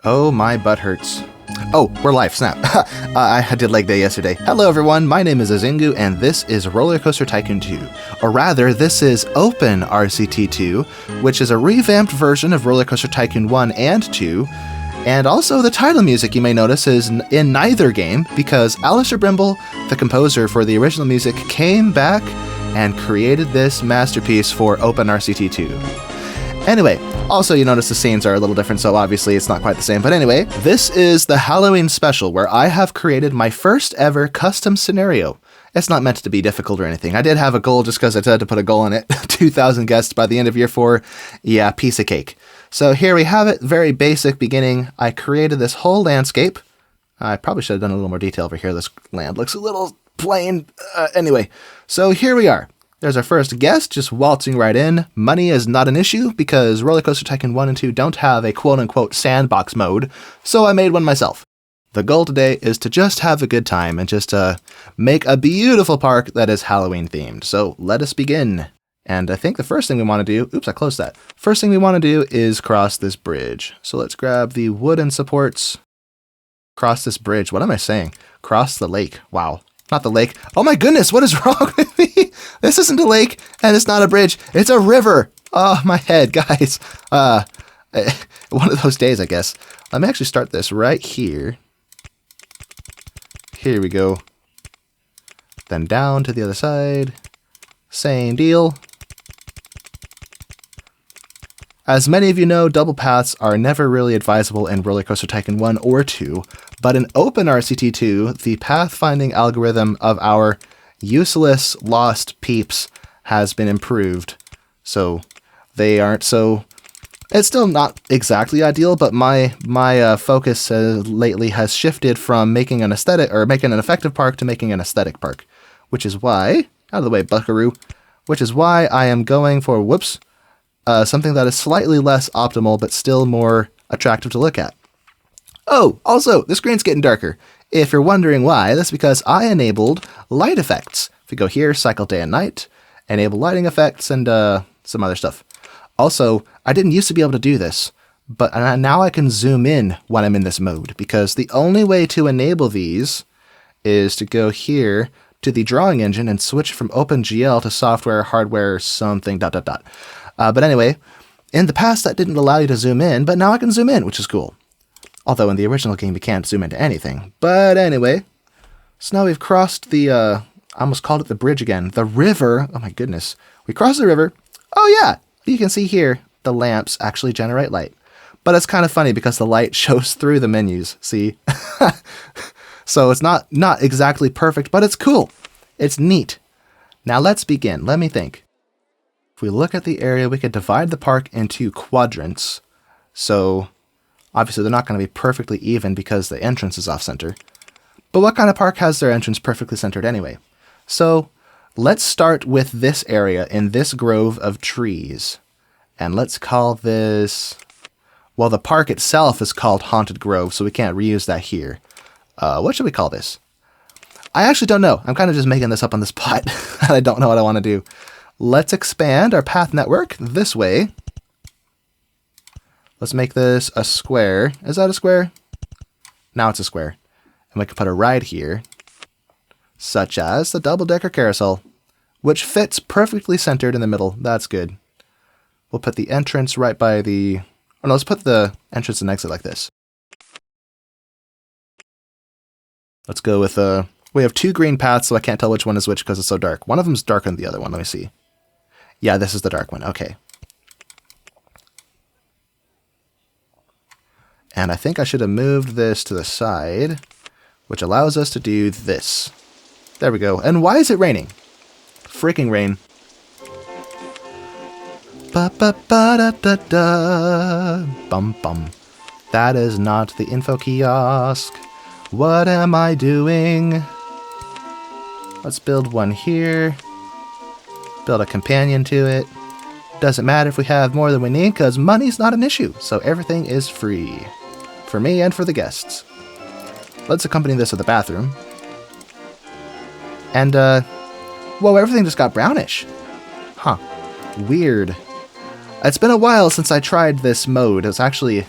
Oh, my butt hurts. Oh, we're live, snap. I did leg day yesterday. Hello everyone, my name is Azungu, and this is RollerCoaster Tycoon 2. Or rather, this is OpenRCT2, which is a revamped version of RollerCoaster Tycoon 1 and 2. And also the title music, you may notice, is in neither game, because Alistair Brimble, the composer for the original music, came back and created this masterpiece for OpenRCT2. Anyway, also you notice the scenes are a little different, so obviously it's not quite the same. But anyway, this is the Halloween special where I have created my first ever custom scenario. It's not meant to be difficult or anything. I did have a goal just because I had to put a goal in it. 2,000 guests by the end of year 4. Yeah, piece of cake. So here we have it, very basic beginning. I created this whole landscape. I probably should have done a little more detail over here. This land looks a little plain. Anyway, so here we are. There's our first guest, just waltzing right in. Money is not an issue because RollerCoaster Tycoon 1 and 2 don't have a quote-unquote sandbox mode, so I made one myself. The goal today is to just have a good time and just make a beautiful park that is Halloween themed. So let us begin. And I think the first thing we want to do, oops, I closed that. First thing we want to do is cross this bridge. So let's grab the wooden supports. Cross this bridge. What am I saying? Cross the lake. Wow. Not the lake. Oh my goodness, what is wrong with me? This isn't a lake, and it's not a bridge. It's a river. Oh, my head, guys. One of those days, I guess. Let me actually start this right here. Here we go. Then down to the other side. Same deal. As many of you know, double paths are never really advisable in RollerCoaster Tycoon 1 or 2, but in OpenRCT2, the pathfinding algorithm of our useless lost peeps has been improved. So they aren't so... It's still not exactly ideal, but my focus lately has shifted from making an aesthetic or making an effective park to making an aesthetic park, which is why, out of the way, buckaroo, which is why I am going for, something that is slightly less optimal, but still more attractive to look at. Oh, also, the screen's getting darker. If you're wondering why, that's because I enabled light effects. If we go here, cycle day and night, enable lighting effects, and some other stuff. Also, I didn't used to be able to do this, but now I can zoom in when I'm in this mode, because the only way to enable these is to go here to the drawing engine and switch from OpenGL to software, hardware, something, ... But anyway, in the past that didn't allow you to zoom in, but now I can zoom in, which is cool. Although in the original game you can't zoom into anything. But anyway, so now we've crossed the, I almost called it the bridge again. The river, oh my goodness. We crossed the river. Oh yeah, you can see here, the lamps actually generate light. But it's kind of funny because the light shows through the menus, see? So it's not exactly perfect, but it's cool. It's neat. Now let's begin. Let me think. If we look at the area, we could divide the park into quadrants. So obviously they're not going to be perfectly even because the entrance is off-center. But what kind of park has their entrance perfectly centered anyway? So let's start with this area in this grove of trees. And let's call this... Well, the park itself is called Haunted Grove, so we can't reuse that here. What should we call this? I actually don't know. I'm kind of just making this up on the spot. I don't know what I want to do. Let's expand our path network this way. Let's make this a square. Is that a square? Now it's a square. And we can put a ride here, such as the double-decker carousel, which fits perfectly centered in the middle. That's good. We'll put the entrance right by the... Oh no, let's put the entrance and exit like this. Let's go with... We have 2 green paths, so I can't tell which one is which because it's so dark. One of them's darker than the other one. Let me see. Yeah, this is the dark one. Okay. And I think I should have moved this to the side, which allows us to do this. There we go. And why is it raining? Freaking rain. Ba-ba-ba-da-da-da. Bum-bum. That is not the info kiosk. What am I doing? Let's build one here. Build a companion to it. Doesn't matter if we have more than we need because money's not an issue, so everything is free. For me and for the guests. Let's accompany this with a bathroom. And, whoa, everything just got brownish. Huh. Weird. It's been a while since I tried this mode. It was actually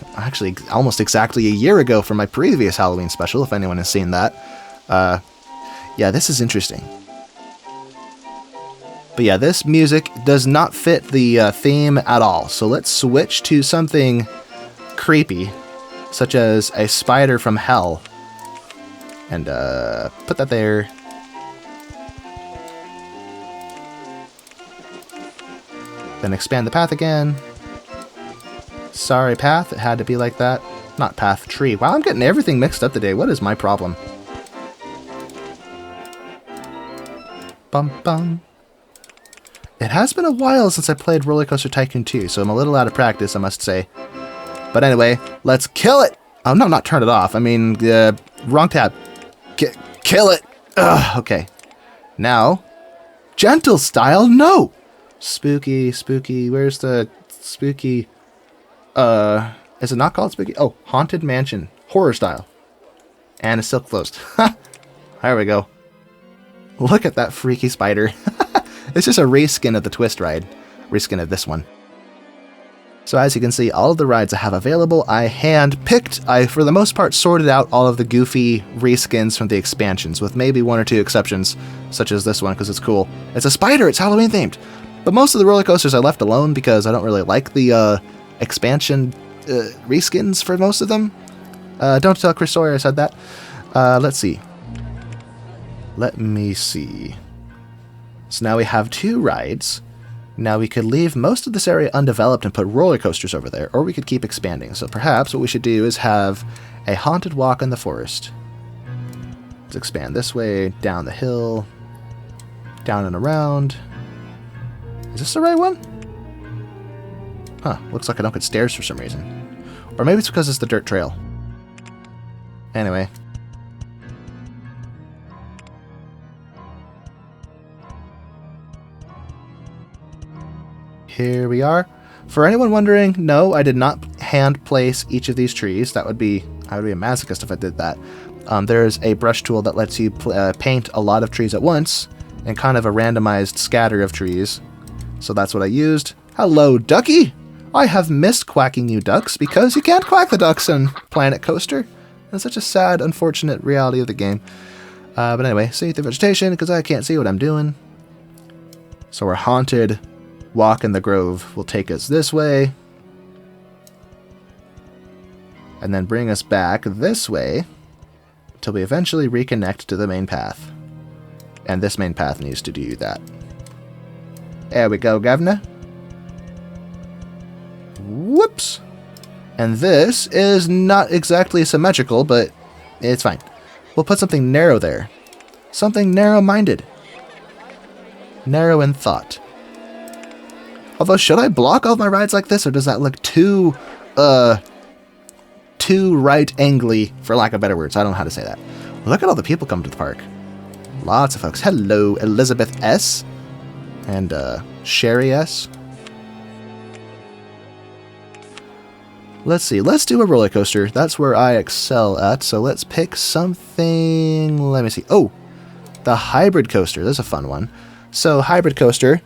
almost exactly a year ago for my previous Halloween special, if anyone has seen that. Yeah, this is interesting. But yeah, this music does not fit the theme at all. So let's switch to something creepy, such as a spider from hell. And put that there. Then expand the path again. Sorry, path. It had to be like that. Not path, tree. Wow, I'm getting everything mixed up today. What is my problem? Bum bum. It has been a while since I played RollerCoaster Tycoon 2, so I'm a little out of practice, I must say. But anyway, let's kill it! Oh, no, not turn it off. I mean, wrong tab. Kill it! Ugh, okay. Now, gentle style, no! Spooky, spooky, where's the spooky... is it not called spooky? Oh, Haunted Mansion. Horror style. And it's still closed. There we go. Look at that freaky spider. It's just a reskin of the Twist ride. Reskin of this one. So as you can see, all of the rides I have available, I hand-picked. I, for the most part, sorted out all of the goofy reskins from the expansions, with maybe one or two exceptions, such as this one, because it's cool. It's a spider! It's Halloween-themed! But most of the roller coasters I left alone because I don't really like the expansion reskins for most of them. Don't tell Chris Sawyer I said that. Let's see. Let me see. So now we have 2 rides. Now we could leave most of this area undeveloped and put roller coasters over there, or we could keep expanding. So perhaps what we should do is have a haunted walk in the forest. Let's expand this way, down the hill, down and around. Is this the right one? Huh, looks like I don't get stairs for some reason. Or maybe it's because it's the dirt trail. Anyway. Here we are. For anyone wondering, no, I did not hand place each of these trees. I would be a masochist if I did that. There's a brush tool that lets you paint a lot of trees at once, and kind of a randomized scatter of trees. So that's what I used. Hello, ducky! I have missed quacking you ducks because you can't quack the ducks in Planet Coaster. It's such a sad, unfortunate reality of the game. But anyway, see the vegetation because I can't see what I'm doing. So we're haunted. Walk in the Grove will take us this way. And then bring us back this way until we eventually reconnect to the main path. And this main path needs to do that. There we go, governor. Whoops. And this is not exactly symmetrical, but it's fine. We'll put something narrow there. Something narrow-minded. Narrow in thought. Although, should I block all my rides like this, or does that look too right-angly, for lack of better words? I don't know how to say that. Look at all the people coming to the park. Lots of folks. Hello, Elizabeth S. And, Sherry S. Let's see. Let's do a roller coaster. That's where I excel at. So let's pick something. Let me see. Oh, the hybrid coaster. That's a fun one. So, hybrid coaster.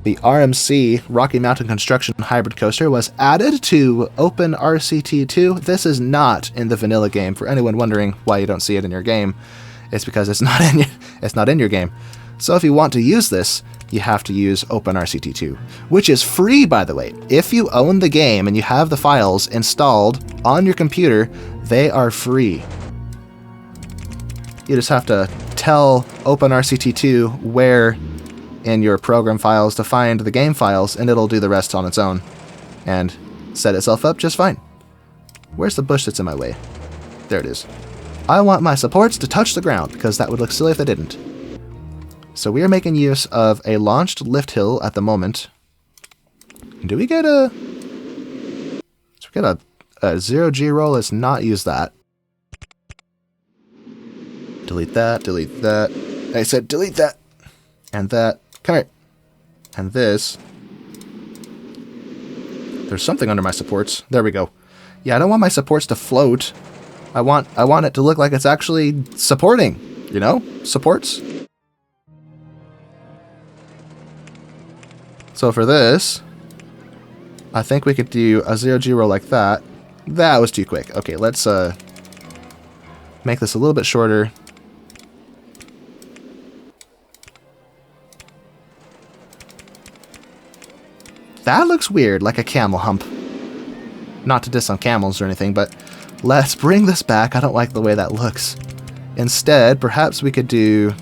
The RMC, Rocky Mountain Construction Hybrid Coaster, was added to OpenRCT2. This is not in the vanilla game. For anyone wondering why you don't see it in your game, it's because it's not in your game. So if you want to use this, you have to use OpenRCT2, which is free, by the way. If you own the game and you have the files installed on your computer, they are free. You just have to tell OpenRCT2 where in your program files to find the game files, and it'll do the rest on its own and set itself up just fine. Where's the bush that's in my way? There it is. I want my supports to touch the ground because that would look silly if they didn't. So we are making use of a launched lift hill at the moment. Do we get a... So we get a 0G roll? Let's not use that. Delete that, delete that. I said delete that. And that. Come here. And this. There's something under my supports. There we go. Yeah, I don't want my supports to float. I want it to look like it's actually supporting. You know? Supports. So for this, I think we could do a 0G roll like that. That was too quick. Okay, let's make this a little bit shorter. That looks weird, like a camel hump. Not to diss on camels or anything, but let's bring this back. I don't like the way that looks. Instead, perhaps we could do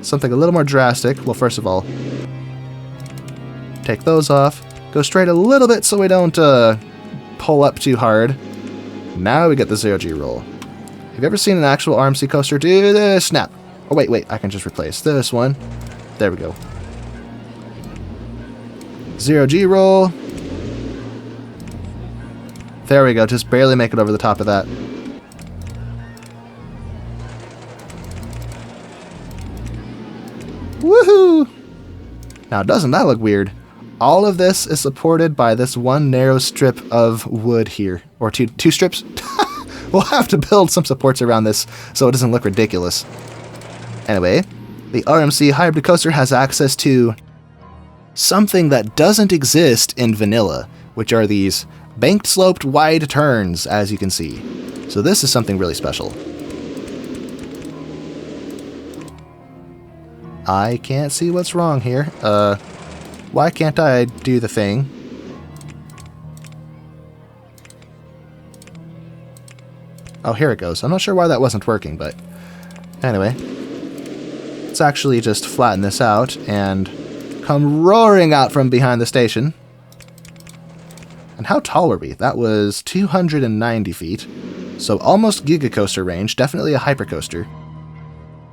something a little more drastic. Well, first of all, take those off. Go straight a little bit so we don't pull up too hard. Now we get the 0G roll. Have you ever seen an actual RMC coaster do this? Snap. Oh, wait. I can just replace this one. There we go. 0G roll. There we go. Just barely make it over the top of that. Woohoo! Now, doesn't that look weird? All of this is supported by this one narrow strip of wood here. Or two strips? We'll have to build some supports around this so it doesn't look ridiculous. Anyway, the RMC Hybrid Coaster has access to something that doesn't exist in vanilla, which are these banked sloped wide turns, as you can see. So this is something really special. I can't see what's wrong here. Why can't I do the thing? Oh, here it goes. I'm not sure why that wasn't working, but anyway. Let's actually just flatten this out and come roaring out from behind the station. And how tall were we? That was 290 feet. So almost Giga Coaster range. Definitely a hypercoaster.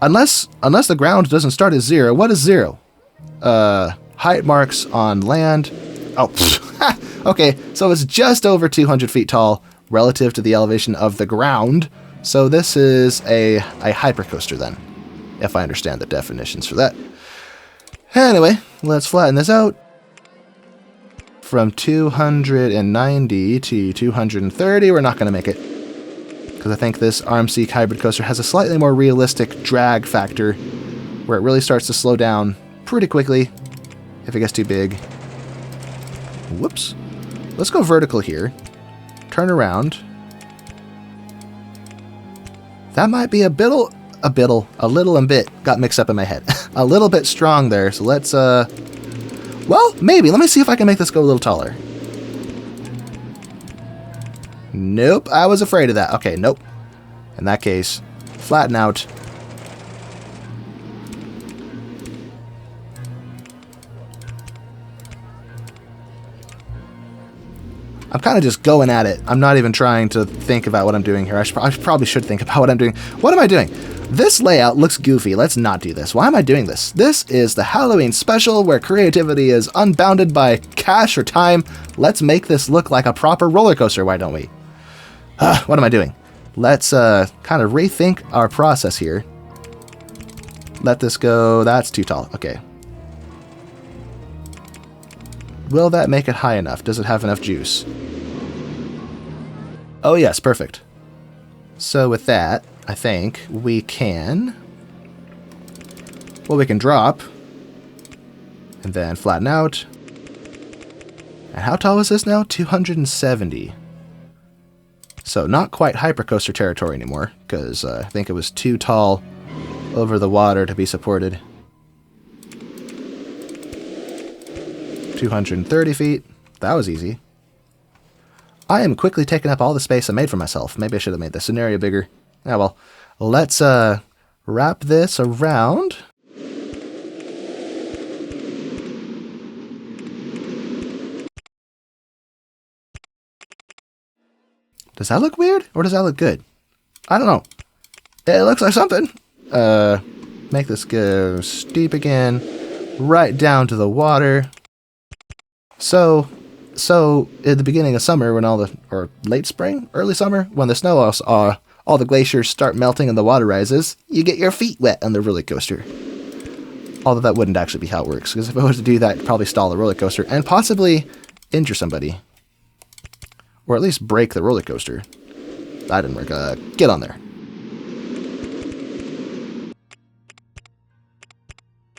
Unless the ground doesn't start at 0. What is 0? Height marks on land. Oh, okay. So it's just over 200 feet tall relative to the elevation of the ground. So this is a hypercoaster then, if I understand the definitions for that. Anyway, let's flatten this out. From 290 to 230, we're not going to make it. Because I think this RMC hybrid coaster has a slightly more realistic drag factor, where it really starts to slow down pretty quickly if it gets too big. Whoops. Let's go vertical here. Turn around. That might be a little and bit got mixed up in my head. A little bit strong there, so let's, well, maybe. Let me see if I can make this go a little taller. Nope, I was afraid of that. Okay, nope. In that case, flatten out. I'm kind of just going at it. I'm not even trying to think about what I'm doing here. I probably should think about what I'm doing. What am I doing? This layout looks goofy. Let's not do this. Why am I doing this? This is the Halloween special where creativity is unbounded by cash or time. Let's make this look like a proper roller coaster, why don't we? What am I doing? Let's kind of rethink our process here. Let this go. That's too tall. Okay. Will that make it high enough? Does it have enough juice? Oh yes, perfect. So with that, I think we can... Well, we can drop. And then flatten out. And how tall is this now? 270. So not quite hypercoaster territory anymore, because I think it was too tall over the water to be supported. 230 feet. That was easy. I am quickly taking up all the space I made for myself. Maybe I should have made the scenario bigger. Ah, well. Let's wrap this around. Does that look weird? Or does that look good? I don't know. It looks like something. Make this go steep again. Right down to the water. So at the beginning of summer, when or late spring, early summer, when the snow all the glaciers start melting and the water rises, you get your feet wet on the roller coaster. Although that wouldn't actually be how it works, because if I was to do that, it'd probably stall the roller coaster and possibly injure somebody. Or at least break the roller coaster. That didn't work. Get on there.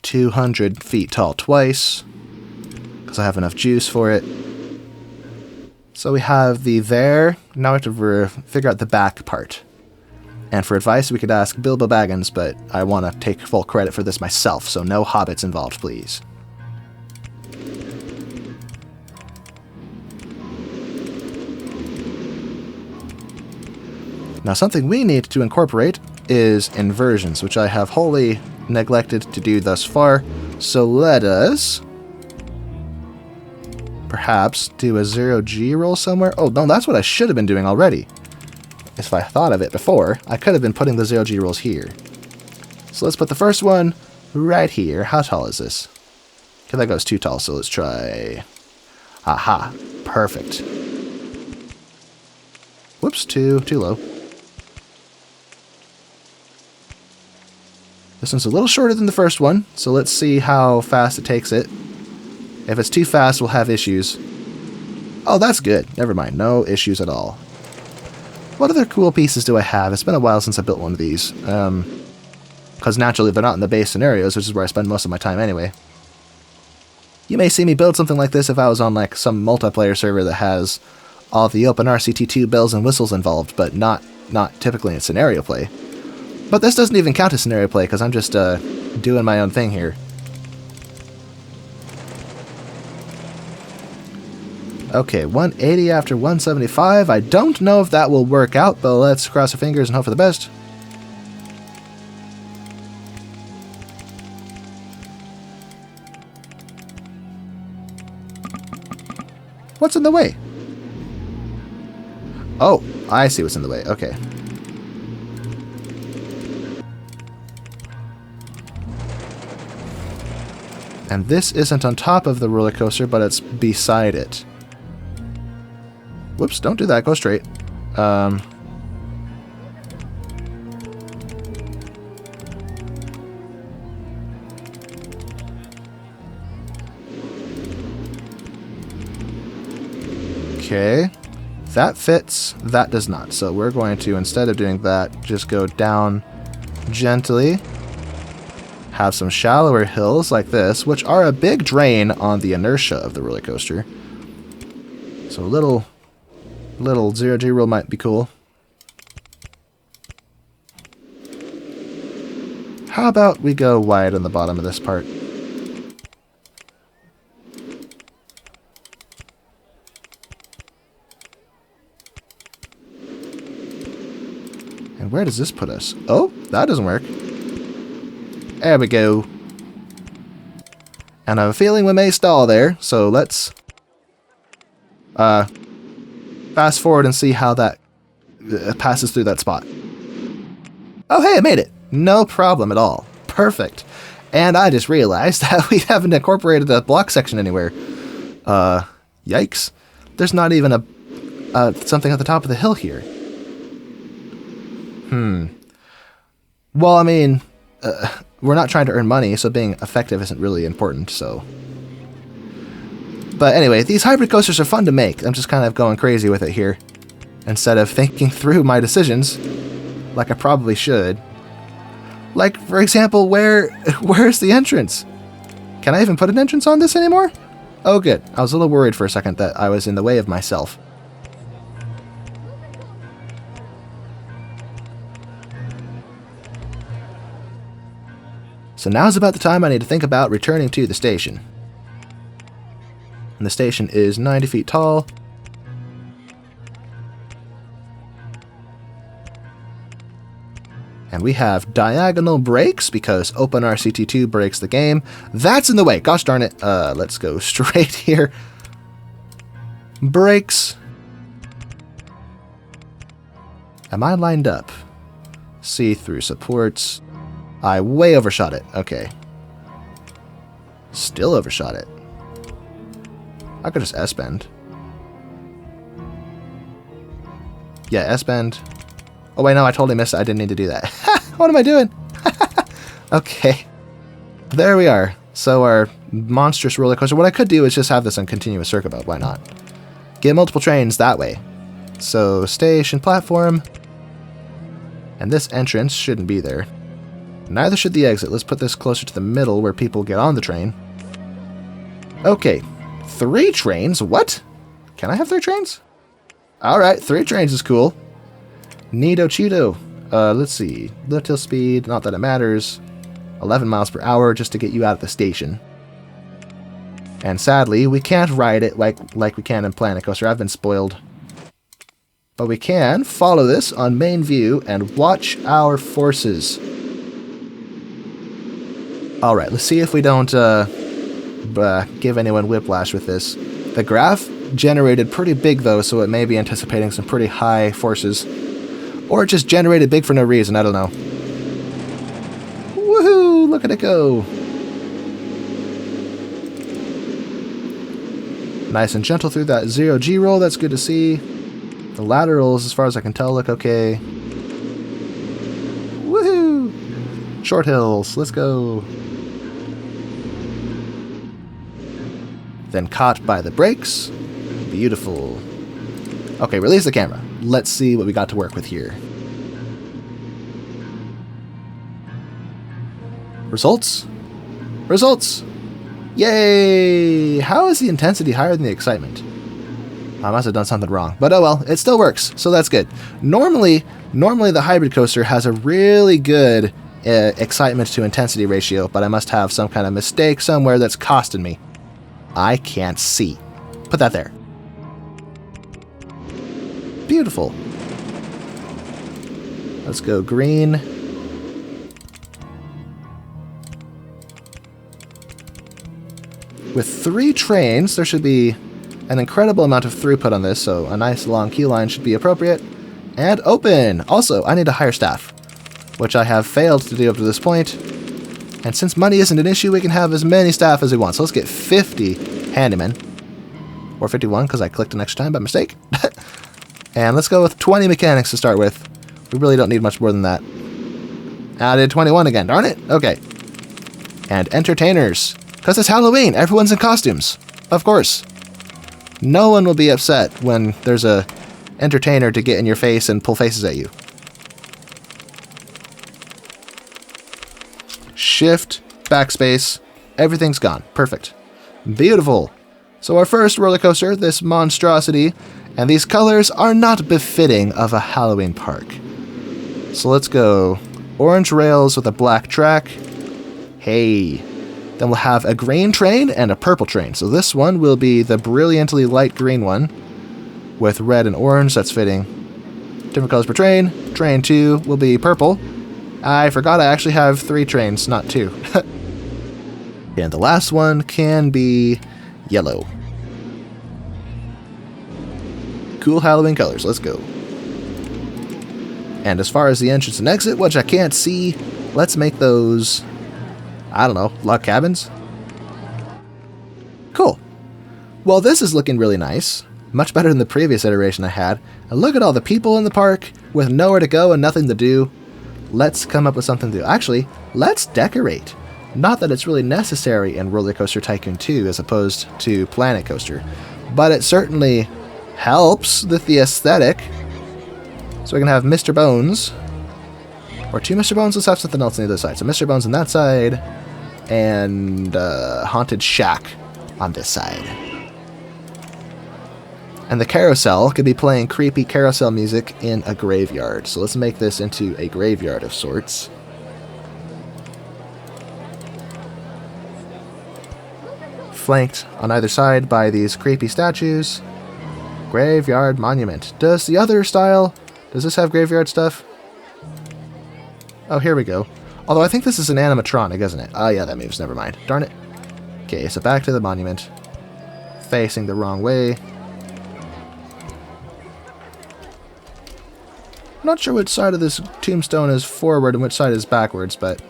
200 feet tall twice. Because I have enough juice for it. So we have the there. Now we have to figure out the back part. And for advice, we could ask Bilbo Baggins, but I want to take full credit for this myself, so no hobbits involved, please. Now, something we need to incorporate is inversions, which I have wholly neglected to do thus far. So let us perhaps do a 0G roll somewhere. Oh, no, that's what I should have been doing already. If I thought of it before, I could have been putting the 0G rolls here. So let's put the first one right here. How tall is this? Okay, that goes too tall, so let's try... Aha, perfect. Whoops, too low. This one's a little shorter than the first one, so let's see how fast it takes it. If it's too fast, we'll have issues. Oh, that's good. Never mind, no issues at all. What other cool pieces do I have? It's been a while since I built one of these. Because naturally they're not in the base scenarios, which is where I spend most of my time anyway. You may see me build something like this if I was on like some multiplayer server that has all the OpenRCT2 bells and whistles involved, but not typically in scenario play. But this doesn't even count as scenario play because I'm just doing my own thing here. Okay, 180 after 175. I don't know if that will work out, but let's cross our fingers and hope for the best. What's in the way? Oh, I see what's in the way. Okay. And this isn't on top of the roller coaster, but it's beside it. Whoops, don't do that. Go straight. Okay. That fits. That does not. So we're going to, instead of doing that, just go down gently. Have some shallower hills like this, which are a big drain on the inertia of the roller coaster. So a little 0G roll might be cool. How about we go wide on the bottom of this part? And where does this put us? Oh, that doesn't work. There we go. And I have a feeling we may stall there, so let's fast forward and see how that passes through that spot. Oh, hey, I made it. No problem at all. Perfect. And I just realized that we haven't incorporated a block section anywhere. Yikes. There's not even a something at the top of the hill here. Well, I mean, we're not trying to earn money, so being effective isn't really important, so... But anyway, these hybrid coasters are fun to make. I'm just kind of going crazy with it here. Instead of thinking through my decisions, like I probably should. Like, for example, where's the entrance? Can I even put an entrance on this anymore? Oh, good. I was a little worried for a second that I was in the way of myself. So now's about the time I need to think about returning to the station. And the station is 90 feet tall. And we have diagonal brakes because OpenRCT2 breaks the game. That's in the way. Gosh darn it. Let's go straight here. Brakes. Am I lined up? See-through supports. I way overshot it. Okay. Still overshot it. I could just S-bend. Yeah, S-bend. Oh wait, no, I totally missed it. I didn't need to do that. What am I doing? Okay. There we are. So our monstrous roller coaster. What I could do is just have this on continuous circuit mode. Why not? Get multiple trains that way. So station platform. And this entrance shouldn't be there. Neither should the exit. Let's put this closer to the middle where people get on the train. Okay. 3 trains? What? Can I have 3 trains? Alright, 3 trains is cool. Neato Cheeto. Let's see. Lift hill speed, not that it matters. 11 miles per hour just to get you out of the station. And sadly, we can't ride it like we can in Planet Coaster. I've been spoiled. But we can follow this on main view and watch our forces. Alright, let's see if we don't give anyone whiplash with this. The graph generated pretty big though, so it may be anticipating some pretty high forces. Or it just generated big for no reason, I don't know. Woohoo! Look at it go! Nice and gentle through that 0G roll, that's good to see. The laterals, as far as I can tell, look okay. Woohoo! Short hills, let's go. Then caught by the brakes. Beautiful. Okay, release the camera. Let's see what we got to work with here. Results? Results! Yay! How is the intensity higher than the excitement? I must have done something wrong. But oh well, it still works, so that's good. Normally the hybrid coaster has a really good excitement to intensity ratio, but I must have some kind of mistake somewhere that's costing me. I can't see. Put that there. Beautiful. Let's go green. With 3 trains, there should be an incredible amount of throughput on this, so a nice long queue line should be appropriate. And open! Also, I need to hire staff, which I have failed to do up to this point. And since money isn't an issue, we can have as many staff as we want. So let's get 50 handymen. Or 51, because I clicked an extra time by mistake. And let's go with 20 mechanics to start with. We really don't need much more than that. I did 21 again, darn it! Okay. And entertainers. Because it's Halloween, everyone's in costumes. Of course. No one will be upset when there's a entertainer to get in your face and pull faces at you. Shift, backspace, everything's gone. Perfect. Beautiful. So our first roller coaster, this monstrosity, and these colors are not befitting of a Halloween park. So let's go orange rails with a black track. Hey. Then we'll have a green train and a purple train. So this one will be the brilliantly light green one with red and orange. That's fitting. Different colors per train. Train 2 will be purple. I forgot I actually have 3 trains, not 2. And the last one can be yellow. Cool Halloween colors. Let's go. And as far as the entrance and exit, which I can't see, let's make those, I don't know, log cabins? Cool. Well, this is looking really nice. Much better than the previous iteration I had. And look at all the people in the park with nowhere to go and nothing to do. Let's come up with something to do. Actually, let's decorate. Not that it's really necessary in RollerCoaster Tycoon 2 as opposed to Planet Coaster, but it certainly helps with the aesthetic. So we can have Mr. Bones, or 2 Mr. Bones. Let's have something else on the other side. So Mr. Bones on that side, and Haunted Shack on this side. And the carousel could be playing creepy carousel music in a graveyard. So let's make this into a graveyard of sorts. Flanked on either side by these creepy statues. Graveyard monument. Does the other style, does this have graveyard stuff? Oh, here we go. Although I think this is an animatronic, isn't it? Oh yeah, that moves, never mind. Darn it. Okay, so back to the monument. Facing the wrong way. I'm not sure which side of this tombstone is forward and which side is backwards, but...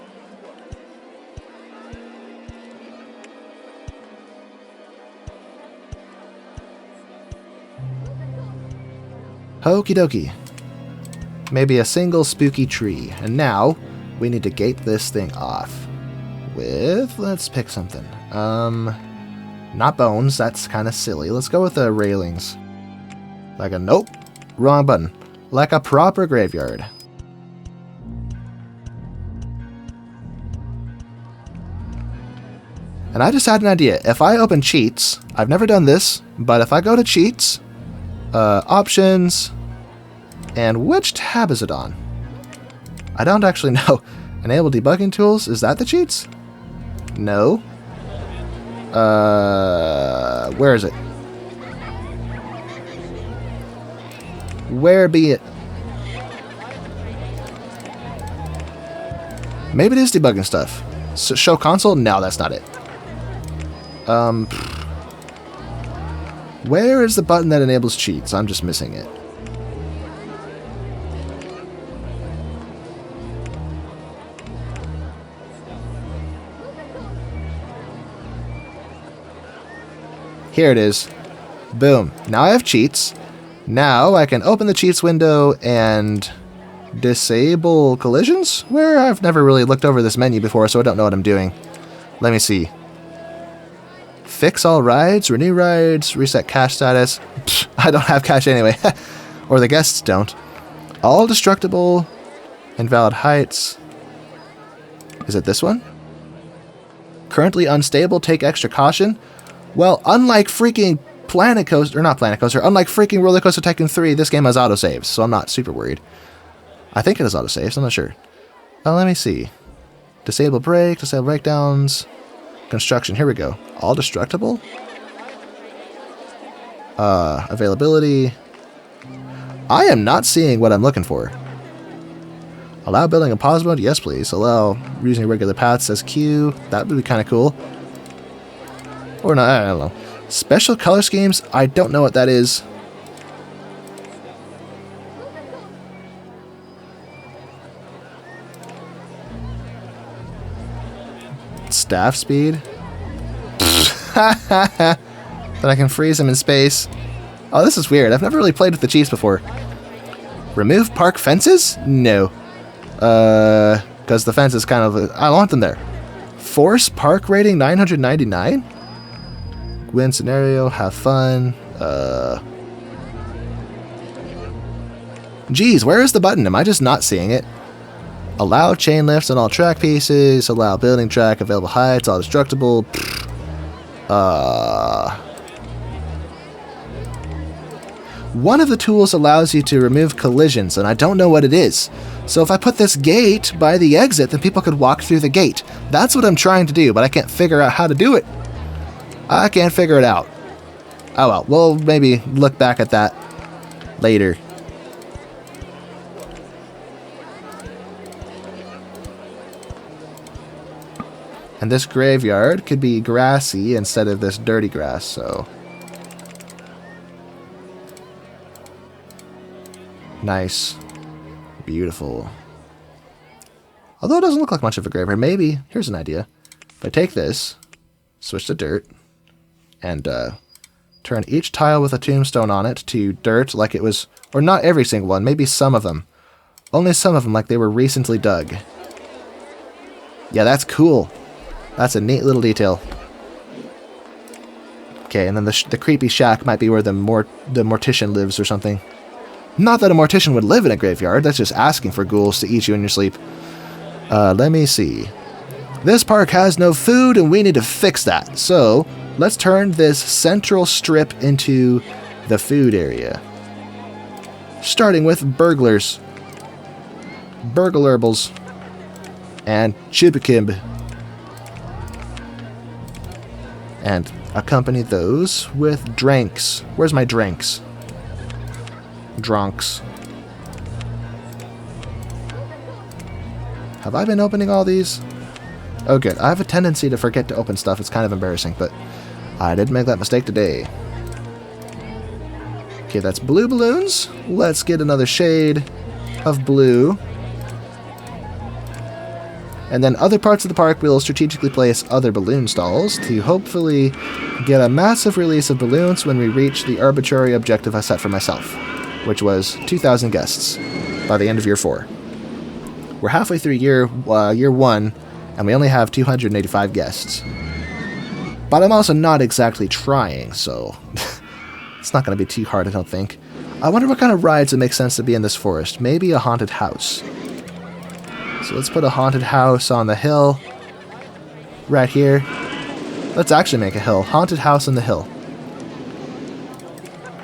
Okie dokie. Maybe a single spooky tree. And now, we need to gate this thing off. With, let's pick something. Not bones, that's kind of silly. Let's go with the railings. Like a, nope, wrong button. Like a proper graveyard. And I just had an idea. If I open cheats, I've never done this, but if I go to cheats, Options. And which tab is it on? I don't actually know. Enable debugging tools? Is that the cheats? No. Where is it? Where be it? Maybe it is debugging stuff. So show console? No, that's not it. Where is the button that enables cheats? I'm just missing it. Here it is. Boom. Now I have cheats. Now I can open the cheats window and disable collisions? Where I've never really looked over this menu before, so I don't know what I'm doing. Let me see. Fix all rides, renew rides, reset cache status. Pfft, I don't have cache anyway. Or the guests don't. All destructible. Invalid heights. Is it this one? Currently unstable, take extra caution. Well, unlike freaking Planet Coaster, or not Planet Coaster, unlike freaking RollerCoaster Tycoon 3, this game has autosaves, so I'm not super worried. I think it has autosaves, I'm not sure. Let me see. Disable brake, disable breakdowns, construction, here we go. All destructible? Availability. I am not seeing what I'm looking for. Allow building in pause mode? Yes, please. Allow using regular paths as queue. That would be kind of cool. Or not, I don't know. Special color schemes? I don't know what that is. Staff speed? That I can freeze them in space. Oh, this is weird. I've never really played with the cheats before. Remove park fences? No. Because the fence is kind of... I want them there. Force park rating 999? Win scenario, have fun. Geez, where is the button? Am I just not seeing it? Allow chain lifts on all track pieces. Allow building track, available heights, all destructible. One of the tools allows you to remove collisions, and I don't know what it is. So if I put this gate by the exit, then people could walk through the gate. That's what I'm trying to do, but I can't figure out how to do it. I can't figure it out. Oh well, we'll maybe look back at that later. And this graveyard could be grassy instead of this dirty grass, so... Nice. Beautiful. Although it doesn't look like much of a graveyard, maybe. Here's an idea. If I take this, switch to dirt, and turn each tile with a tombstone on it to dirt like it was... Or not every single one, maybe some of them. Only some of them like they were recently dug. Yeah, that's cool. That's a neat little detail. Okay, and then the creepy shack might be where the mortician lives or something. Not that a mortician would live in a graveyard, that's just asking for ghouls to eat you in your sleep. Let me see. This park has no food and we need to fix that. So, let's turn this central strip into the food area. Starting with burglars. Burglarbles. And chibikib. And accompany those with drinks. Where's my drinks? Drunks. Have I been opening all these? Oh good, I have a tendency to forget to open stuff, it's kind of embarrassing, but I didn't make that mistake today. Okay, that's blue balloons. Let's get another shade of blue. And then other parts of the park we'll strategically place other balloon stalls to hopefully get a massive release of balloons when we reach the arbitrary objective I set for myself, which was 2,000 guests by the end of year 4. We're halfway through year 1, and we only have 285 guests. But I'm also not exactly trying, so it's not going to be too hard, I don't think. I wonder what kind of rides would make sense to be in this forest. Maybe a haunted house. So let's put a haunted house on the hill. Right here. Let's actually make a hill. Haunted house on the hill.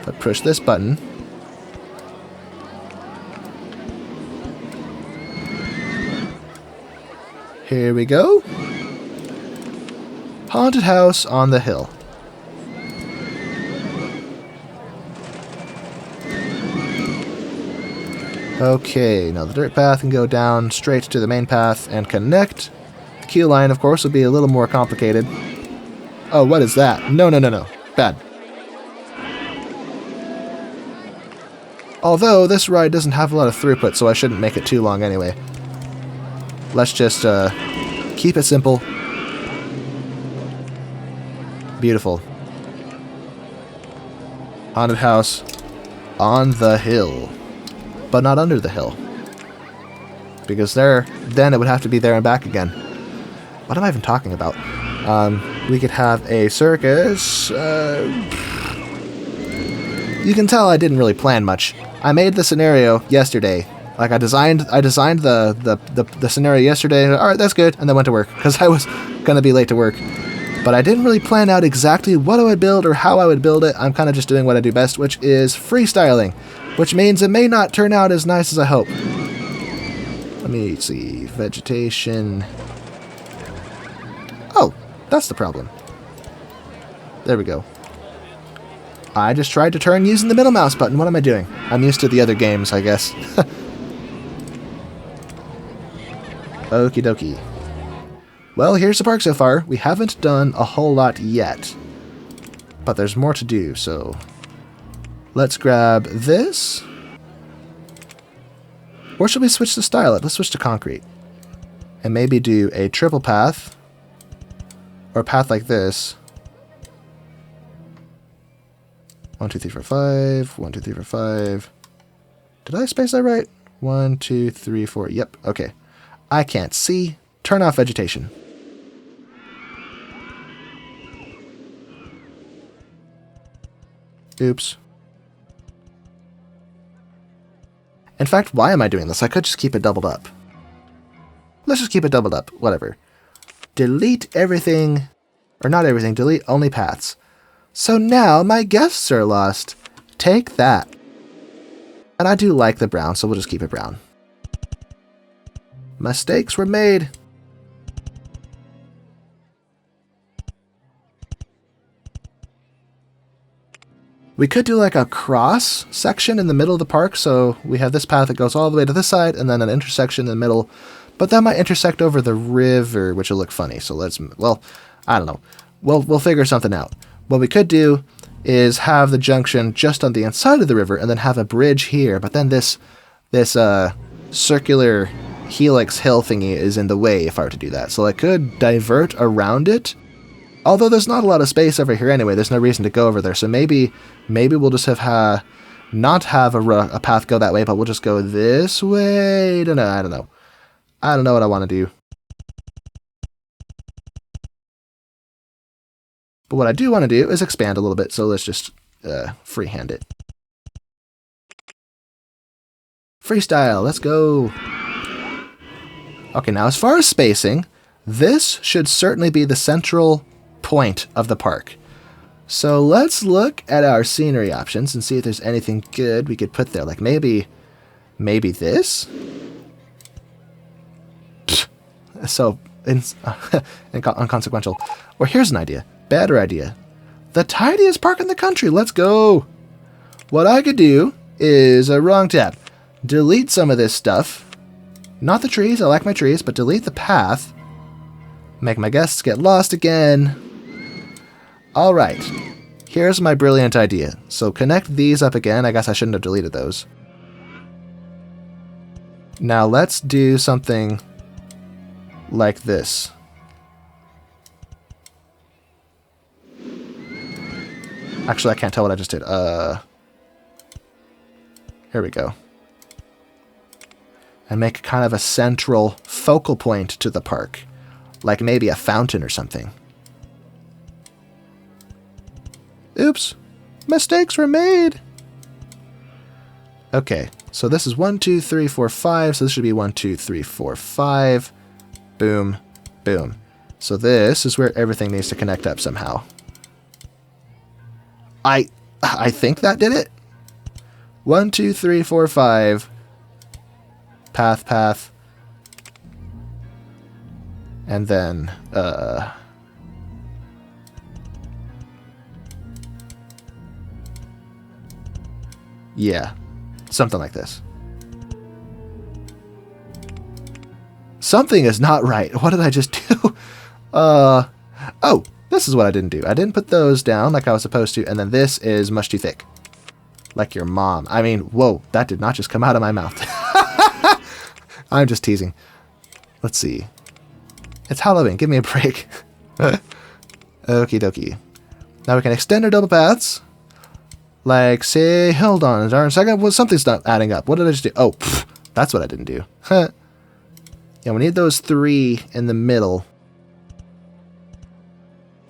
but push this button. Here we go. Haunted house on the hill. Okay, now the dirt path can go down straight to the main path and connect. The queue line, of course, will be a little more complicated. Oh, what is that? No, no, no, no. Bad. Although, this ride doesn't have a lot of throughput, so I shouldn't make it too long anyway. Let's just keep it simple. Beautiful. Haunted house on the hill. But not under the hill. Because then it would have to be there and back again. What am I even talking about? We could have a circus. You can tell I didn't really plan much. I made the scenario yesterday. Like I designed the scenario yesterday. All right, that's good, and then went to work because I was gonna be late to work. But I didn't really plan out exactly what I would build or how I would build it. I'm kind of just doing what I do best, which is freestyling, which means it may not turn out as nice as I hope. Let me see, vegetation. Oh, that's the problem. There we go. I just tried to turn using the middle mouse button. What am I doing? I'm used to the other games, I guess. Okie dokie. Well, here's the park so far. We haven't done a whole lot yet. But there's more to do, so... Let's grab this. Or should we switch to style? Let's switch to concrete. And maybe do a triple path. Or a path like this. 1, 2, 3, 4, 5. 1, 2, 3, 4, 5. Did I space that right? 1, 2, 3, 4. Yep, okay. I can't see. Turn off vegetation. Oops. In fact, why am I doing this? I could just keep it doubled up. Let's just keep it doubled up. Whatever. Delete everything. Or not everything. Delete only paths. So now my guests are lost. Take that. And I do like the brown, so we'll just keep it brown. Mistakes were made. We could do like a cross section in the middle of the park, so we have this path that goes all the way to this side, and then an intersection in the middle. But that might intersect over the river, which will look funny. So let's, well, I don't know. We'll figure something out. What we could do is have the junction just on the inside of the river, and then have a bridge here. But then this circular helix hill thingy is in the way if I were to do that. So I could divert around it. Although there's not a lot of space over here anyway, there's no reason to go over there. So maybe we'll just not have a path go that way, but we'll just go this way. I don't know. I don't know what I want to do. But what I do want to do is expand a little bit, so let's just freehand it. Freestyle, let's go. Okay, now as far as spacing, this should certainly be the central point of the park. So let's look at our scenery options and see if there's anything good we could put there. Like maybe this? So inconsequential. Or here's an idea. Better idea. The tidiest park in the country. Let's go. What I could do is a wrong tab. Delete some of this stuff. Not the trees. I like my trees, but delete the path. Make my guests get lost again. All right. Here's my brilliant idea. So connect these up again. I guess I shouldn't have deleted those. Now let's do something like this. Actually, I can't tell what I just did. Here we go. And make kind of a central focal point to the park. Like maybe a fountain or something. Oops. Mistakes were made. Okay, so this is 1, 2, 3, 4, 5. So this should be 1, 2, 3, 4, 5. Boom, boom. So this is where everything needs to connect up somehow. I think that did it. 1, 2, 3, 4, 5. Path, path. And then, yeah, something like this. Something is not right. What did I just do? Oh, this is what I didn't do. I didn't put those down like I was supposed to, and then this is much too thick. Like your mom. I mean, whoa, that did not just come out of my mouth. I'm just teasing. Let's see. It's Halloween. Give me a break. Okie dokie. Now we can extend our double paths. Like, say, hold on. Darn second. Well, something's not adding up. What did I just do? Oh, pff, that's what I didn't do. Yeah, we need those 3 in the middle.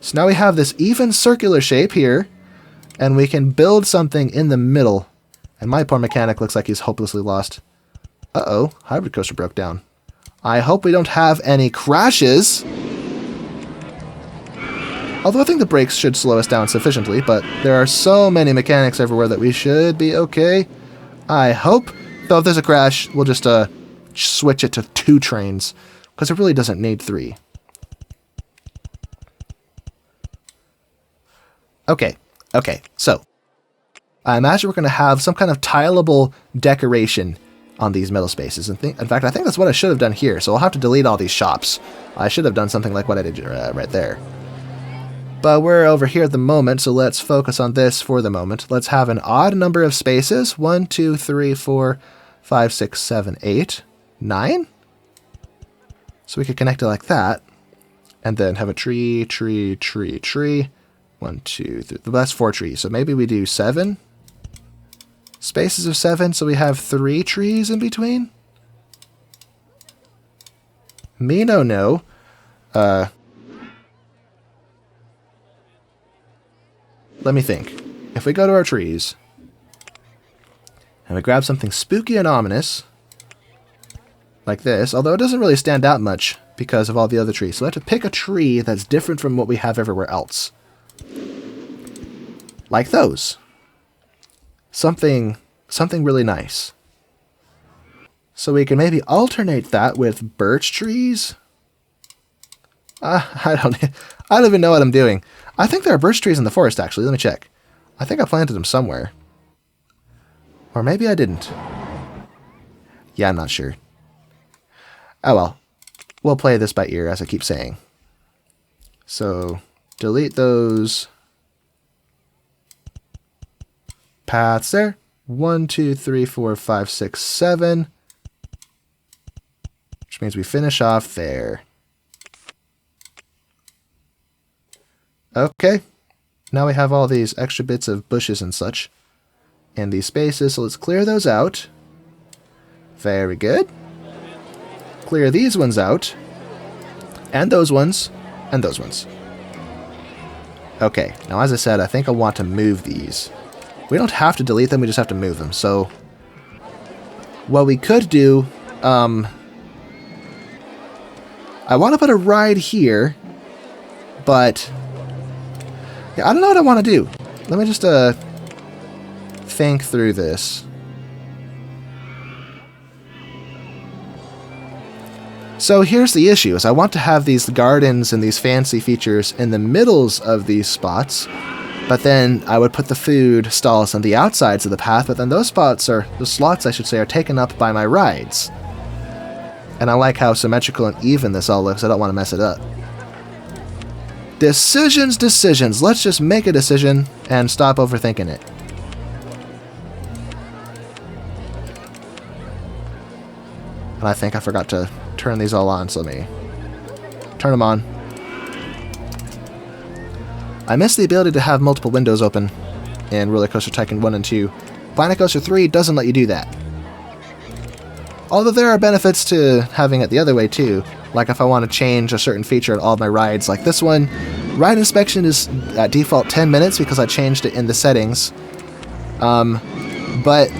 So now we have this even circular shape here. And we can build something in the middle. And my poor mechanic looks like he's hopelessly lost. Uh-oh. Hybrid coaster broke down. I hope we don't have any crashes. Although I think the brakes should slow us down sufficiently, but there are so many mechanics everywhere that we should be okay. I hope. Though if there's a crash, we'll just switch it to 2 trains, because it really doesn't need 3. Okay, so I imagine we're going to have some kind of tileable decoration on these middle spaces. In fact, I think that's what I should have done here, so I'll have to delete all these shops. I should have done something like what I did right there. But we're over here at the moment, so let's focus on this for the moment. Let's have an odd number of spaces. 1, 2, 3, 4, 5, 6, 7, 8, 9. So we could connect it like that. And then have a tree, tree, tree, tree. 1, 2, 3. That's 4 trees. So maybe we do 7 spaces of 7, so we have 3 trees in between? Me no. Let me think. If we go to our trees, and we grab something spooky and ominous, like this, although it doesn't really stand out much because of all the other trees. So we have to pick a tree that's different from what we have everywhere else. Like those. Something really nice. So we can maybe alternate that with birch trees. I don't even know what I'm doing. I think there are birch trees in the forest, actually. Let me check. I think I planted them somewhere. Or maybe I didn't. Yeah, I'm not sure. Oh well. We'll play this by ear, as I keep saying. So, delete those paths there. 1, 2, 3, 4, 5, 6, 7. Which means we finish off there. Okay. Now we have all these extra bits of bushes and such in these spaces, so let's clear those out. Very good. Clear these ones out. And those ones. And those ones. Okay. Now, as I said, I think I want to move these. We don't have to delete them, we just have to move them. So, what we could do, I want to put a ride here, but yeah, I don't know what I want to do. Let me just think through this. So here's the issue, is I want to have these gardens and these fancy features in the middles of these spots, but then I would put the food stalls on the outsides of the path, but then those slots, I should say, are taken up by my rides. And I like how symmetrical and even this all looks. I don't want to mess it up. Decisions. Let's just make a decision and stop overthinking it. And I think I forgot to turn these all on, so let me turn them on. I miss the ability to have multiple windows open in RollerCoaster Tycoon 1 and 2. Planet Coaster 3 doesn't let you do that. Although there are benefits to having it the other way too. Like if I want to change a certain feature at all of my rides, like this one. Ride inspection is at default 10 minutes because I changed it in the settings. But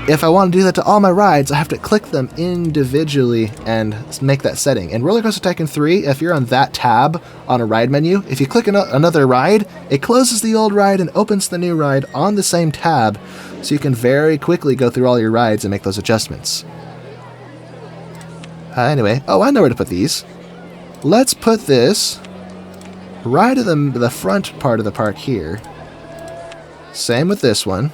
if I want to do that to all my rides, I have to click them individually and make that setting. In RollerCoaster Tycoon 3, if you're on that tab on a ride menu, if you click another ride, it closes the old ride and opens the new ride on the same tab, so you can very quickly go through all your rides and make those adjustments. Anyway, oh, I know where to put these. Let's put this right at the front part of the park here. Same with this one.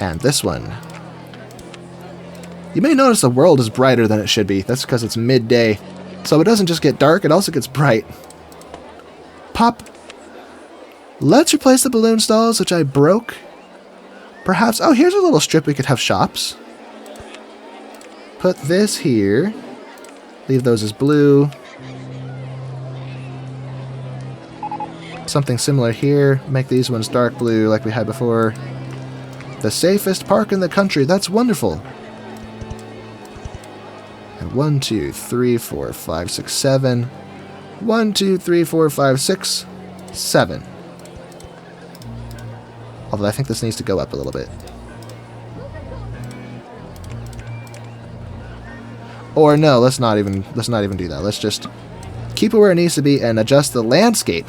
And this one. You may notice the world is brighter than it should be. That's because it's midday. So it doesn't just get dark, it also gets bright. Pop. Let's replace the balloon stalls, which I broke. Perhaps, oh, here's a little strip we could have shops. Put this here. Leave those as blue. Something similar here. Make these ones dark blue like we had before. The safest park in the country. That's wonderful. And 1, 2, 3, 4, 5, 6, 7. 1, 2, 3, 4, 5, 6, 7. Although I think this needs to go up a little bit. Or no, let's not even do that. Let's just keep it where it needs to be and adjust the landscape.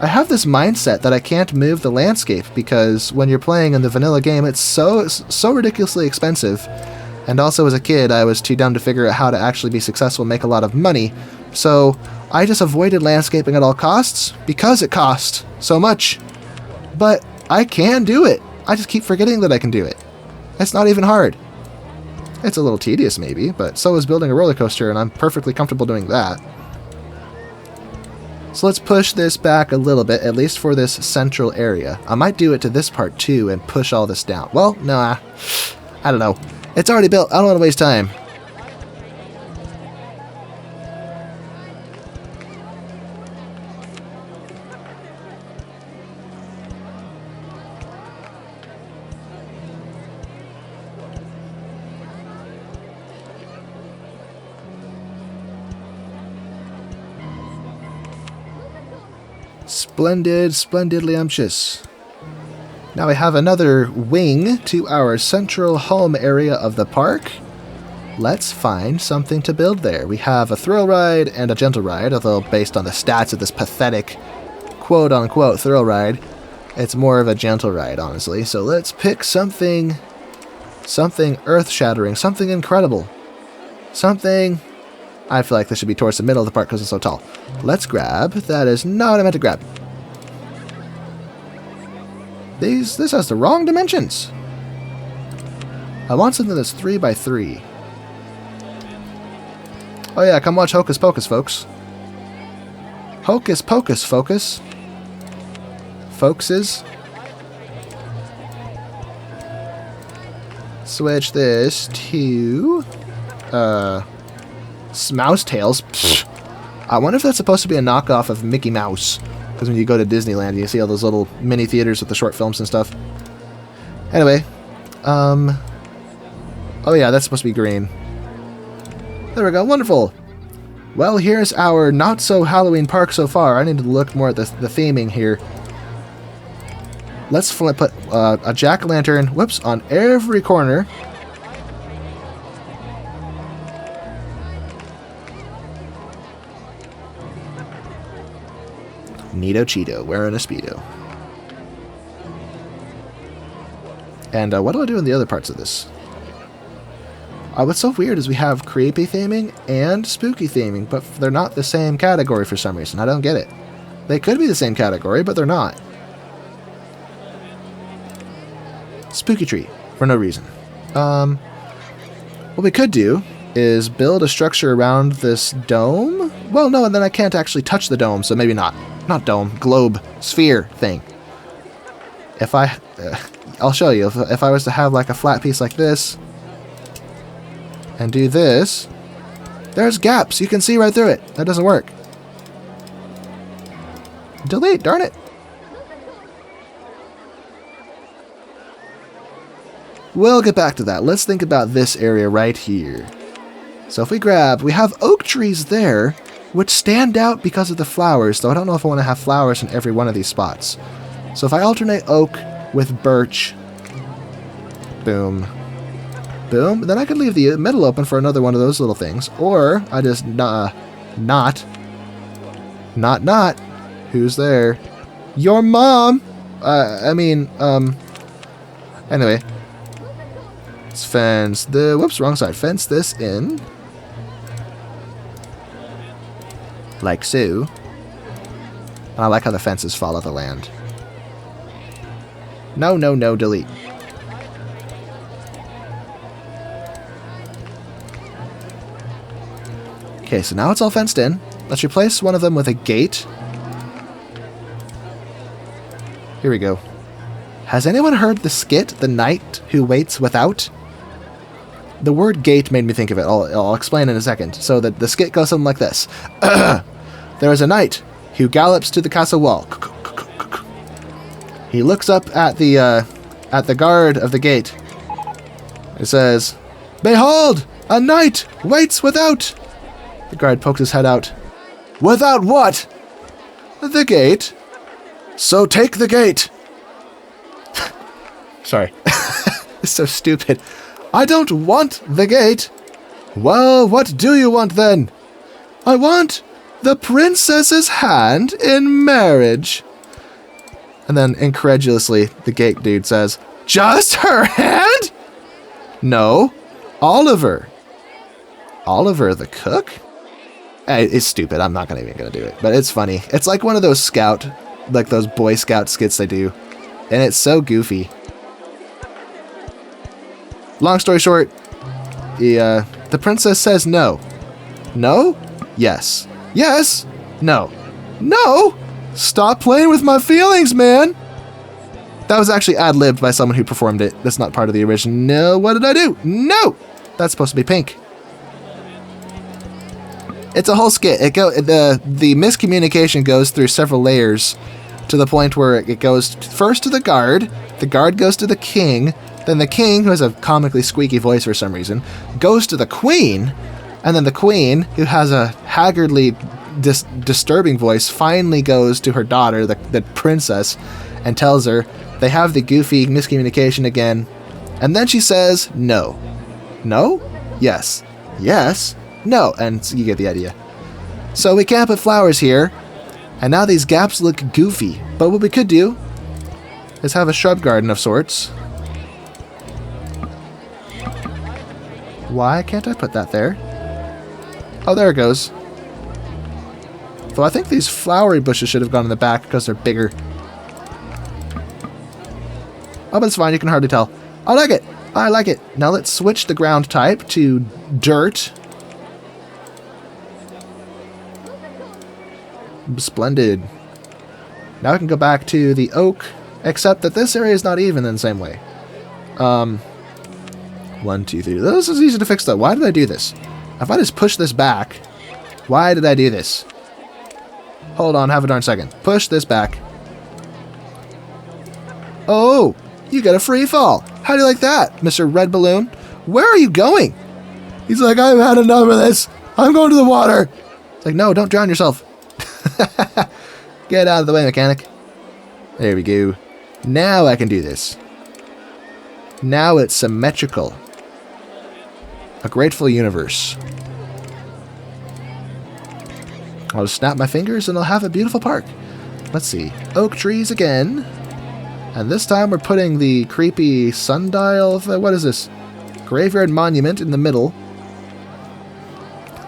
I have this mindset that I can't move the landscape because when you're playing in the vanilla game, it's so ridiculously expensive. And also as a kid, I was too dumb to figure out how to actually be successful and make a lot of money. So I just avoided landscaping at all costs because it cost so much. But I can do it. I just keep forgetting that I can do it. It's not even hard. It's a little tedious maybe, but so is building a roller coaster, and I'm perfectly comfortable doing that. So let's push this back a little bit, at least for this central area. I might do it to this part too and push all this down. Well, nah, I don't know. It's already built. I don't want to waste time. Splendid, splendidly umptious. Now we have another wing to our central home area of the park. Let's find something to build there. We have a thrill ride and a gentle ride, although based on the stats of this pathetic quote-unquote thrill ride, it's more of a gentle ride, honestly. So let's pick something earth-shattering, something incredible, something... I feel like this should be towards the middle of the park because it's so tall. Let's grab. That is not what I meant to grab. This has the wrong dimensions. I want something that's 3 by 3. Oh yeah, come watch Hocus Pocus, folks. Hocus Pocus, focus. Folkses. Switch this to... Mouse Tails. Pfft. I wonder if that's supposed to be a knockoff of Mickey Mouse. Because when you go to Disneyland, you see all those little mini theaters with the short films and stuff. Anyway. Oh yeah, that's supposed to be green. There we go. Wonderful. Well, here's our not-so-Halloween park so far. I need to look more at the theming here. Let's put a jack-o'-lantern, whoops, on every corner. Neato Cheeto, wearing a Speedo. And what do I do in the other parts of this? What's so weird is we have creepy theming and spooky theming, but they're not the same category for some reason. I don't get it. They could be the same category, but they're not. Spooky tree, for no reason. What we could do is build a structure around this dome. Well, no, and then I can't actually touch the dome, so maybe not. Not dome, globe, sphere thing. If I'll show you. If I was to have like a flat piece like this, and do this, there's gaps. You can see right through it. That doesn't work. Delete, darn it. We'll get back to that. Let's think about this area right here. So if we grab, we have oak trees there, which stand out because of the flowers, though I don't know if I want to have flowers in every one of these spots. So if I alternate oak with birch, boom, boom, then I could leave the middle open for another one of those little things. Or I just not. Who's there? Your mom! Anyway. Let's fence the... Whoops, wrong side. Fence this in. Like so. And I like how the fences follow the land. No, no, no, delete. Okay, so now it's all fenced in. Let's replace one of them with a gate. Here we go. Has anyone heard the skit, The Knight Who Waits Without? The word gate made me think of it. I'll explain in a second. So the skit goes something like this. There is a knight who gallops to the castle wall. He looks up at the guard of the gate. It says, "Behold, a knight waits without." The guard pokes his head out. "Without what?" "The gate." "So take the gate." Sorry. It's so stupid. "I don't want the gate." "Well, what do you want then?" "I want the princess's hand in marriage." And then incredulously, the gate dude says, "Just her hand?" "No, Oliver." "Oliver the cook?" It's stupid. I'm not even gonna do it, but it's funny. It's like one of those those Boy Scout skits they do, and it's so goofy. Long story short, the princess says no. No? Yes. Yes? No. No? Stop playing with my feelings, man! That was actually ad-libbed by someone who performed it. That's not part of the original. No, what did I do? No! That's supposed to be pink. It's a whole skit. The miscommunication goes through several layers to the point where it goes first to the guard goes to the king, then the king, who has a comically squeaky voice for some reason, goes to the queen, and then the queen, who has a haggardly disturbing voice, finally goes to her daughter, the princess, and tells her they have the goofy miscommunication again, and then she says no. No? Yes. Yes? No, and you get the idea. So we can't put flowers here, and now these gaps look goofy. But what we could do is have a shrub garden of sorts. Why can't I put that there? Oh, there it goes. Though I think these flowery bushes should have gone in the back because they're bigger. Oh, but it's fine, you can hardly tell. I like it! I like it! Now let's switch the ground type to dirt. Splendid. Now I can go back to the oak, except that this area is not even in the same way. 1, 2, 3. This is easy to fix though. Why did I do this? If I just push this back, why did I do this? Hold on, have a darn second. Push this back. Oh, you get a free fall. How do you like that, Mr. Red Balloon? Where are you going? He's like, I've had enough of this. I'm going to the water. It's like, no, don't drown yourself. Get out of the way, mechanic. There we go. Now I can do this. Now it's symmetrical. A grateful universe. I'll just snap my fingers and I'll have a beautiful park. Let's see. Oak trees again. And this time we're putting the creepy sundial. What is this? Graveyard monument in the middle.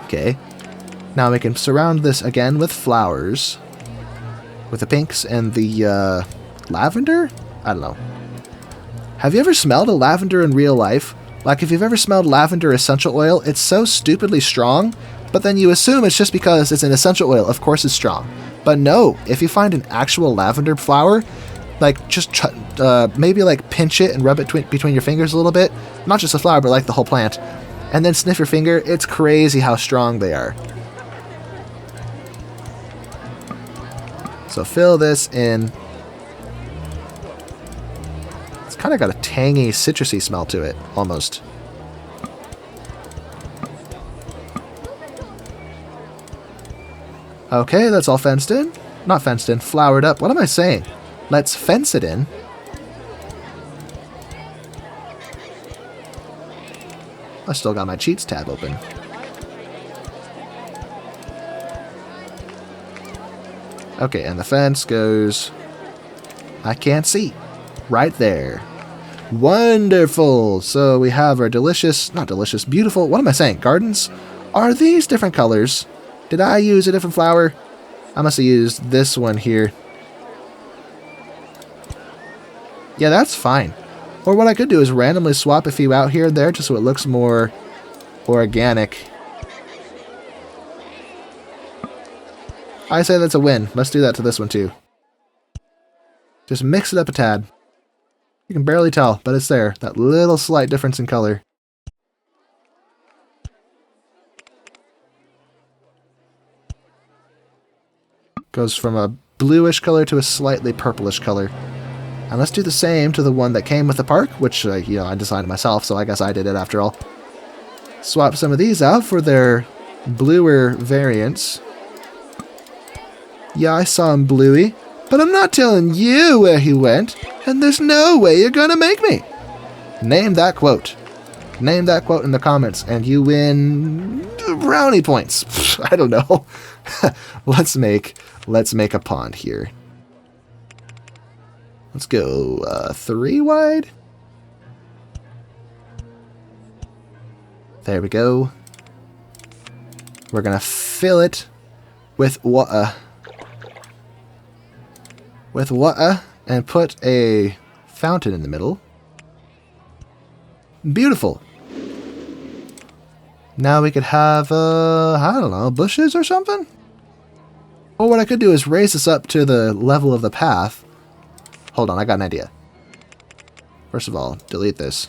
Okay. Now we can surround this again with flowers. With the pinks and the lavender? I don't know. Have you ever smelled a lavender in real life? Like if you've ever smelled lavender essential oil, it's so stupidly strong, but then you assume it's just because it's an essential oil, of course it's strong. But no, if you find an actual lavender flower, like just maybe like pinch it and rub it between your fingers a little bit, not just the flower, but like the whole plant, and then sniff your finger, it's crazy how strong they are. So fill this in. It's kind of got a tangy, citrusy smell to it, almost. Okay, that's all fenced in. Not fenced in, flowered up. What am I saying? Let's fence it in. I still got my cheats tab open. Okay, and the fence goes... I can't see. Right there. Wonderful! So we have our delicious, not delicious, beautiful, what am I saying? Gardens? Are these different colors? Did I use a different flower? I must have used this one here. Yeah, that's fine. Or what I could do is randomly swap a few out here and there just so it looks more organic. I say that's a win. Let's do that to this one too. Just mix it up a tad. You can barely tell, but it's there. That little slight difference in color. Goes from a bluish color to a slightly purplish color. And let's do the same to the one that came with the park, which, you know, I designed myself, so I guess I did it after all. Swap some of these out for their bluer variants. Yeah, I saw him bluey, but I'm not telling you where he went, and there's no way you're gonna make me. Name that quote. Name that quote in the comments, and you win brownie points. I don't know. Let's make a pond here. Let's go 3 wide. There we go. We're gonna fill it with water. And put a fountain in the middle. Beautiful. Now we could have, I don't know, bushes or something? Or what I could do is raise this up to the level of the path. Hold on, I got an idea. First of all, delete this.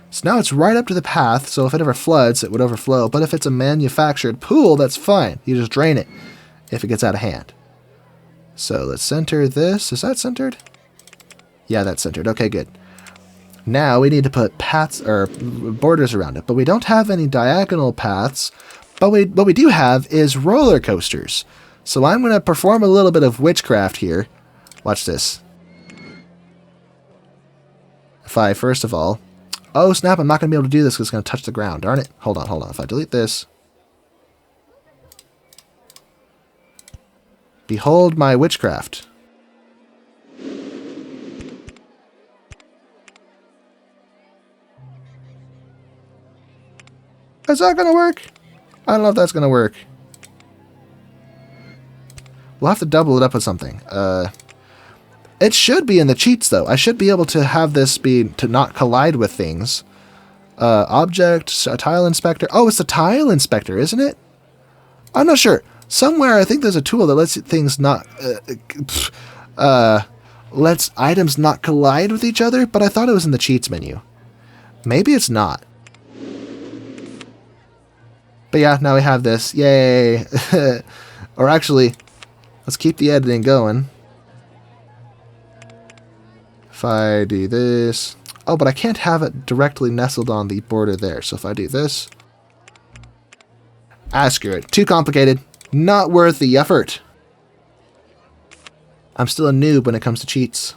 So now it's right up to the path, so if it ever floods, it would overflow. But if it's a manufactured pool, that's fine. You just drain it if it gets out of hand. So let's center this. Is that centered? Yeah, that's centered. Okay, good. Now we need to put paths or borders around it, but we don't have any diagonal paths. But what we do have is roller coasters. So I'm going to perform a little bit of witchcraft here. Watch this. If I, first of all... Oh, snap, I'm not going to be able to do this because it's going to touch the ground. Darn it. Hold on. If I delete this... Behold my witchcraft. Is that going to work? I don't know if that's going to work. We'll have to double it up with something. It should be in the cheats, though. I should be able to have this be to not collide with things. Object, a tile inspector. Oh, it's the tile inspector, isn't it? I'm not sure. Somewhere I think there's a tool that lets things not... lets items not collide with each other, but I thought it was in the cheats menu. Maybe it's not. But yeah, now we have this. Yay! Or actually, let's keep the editing going. If I do this... Oh, but I can't have it directly nestled on the border there. So if I do this... screw it. Too complicated. Not worth the effort. I'm still a noob when it comes to cheats.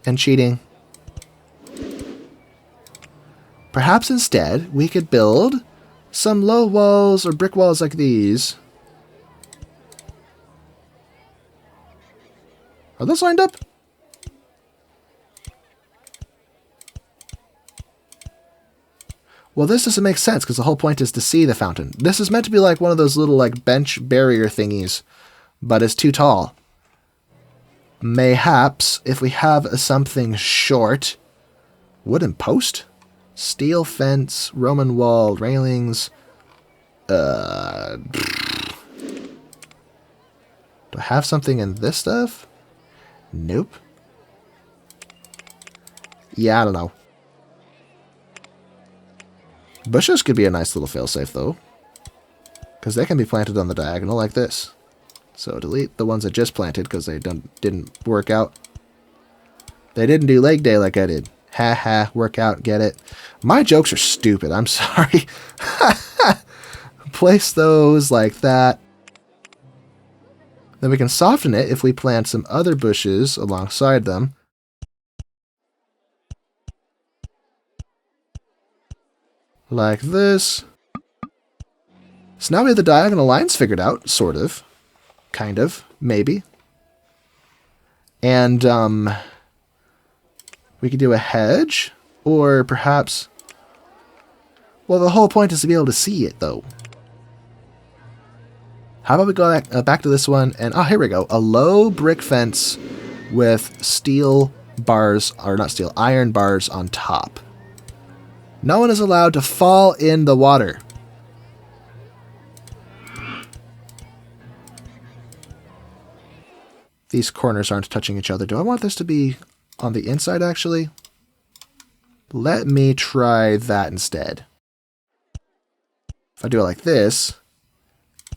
And cheating. Perhaps instead, we could build some low walls or brick walls like these. Are those lined up? Well, this doesn't make sense because the whole point is to see the fountain. This is meant to be like one of those little like bench barrier thingies, but it's too tall. Mayhaps if we have something short, wooden post, steel fence, Roman wall, railings. Do I have something in this stuff? Nope. Yeah, I don't know. Bushes could be a nice little failsafe, though. Because they can be planted on the diagonal like this. So delete the ones I just planted because they didn't work out. They didn't do leg day like I did. Ha ha, work out, get it. My jokes are stupid, I'm sorry. place those like that. Then we can soften it if we plant some other bushes alongside them. Like this. So now we have the diagonal lines figured out, sort of. Kind of, maybe. And we could do a hedge, or perhaps... Well, the whole point is to be able to see it, though. How about we go back to this one, and oh, here we go. A low brick fence with steel bars, or not steel, iron bars on top. No one is allowed to fall in the water. These corners aren't touching each other. Do I want this to be on the inside, actually? Let me try that instead. If I do it like this,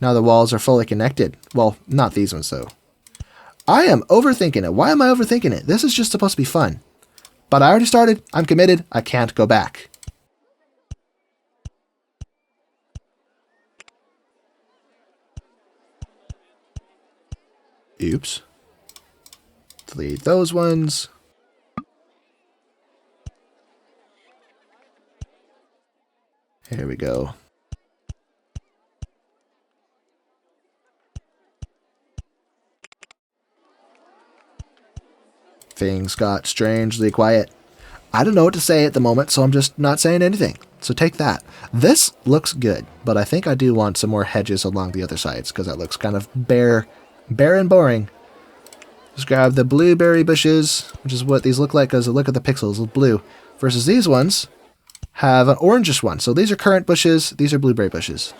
now the walls are fully connected. Well, not these ones, though. I am overthinking it. Why am I overthinking it? This is just supposed to be fun. But I already started. I'm committed. I can't go back. Oops. Delete those ones. Here we go. Things got strangely quiet. I don't know what to say at the moment, so I'm just not saying anything. So take that. This looks good, but I think I do want some more hedges along the other sides, because that looks kind of bare and boring. Just grab the blueberry bushes, which is what these look like, because look at the pixels of blue. Versus these ones have an orangish one. So these are currant bushes, these are blueberry bushes.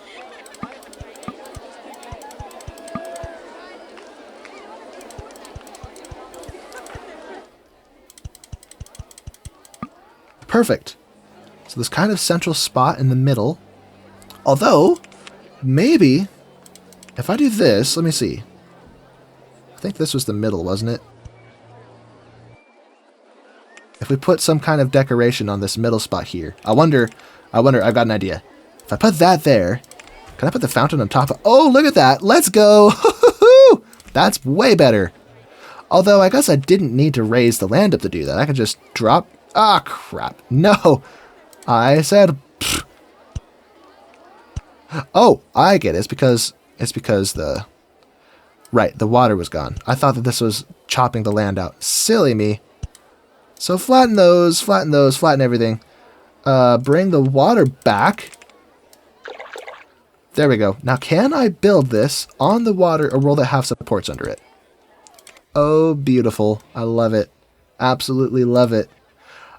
Perfect. So this kind of central spot in the middle. Although, maybe, if I do this, let me see. I think this was the middle, wasn't it? If we put some kind of decoration on this middle spot here. I wonder, I've got an idea. If I put that there, can I put the fountain on top of... Oh, look at that! Let's go! That's way better. Although, I guess I didn't need to raise the land up to do that. I could just drop... Ah, crap. No! I said... Pfft. Oh, I get it. It's because the... Right, the water was gone. I thought that this was chopping the land out. Silly me. So flatten those, flatten everything. Bring the water back. There we go. Now, can I build this on the water, or will it have supports under it? Oh, beautiful. I love it. Absolutely love it.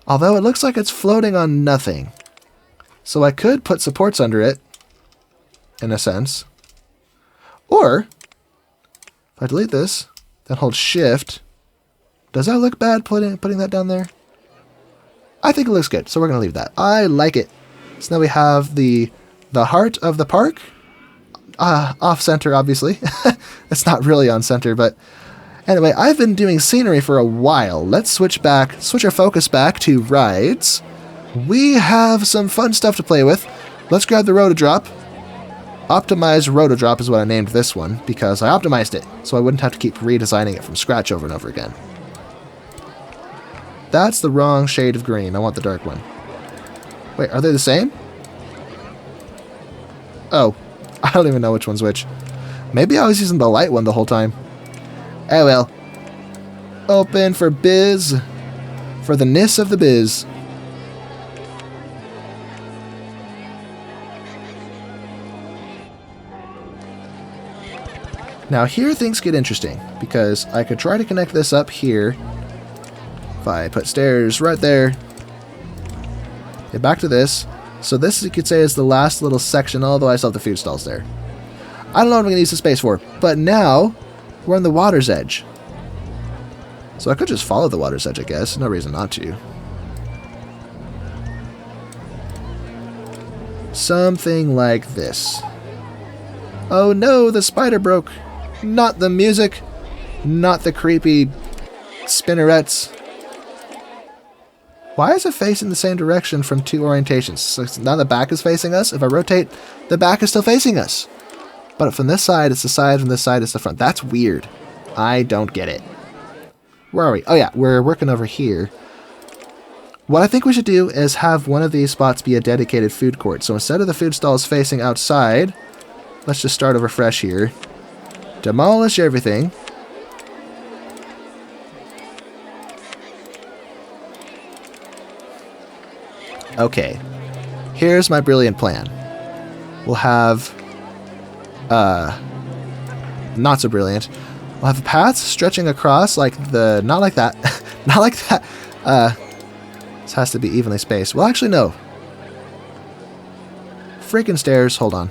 Although it looks like it's floating on nothing. So I could put supports under it, in a sense. Or, if I delete this, then hold shift. Does that look bad putting that down there? I think it looks good, so we're going to leave that. I like it. So now we have the heart of the park. Off center, obviously. It's not really on center, but anyway, I've been doing scenery for a while. Let's switch our focus back to rides. We have some fun stuff to play with. Let's grab the Rotodrop. Optimized Rotodrop is what I named this one, because I optimized it, so I wouldn't have to keep redesigning it from scratch over and over again. That's the wrong shade of green. I want the dark one. Wait, are they the same? Oh, I don't even know which one's which. Maybe I was using the light one the whole time. Oh well. Open for biz. For the ness of the biz. Now here things get interesting, because I could try to connect this up here. If I put stairs right there. Get back to this. So this, you could say, is the last little section, although I still have the food stalls there. I don't know what I'm going to use the space for, but now we're on the water's edge. So I could just follow the water's edge, I guess. No reason not to. Something like this. Oh no, the spider broke. Not the music. Not the creepy spinnerets. Why is it facing the same direction from two orientations? So now the back is facing us. If I rotate, the back is still facing us. But from this side, it's the side. From this side, it's the front. That's weird. I don't get it. Where are we? Oh yeah, we're working over here. What I think we should do is have one of these spots be a dedicated food court. So instead of the food stalls facing outside, let's just start over fresh here. Demolish everything. Okay, here's my brilliant plan. We'll have, not so brilliant. We'll have paths stretching across like the, not like that, not like that. This has to be evenly spaced. Well, actually, no. Freaking stairs, hold on.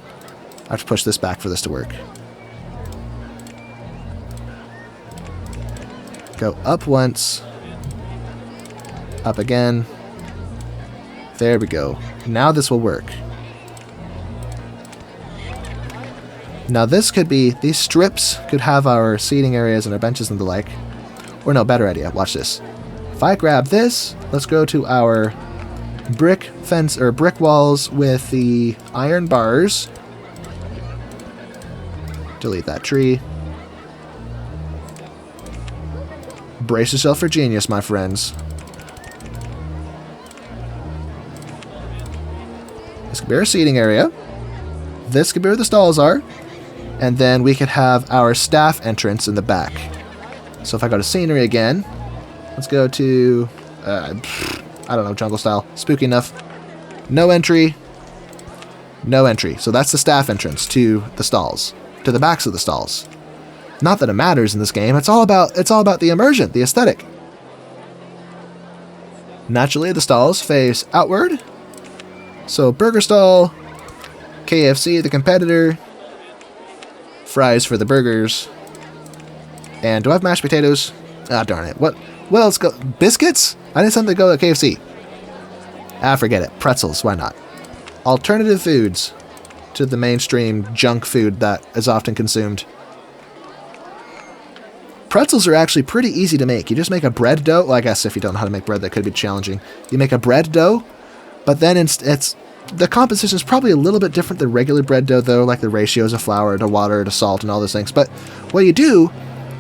I have to push this back for this to work. Go up once, up again. There we go. Now this will work. Now this could be, these strips could have our seating areas and our benches and the like. Or no, better idea, watch this. If I grab this, let's go to our brick fence, or brick walls with the iron bars. Delete that tree. Brace yourself for genius, my friends. This could be our seating area. This could be where the stalls are. And then we could have our staff entrance in the back. So if I go to scenery again, let's go to, I don't know, jungle style. Spooky enough. No entry. No entry. So that's the staff entrance to the stalls. To the backs of the stalls. Not that it matters in this game. It's all about the immersion, the aesthetic. Naturally, the stalls face outward. So burger stall, KFC, the competitor, fries for the burgers, and do I have mashed potatoes? Ah, darn it. What else go? Biscuits? I need something to go to KFC. Ah, forget it. Pretzels, why not? Alternative foods to the mainstream junk food that is often consumed. Pretzels are actually pretty easy to make. You just make a bread dough. Well, I guess if you don't know how to make bread, that could be challenging. You make a bread dough, but then it's the composition is probably a little bit different than regular bread dough, though, like the ratios of flour to water to salt and all those things. But what you do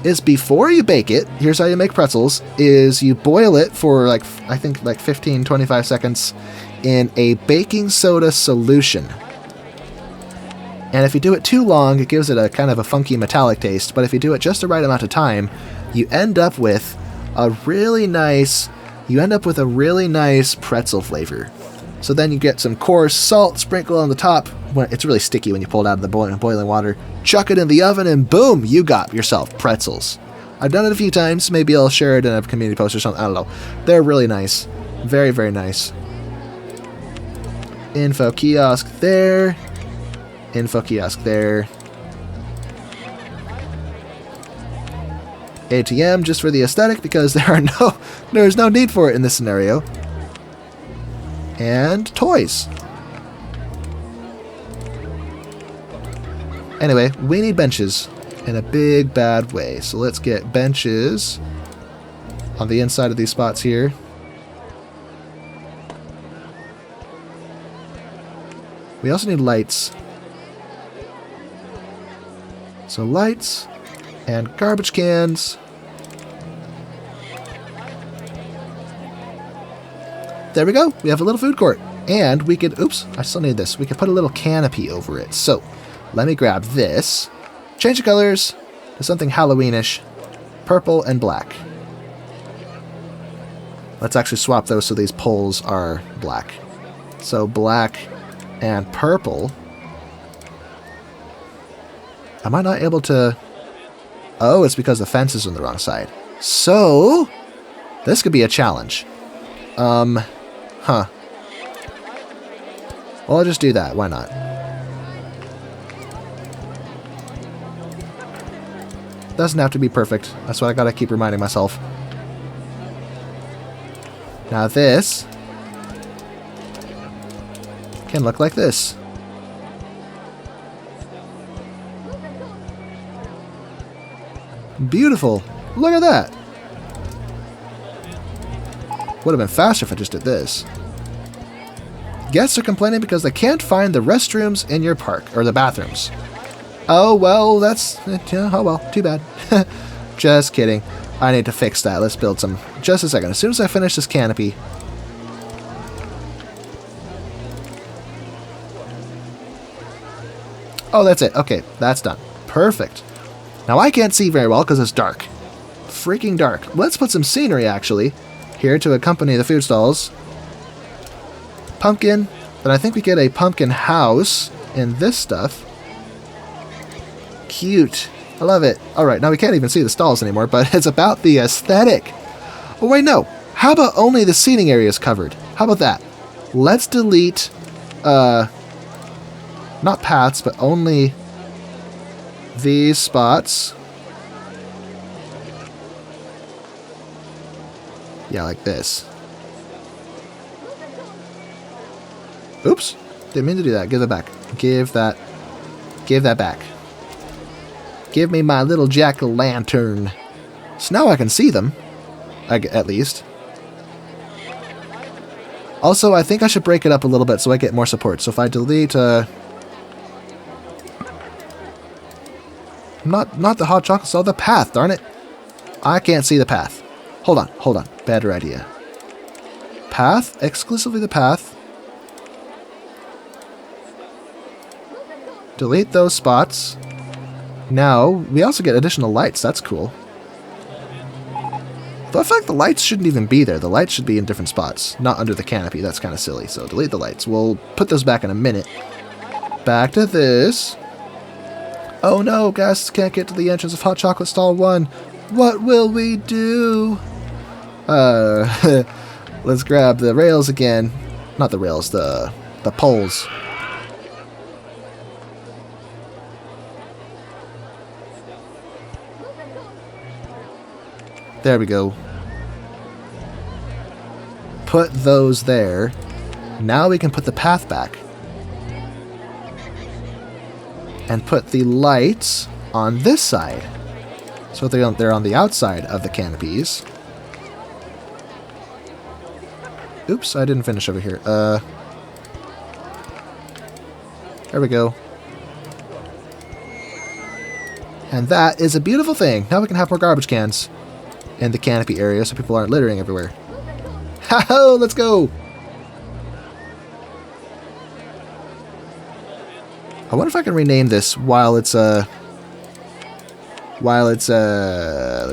is before you bake it, here's how you make pretzels, is you boil it for I think 15, 25 seconds in a baking soda solution. And if you do it too long, it gives it a kind of a funky metallic taste. But if you do it just the right amount of time, you end up with a really nice pretzel flavor. So then you get some coarse salt sprinkled on the top. It's really sticky when you pull it out of the boiling water. Chuck it in the oven and boom, you got yourself pretzels. I've done it a few times. Maybe I'll share it in a community post or something. I don't know. They're really nice. Very, very nice. Info kiosk there. Info kiosk there. ATM just for the aesthetic because there's no need for it in this scenario. And toys. Anyway, we need benches in a big bad way. So let's get benches on the inside of these spots here. We also need lights. So lights and garbage cans. There we go. We have a little food court. And we could, oops, I still need this. We could put a little canopy over it. So let me grab this. Change the colors to something Halloweenish. Purple and black. Let's actually swap those so these poles are black. So black and purple. Am I not able to... Oh, it's because the fence is on the wrong side. So, this could be a challenge. Huh. Well, I'll just do that. Why not? Doesn't have to be perfect. That's what I gotta keep reminding myself. Now this can look like this. Beautiful. Look at that. Would have been faster if I just did this. Guests are complaining because they can't find the restrooms in your park, or the bathrooms. Oh, well, that's... oh, well, too bad. Just kidding. I need to fix that. Let's build some... Just a second. As soon as I finish this canopy... Oh, that's it. Okay, that's done. Perfect. Now, I can't see very well because it's dark. Freaking dark. Let's put some scenery, actually, here to accompany the food stalls. Pumpkin. Then I think we get a pumpkin house in this stuff. Cute. I love it. Alright, now we can't even see the stalls anymore, but it's about the aesthetic. Oh, wait, no. How about only the seating area is covered? How about that? Let's delete, not paths, but only these spots. Yeah, like this. Oops. Didn't mean to do that. Give that back. Give that back. Give me my little jack-o'-lantern. So now I can see them. At least. Also, I think I should break it up a little bit so I get more support. So if I delete, not the hot chocolate stall, the path, darn it. I can't see the path. Hold on. Better idea. Path, exclusively the path. Delete those spots. Now, we also get additional lights. That's cool. Though I feel like the lights shouldn't even be there. The lights should be in different spots, not under the canopy. That's kind of silly. So delete the lights. We'll put those back in a minute. Back to this. Oh no, guests can't get to the entrance of Hot Chocolate Stall 1. What will we do? Let's grab the rails again. Not the rails, the poles. There we go. Put those there. Now we can put the path back. And put the lights on this side. So they're on the outside of the canopies. Oops, I didn't finish over here. There we go. And that is a beautiful thing. Now we can have more garbage cans in the canopy area so people aren't littering everywhere. Ha-ho, let's go! I wonder if I can rename this while it's let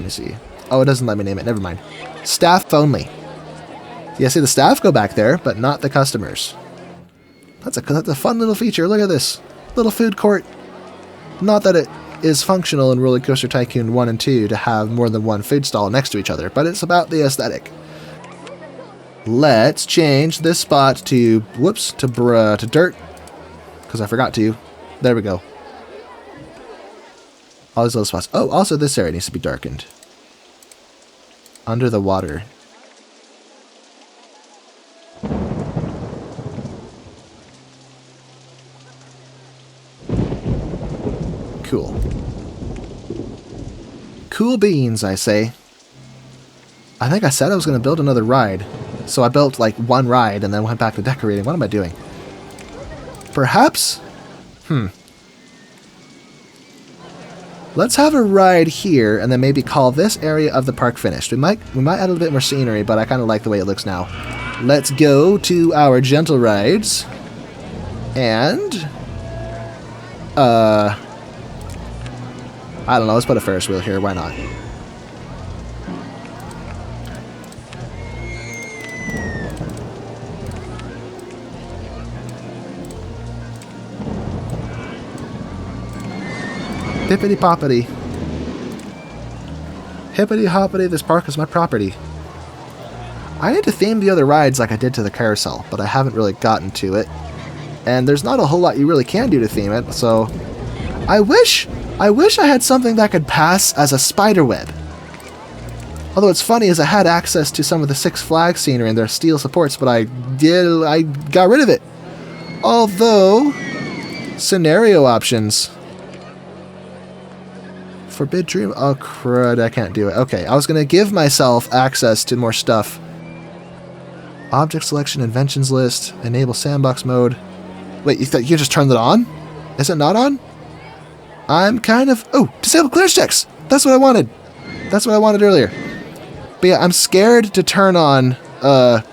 me see. Oh, it doesn't let me name it. Never mind. Staff only. Yeah, see, the staff go back there, but not the customers. That's a fun little feature. Look at this. Little food court. Not that it is functional in RollerCoaster Tycoon 1 and 2 to have more than one food stall next to each other, but it's about the aesthetic. Let's change this spot to, whoops, to dirt, because I forgot to. There we go. All these little spots. Oh, also this area needs to be darkened. Under the water. Cool. Cool beans, I say. I think I said I was going to build another ride. So I built like one ride and then went back to decorating. What am I doing? Perhaps? Let's have a ride here and then maybe call this area of the park finished. We might add a little bit more scenery, but I kind of like the way it looks now. Let's go to our gentle rides. And I don't know, let's put a Ferris wheel here, why not? Hippity poppity. Hippity hoppity, this park is my property. I need to theme the other rides like I did to the carousel, but I haven't really gotten to it. And there's not a whole lot you really can do to theme it, so I wish I had something that could pass as a spider web. Although it's funny is I had access to some of the Six Flags scenery and their steel supports, but I got rid of it. Although, scenario options. Forbid Dream. Oh crud, I can't do it. Okay, I was gonna give myself access to more stuff Object selection, inventions list, enable sandbox mode. Wait, you thought you just turned it on? Is it not on? I'm kind of... Oh, disable clearance checks! That's what I wanted. That's what I wanted earlier. But yeah, I'm scared to turn on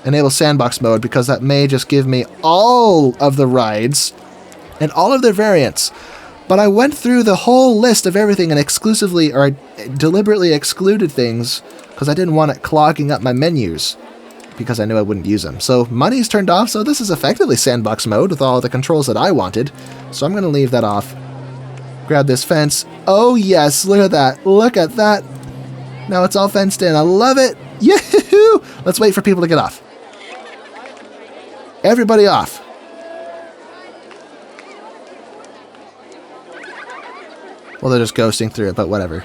enable sandbox mode because that may just give me all of the rides and all of their variants. But I went through the whole list of everything and exclusively, or I deliberately excluded things because I didn't want it clogging up my menus because I knew I wouldn't use them. So money's turned off, so this is effectively sandbox mode with all the controls that I wanted. So I'm going to leave that off. Grab this fence. Oh yes, look at that. Look at that. Now it's all fenced in. I love it. Yahoo! Let's wait for people to get off. Everybody off. Well, they're just ghosting through it, but whatever.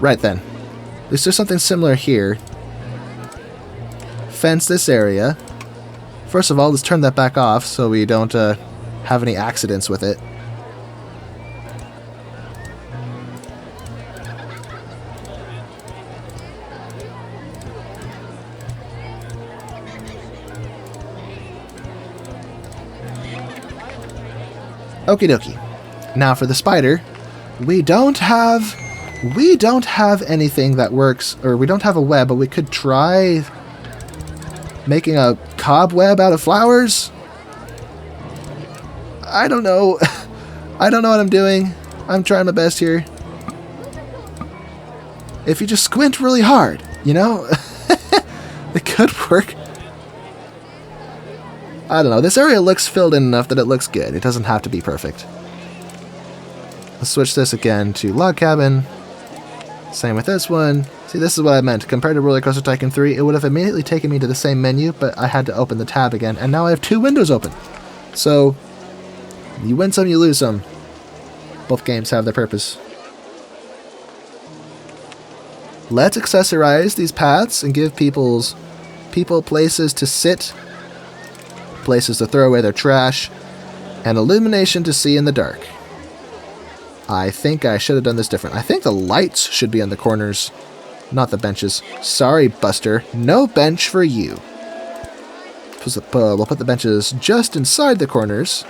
Right then. Is there something similar here? Fence this area. First of all, let's turn that back off so we don't have any accidents with it. Okie dokie. Now for the spider, we don't have anything that works, or we don't have a web, but we could try making a cobweb out of flowers. I don't know. I don't know what I'm doing. I'm trying my best here. If you just squint really hard, you know, it could work. I don't know. This area looks filled in enough that it looks good. It doesn't have to be perfect. Let's switch this again to log cabin. Same with this one. See, this is what I meant. Compared to RollerCoaster Tycoon 3, it would have immediately taken me to the same menu, but I had to open the tab again, and now I have two windows open. So, you win some, you lose some. Both games have their purpose. Let's accessorize these paths and give people places to sit, places to throw away their trash, and illumination to see in the dark. I think I should have done this different. I think the lights should be on the corners, not the benches. Sorry, Buster. No bench for you. We'll put the benches just inside the corners.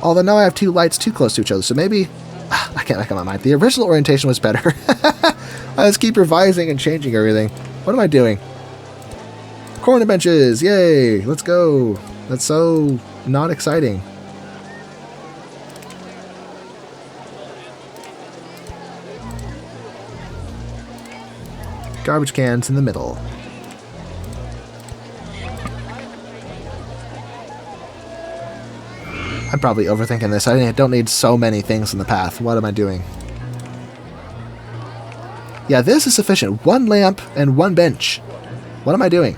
Although now I have two lights too close to each other, so maybe... I can't make up my mind. The original orientation was better. I just keep revising and changing everything. What am I doing? Corner benches! Yay! Let's go! That's so not exciting. Garbage cans in the middle. I'm probably overthinking this. I don't need so many things in the path. What am I doing? Yeah, this is sufficient. One lamp and one bench. What am I doing?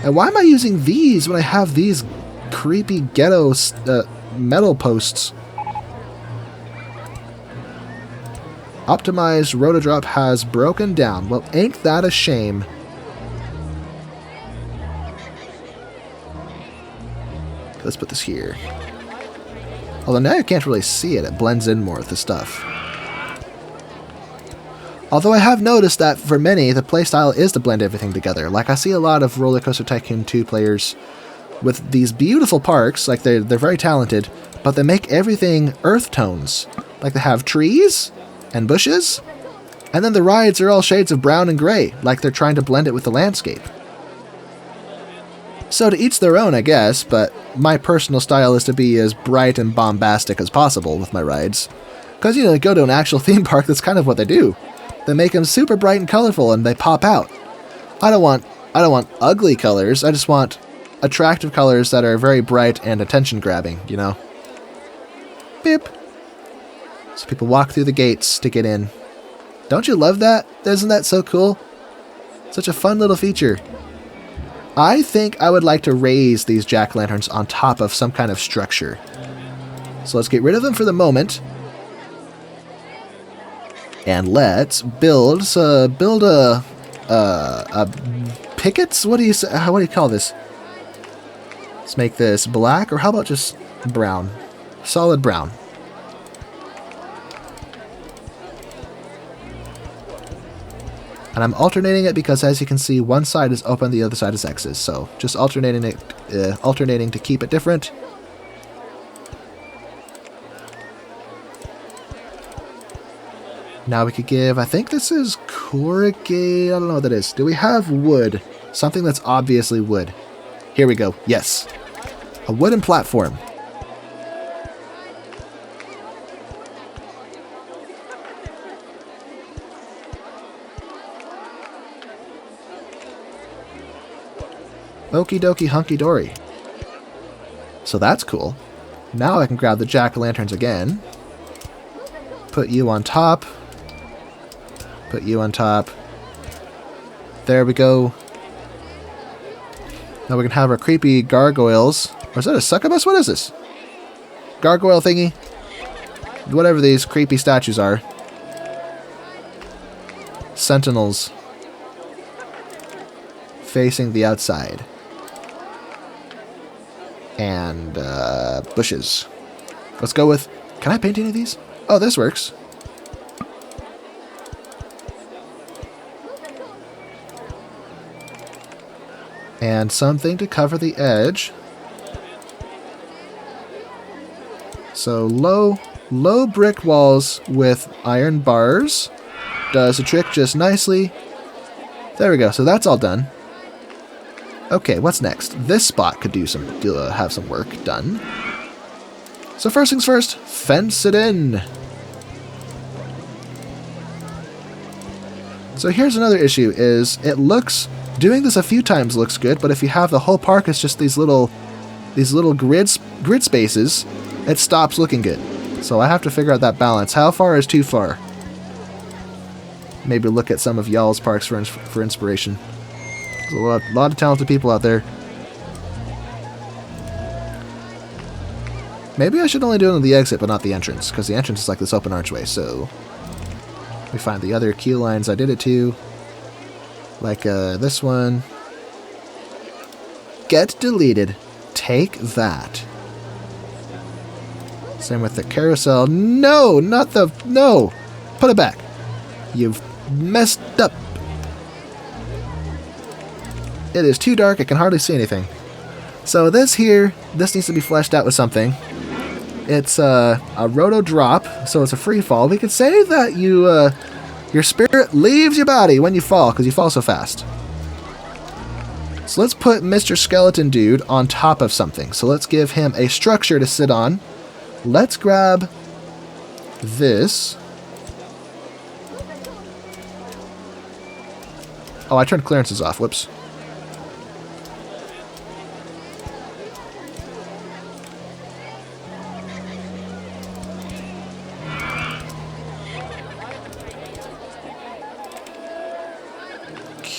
And why am I using these when I have these creepy ghetto metal posts? Optimized rotodrop has broken down. Well, ain't that a shame? Let's put this here. Although now you can't really see it. It blends in more with the stuff. Although I have noticed that for many, the playstyle is to blend everything together. Like I see a lot of RollerCoaster Tycoon 2 players with these beautiful parks. Like they're very talented, but they make everything earth tones. Like they have trees and bushes, and then the rides are all shades of brown and gray, like they're trying to blend it with the landscape. So to each their own, I guess, but my personal style is to be as bright and bombastic as possible with my rides. Because, you know, go to an actual theme park, that's kind of what they do. They make them super bright and colorful, and they pop out. I don't want ugly colors, I just want attractive colors that are very bright and attention-grabbing, you know? Beep. So people walk through the gates to get in. Don't you love that? Isn't that so cool? Such a fun little feature. I think I would like to raise these jack-o'-lanterns on top of some kind of structure. So let's get rid of them for the moment. And let's build a pickets? What do you call this? Let's make this black, or how about just brown? Solid brown. And I'm alternating it because, as you can see, one side is open, the other side is X's. So just alternating it, alternating to keep it different. Now we could give, I think this is corrugate, I don't know what that is. Do we have wood? Something that's obviously wood. Here we go, yes. A wooden platform. Okie dokie hunky dory. So that's cool. Now I can grab the jack-o'-lanterns again. Put you on top. Put you on top. There we go. Now we can have our creepy gargoyles. Or is that a succubus? What is this? Gargoyle thingy? Whatever these creepy statues are. Sentinels. Facing the outside. And bushes. Let's go with... Can I paint any of these? Oh, this works. And something to cover the edge. So low brick walls with iron bars does the trick just nicely. There we go. So that's all done. Okay, what's next? This spot could have some work done. So first things first, fence it in. So here's another issue: is doing this a few times looks good, but if you have the whole park as just these little grid spaces, it stops looking good. So I have to figure out that balance. How far is too far? Maybe look at some of y'all's parks for inspiration. There's a lot of talented people out there. Maybe I should only do it on the exit, but not the entrance, because the entrance is like this open archway, so... We find the other key lines I did it to. Like this one. Get deleted. Take that. Same with the carousel. No, not the... No! Put it back. You've messed up. It is too dark, I can hardly see anything. So this needs to be fleshed out with something. It's a roto drop, so it's a free fall. We could say that your spirit leaves your body when you fall, because you fall so fast. So let's put Mr. Skeleton Dude on top of something. So let's give him a structure to sit on. Let's grab this. Oh, I turned clearances off. Whoops.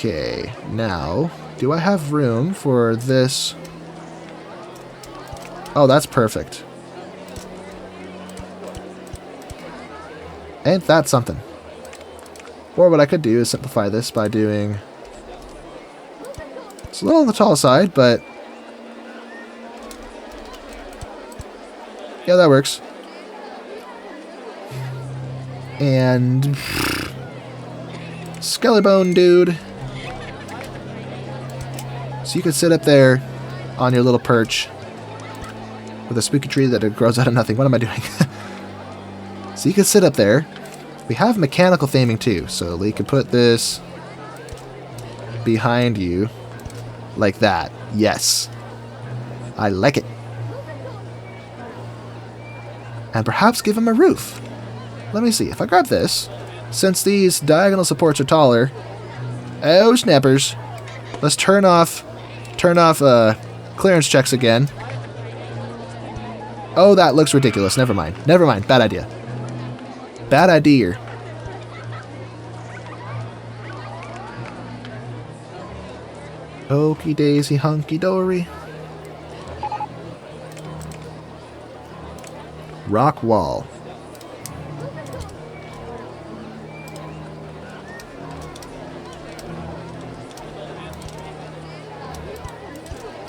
Okay, now, do I have room for this? Oh, that's perfect. Ain't that something? Or what I could do is simplify this by doing... It's a little on the tall side, but... Yeah, that works. And... Skellybone Dude. So you could sit up there on your little perch with a spooky tree that grows out of nothing. What am I doing? So you could sit up there. We have mechanical theming too, so we could put this behind you like that. Yes. I like it. And perhaps give him a roof. Let me see. If I grab this, since these diagonal supports are taller... Oh, snappers. Let's turn off clearance checks again. Oh, that looks ridiculous. Never mind. Never mind. Bad idea. Bad idea. Okie daisy hunky dory. Rock wall.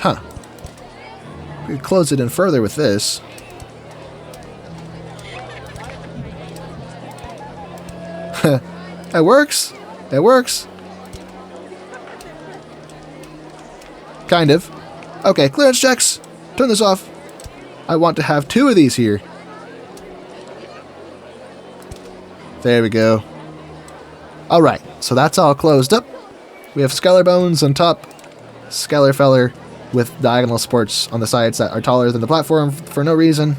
Huh. We could close it in further with this. It works. It works. Kind of. Okay, clearance checks. Turn this off. I want to have 2 of these here. There we go. Alright, so that's all closed up. We have scalar bones on top, scalar feller with diagonal supports on the sides that are taller than the platform for no reason.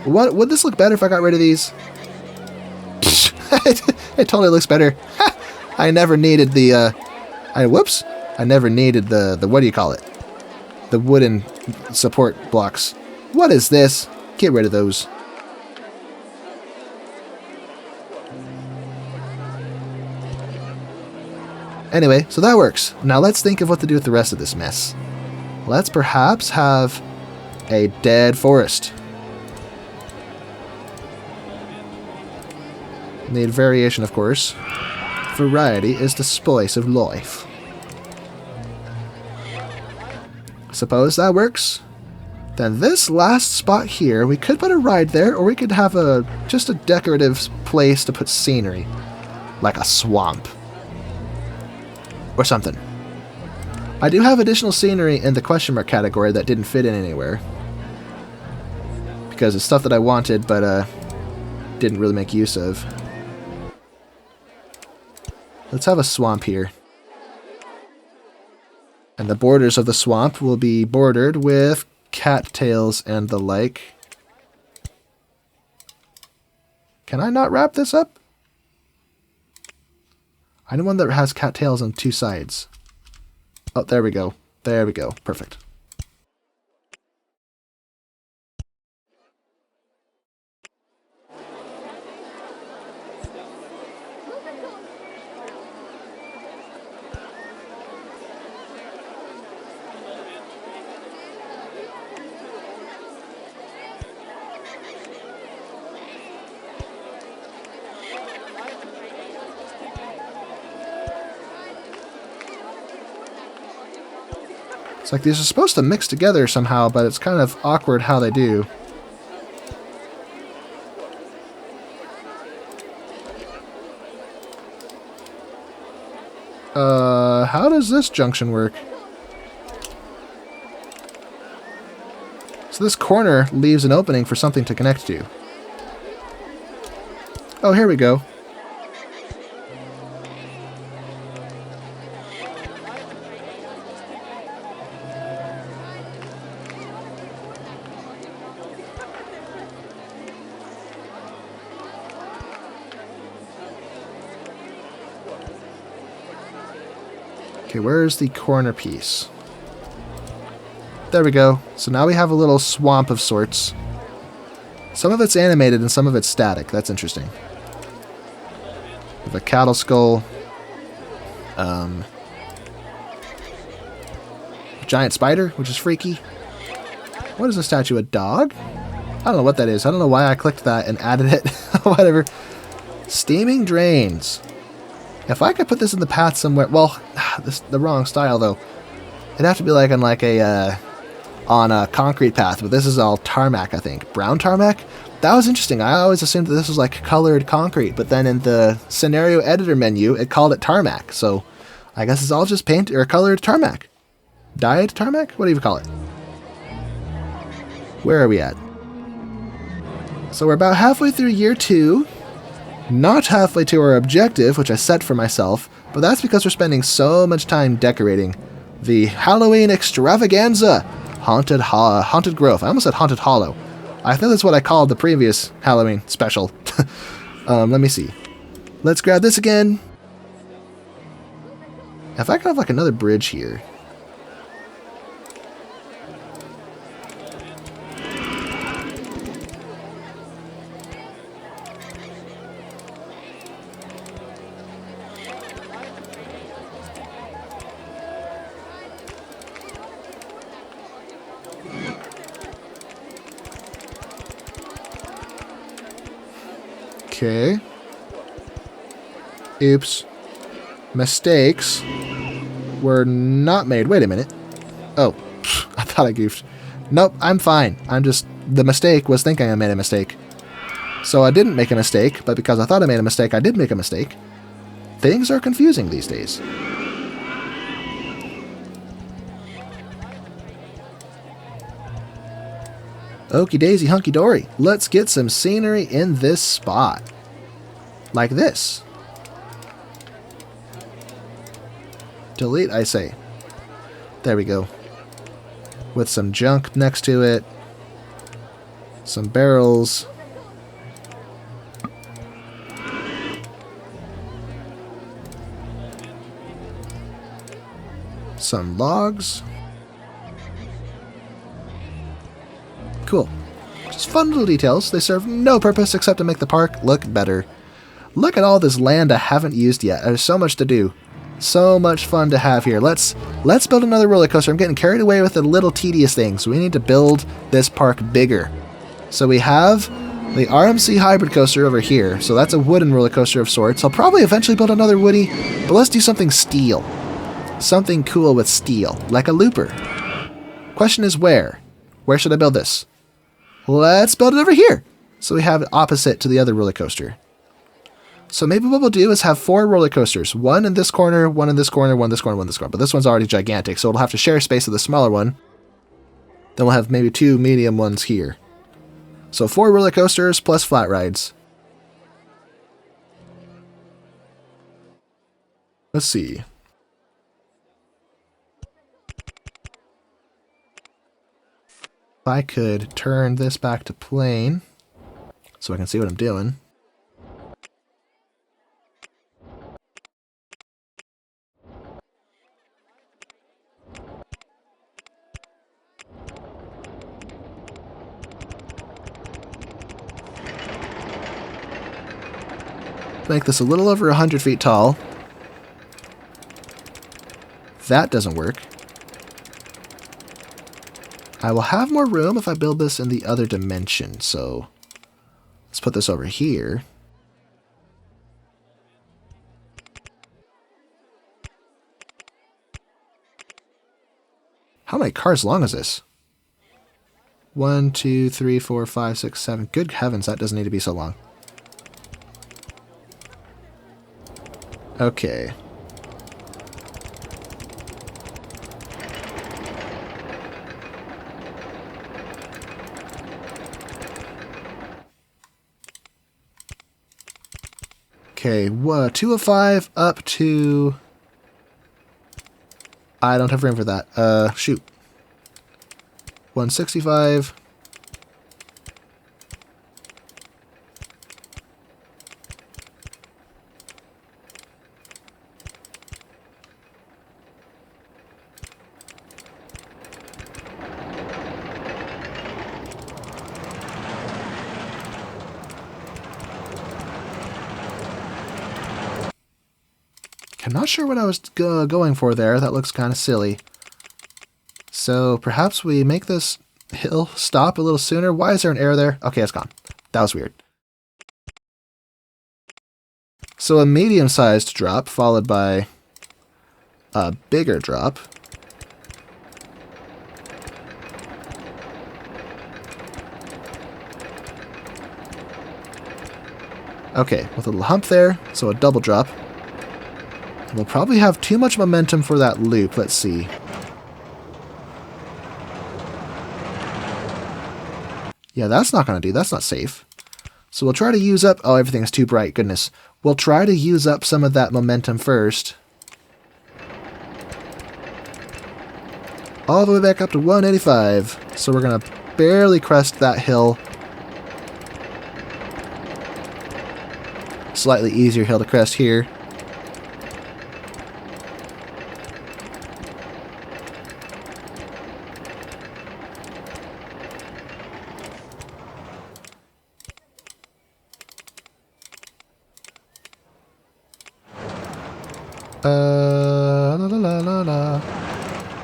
What would this look better if I got rid of these? It totally looks better. I never needed the I never needed the what do you call it? The wooden support blocks. What is this? Get rid of those. Anyway, so that works. Now let's think of what to do with the rest of this mess. Let's perhaps have a dead forest. Need variation, of course. Variety is the spice of life. Suppose that works. Then this last spot here, we could put a ride there, or we could have just a decorative place to put scenery. Like a swamp. Or something. I do have additional scenery in the question mark category that didn't fit in anywhere. Because it's stuff that I wanted, but didn't really make use of. Let's have a swamp here. And the borders of the swamp will be bordered with cattails and the like. Can I not wrap this up? I know one that has cattails on 2 sides. Oh, there we go. There we go. Perfect. It's like these are supposed to mix together somehow, but it's kind of awkward how they do. How does this junction work? So this corner leaves an opening for something to connect to. Oh, here we go. Okay, where's the corner piece? There we go. So now we have a little swamp of sorts. Some of it's animated and some of it's static. That's interesting. With a cattle skull. Giant spider, which is freaky. What is a statue? A dog? I don't know what that is. I don't know why I clicked that and added it. Whatever. Steaming drains. If I could put this in the path somewhere, well, this the wrong style though. It'd have to be like on a concrete path, but this is all tarmac, I think. Brown tarmac? That was interesting. I always assumed that this was like colored concrete, but then in the scenario editor menu, it called it tarmac. So I guess it's all just paint or colored tarmac. Dyed tarmac? What do you call it? Where are we at? So we're about halfway through year 2. Not halfway to our objective, which I set for myself, but that's because we're spending so much time decorating the Halloween extravaganza, Haunted Grove. I almost said Haunted Hollow. I think that's what I called the previous Halloween special. Let me see. Let's grab this again. If I could have like another bridge here. Okay. Oops. Mistakes were not made. Wait a minute. Oh, I thought I goofed. Nope, I'm fine. The mistake was thinking I made a mistake. So I didn't make a mistake, but because I thought I made a mistake, I did make a mistake. Things are confusing these days. Okie daisy hunky dory. Let's get some scenery in this spot. Like this. Delete, I say. There we go. With some junk next to it. Some barrels. Some logs. Cool. Just fun little details. They serve no purpose except to make the park look better. Look at all this land I haven't used yet. There's so much to do. So much fun to have here. Let's build another roller coaster. I'm getting carried away with the little tedious things. We need to build this park bigger. So we have the RMC hybrid coaster over here. So that's a wooden roller coaster of sorts. I'll probably eventually build another woody, but let's do something steel. Something cool with steel, like a looper. Question is where? Where should I build this? Let's build it over here. So we have it opposite to the other roller coaster. So maybe what we'll do is have 4 roller coasters. One in this corner, one in this corner, one in this corner, one in this corner. But this one's already gigantic, so it'll have to share space with the smaller one. Then we'll have maybe 2 medium ones here. So 4 roller coasters plus flat rides. Let's see. If I could turn this back to plane so I can see what I'm doing. Make this a little over 100 feet tall. That doesn't work. I will have more room if I build this in the other dimension, so let's put this over here. How many cars long is this? 1, 2, 3, 4, 5, 6, 7. Good heavens, that doesn't need to be so long. Okay. Okay, 2 of 5 up to... I don't have room for that. Shoot. 165. I'm not sure what I was going for there. That looks kind of silly. So perhaps we make this hill stop a little sooner. Why is there an arrow there? Okay, it's gone. That was weird. So a medium-sized drop followed by a bigger drop. Okay, with a little hump there, so a double drop. We'll probably have too much momentum for that loop. Let's see. Yeah, that's not going to do. That's not safe. So we'll try to use up... Oh, everything's too bright. Goodness. We'll try to use up some of that momentum first. All the way back up to 185. So we're going to barely crest that hill. Slightly easier hill to crest here.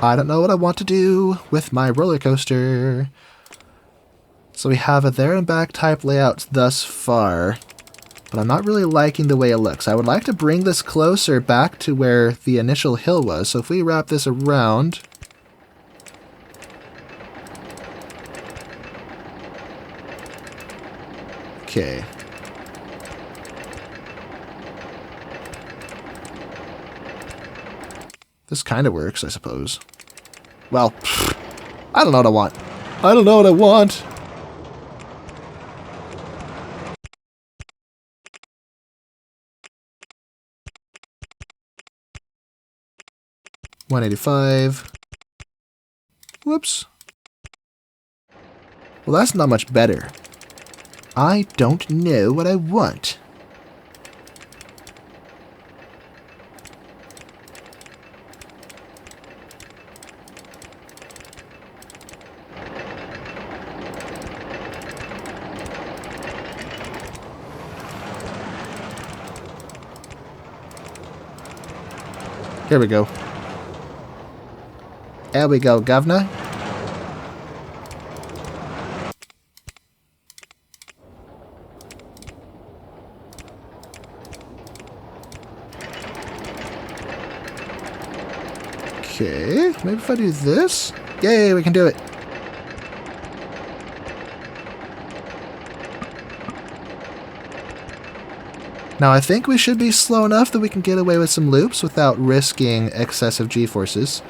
I don't know what I want to do with my roller coaster. So we have a there and back type layout thus far, but I'm not really liking the way it looks. I would like to bring this closer back to where the initial hill was. So if we wrap this around, okay. This kind of works, I suppose. Well, I don't know what I want. I don't know what I want. 185. Whoops. Well, that's not much better. I don't know what I want. Here we go. There we go, governor. Okay, maybe if I do this? Yay, we can do it. Now I think we should be slow enough that we can get away with some loops without risking excessive g-forces.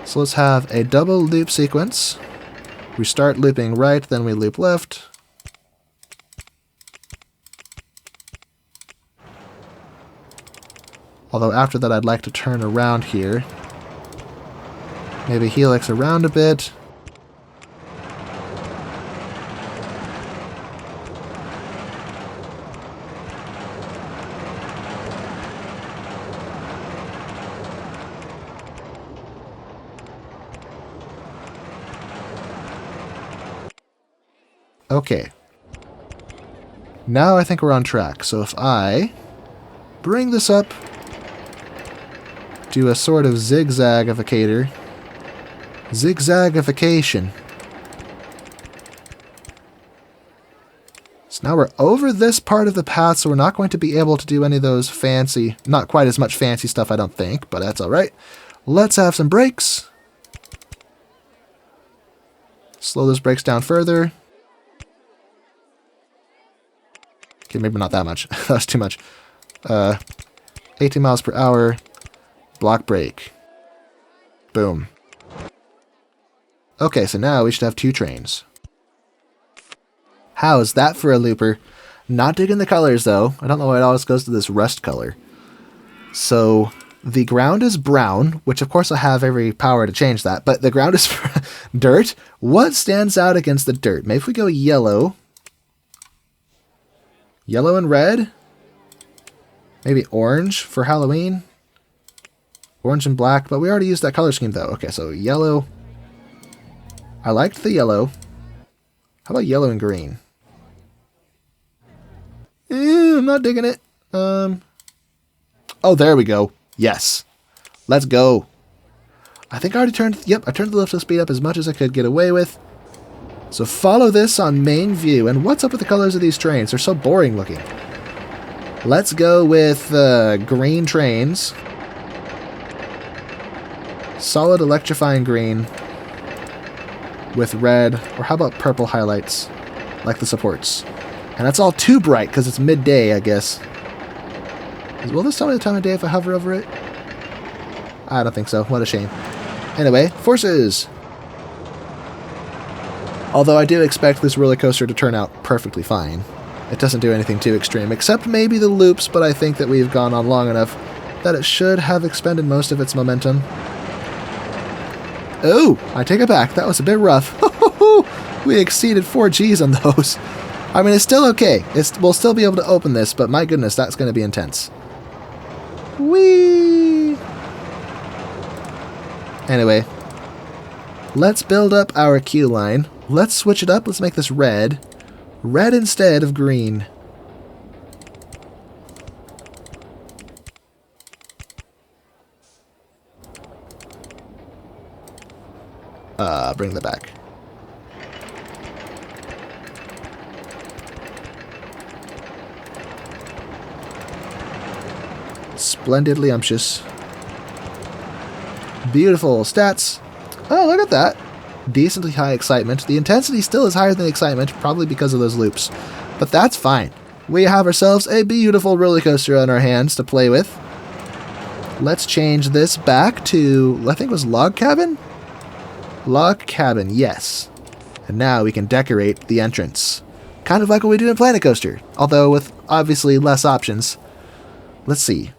So let's have a double loop sequence. We start looping right, then we loop left. Although after that I'd like to turn around here. Maybe helix around a bit. Okay. Now I think we're on track. So if I bring this up, do a sort of zigzagification. So now we're over this part of the path, so we're not going to be able to do any of those fancy, not quite as much fancy stuff, I don't think, but that's alright. Let's have some brakes. Slow those brakes down further. Okay, maybe not that much. That was too much. 18 miles per hour. Block brake. Boom. Okay, so now we should have two trains. How's that for a looper? Not digging the colors, though. I don't know why it always goes to this rust color. So, the ground is brown, which of course I have every power to change that, but the ground is dirt. What stands out against the dirt? Maybe if we go yellow. Yellow and red? Maybe orange for Halloween? Orange and black, but we already used that color scheme though. Okay, so yellow. I liked the yellow. How about yellow and green? I'm not digging it. Oh, there we go. Yes. Let's go. I think I already turned... Yep, I turned the lift speed up as much as I could get away with. So follow this on main view. And what's up with the colors of these trains? They're so boring looking. Let's go with green trains. Solid electrifying green. With red. Or how about purple highlights? Like the supports. And that's all too bright because it's midday, I guess. Will this tell me the time of day if I hover over it? I don't think so. What a shame. Anyway, forces! Although I do expect this roller coaster to turn out perfectly fine. It doesn't do anything too extreme, except maybe the loops, but I think that we've gone on long enough that it should have expended most of its momentum. Oh, I take it back. That was a bit rough. We exceeded 4 Gs on those. I mean, it's still okay. We'll still be able to open this, but my goodness, that's going to be intense. Whee! Anyway, let's build up our queue line. Let's switch it up. Let's make this red. Red instead of green. Bring that back. Splendidly umptious. Beautiful stats. Oh, look at that. Decently high excitement. The intensity still is higher than the excitement, probably because of those loops. But that's fine. We have ourselves a beautiful roller coaster on our hands to play with. Let's change this back to, I think it was log cabin? Log cabin, yes. And now we can decorate the entrance. Kind of like what we do in Planet Coaster, although with obviously less options. Let's see.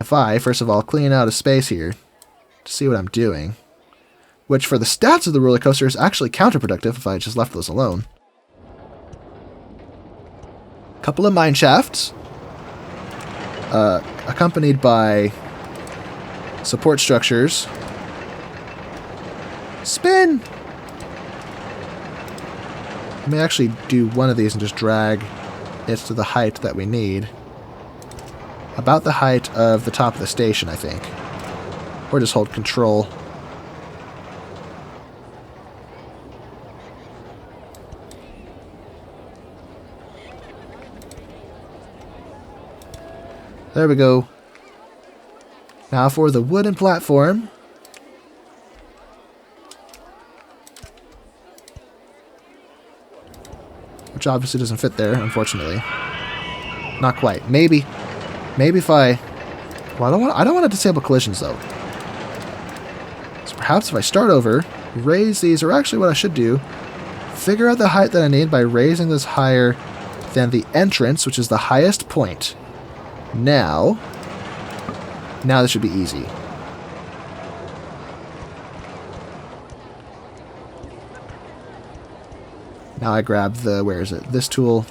if I, first of all, clean out a space here to see what I'm doing, which for the stats of the roller coaster is actually counterproductive if I just left those alone. Couple of mine shafts, accompanied by support structures. Spin! I may actually do one of these and just drag it to the height that we need. About the height of the top of the station, I think. Or just hold control. There we go. Now for the wooden platform. Which obviously doesn't fit there, unfortunately. Not quite. Maybe if I... Well, I don't want to disable collisions, though. So perhaps if I start over, raise these, or actually what I should do, figure out the height that I need by raising this higher than the entrance, which is the highest point. Now this should be easy. Now I grab the, where is it? This tool.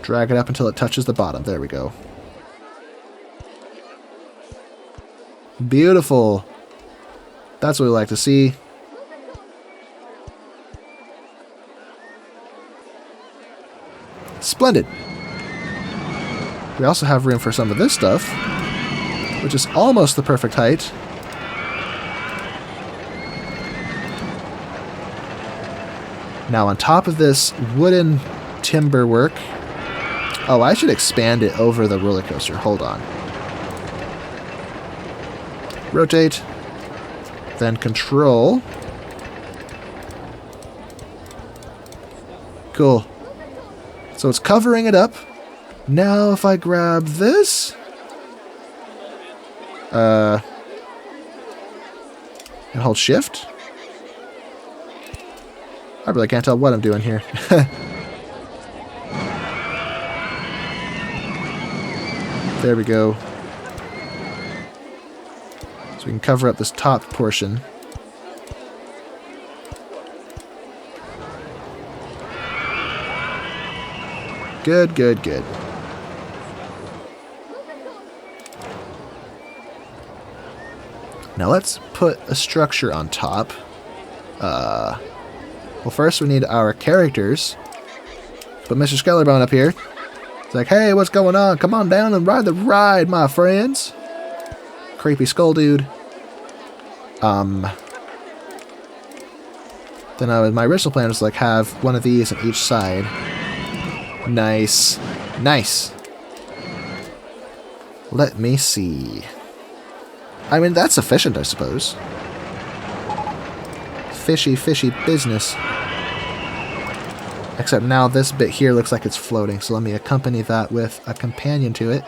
Drag it up until it touches the bottom. There we go. Beautiful. That's what we like to see. Splendid. We also have room for some of this stuff, which is almost the perfect height. Now on top of this wooden timber work... Oh, I should expand it over the roller coaster. Hold on. Rotate. Then control. Cool. So it's covering it up. Now if I grab this... and hold shift. I really can't tell what I'm doing here. There we go. So we can cover up this top portion. Good, good, good. Now let's put a structure on top. Well, first we need our characters. Put Mr. Skellarbone up here. It's like, hey, what's going on? Come on down and ride the ride, my friends. Creepy skull dude. Then my original plan was like have one of these on each side. Nice. Nice. Let me see. I mean, that's sufficient, I suppose. Fishy, fishy business. Except now this bit here looks like it's floating, so let me accompany that with a companion to it.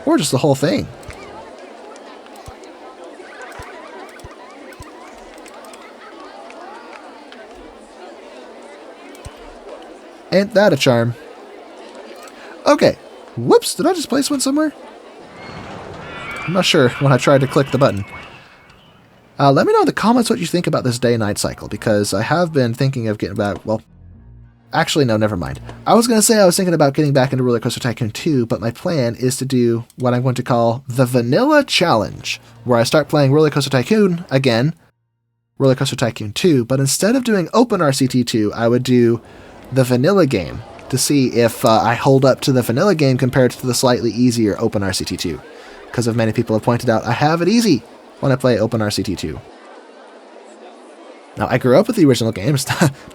Or just the whole thing. Ain't that a charm? Okay. Whoops, did I just place one somewhere? I'm not sure when I tried to click the button. Let me know in the comments what you think about this day-night cycle, because I have been thinking of getting back, well, actually, no, never mind. I was going to say I was thinking about getting back into RollerCoaster Tycoon 2, but my plan is to do what I'm going to call the Vanilla Challenge, where I start playing RollerCoaster Tycoon again, RollerCoaster Tycoon 2, but instead of doing OpenRCT2, I would do the Vanilla game to see if I hold up to the Vanilla game compared to the slightly easier OpenRCT2. Because as many people have pointed out, I have it easy when I play OpenRCT2. Now, I grew up with the original game. It's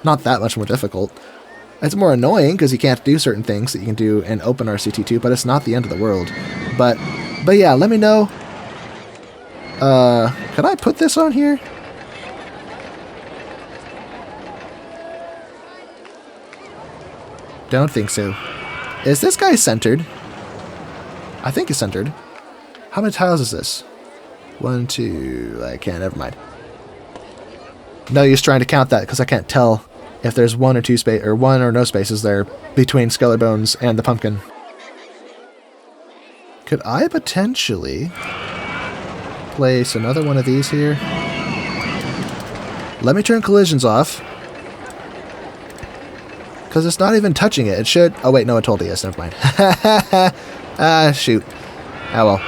not that much more difficult. It's more annoying because you can't do certain things that you can do in OpenRCT2, but it's not the end of the world. But yeah, let me know. Can I put this on here? Don't think so. Is this guy centered? I think he's centered. How many tiles is this? 1, 2... I can't, never mind. No use trying to count that because I can't tell if there's one or no spaces there between Skeller Bones and the pumpkin. Could I potentially place another one of these here? Let me turn collisions off. Because it's not even touching it. It should... Oh, wait. No, it totally is. Never mind. Ah, shoot. Oh, well.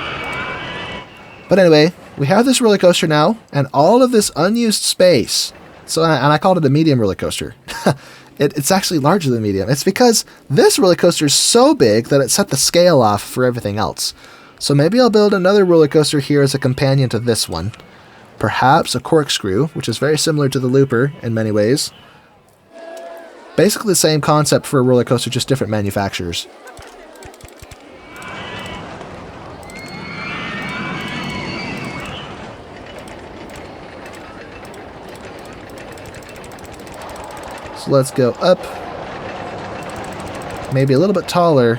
But anyway, we have this roller coaster now, and all of this unused space. So, and I called it a medium roller coaster. It's actually larger than medium. It's because this roller coaster is so big that it set the scale off for everything else. So maybe I'll build another roller coaster here as a companion to this one. Perhaps a corkscrew, which is very similar to the looper in many ways. Basically the same concept for a roller coaster, just different manufacturers. So let's go up. Maybe a little bit taller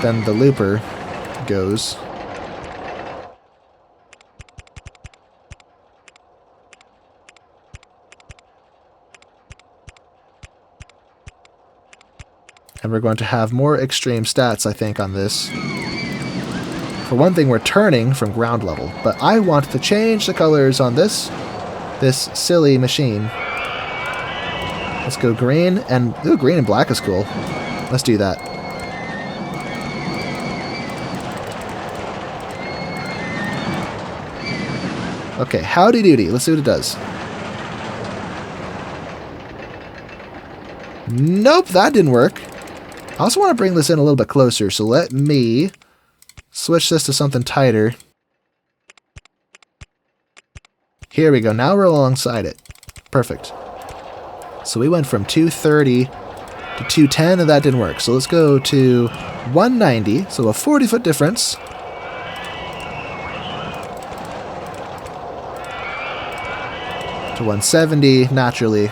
than the looper goes. And we're going to have more extreme stats, I think, on this. For one thing, we're turning from ground level, but I want to change the colors on this silly machine. Let's go green, and ooh, green and black is cool. Let's do that. Okay, howdy doody. Let's see what it does. Nope, that didn't work. I also want to bring this in a little bit closer, so let me switch this to something tighter. Here we go. Now we're alongside it. Perfect. So we went from 230 to 210, and that didn't work. So let's go to 190, so a 40-foot difference. To 170, naturally.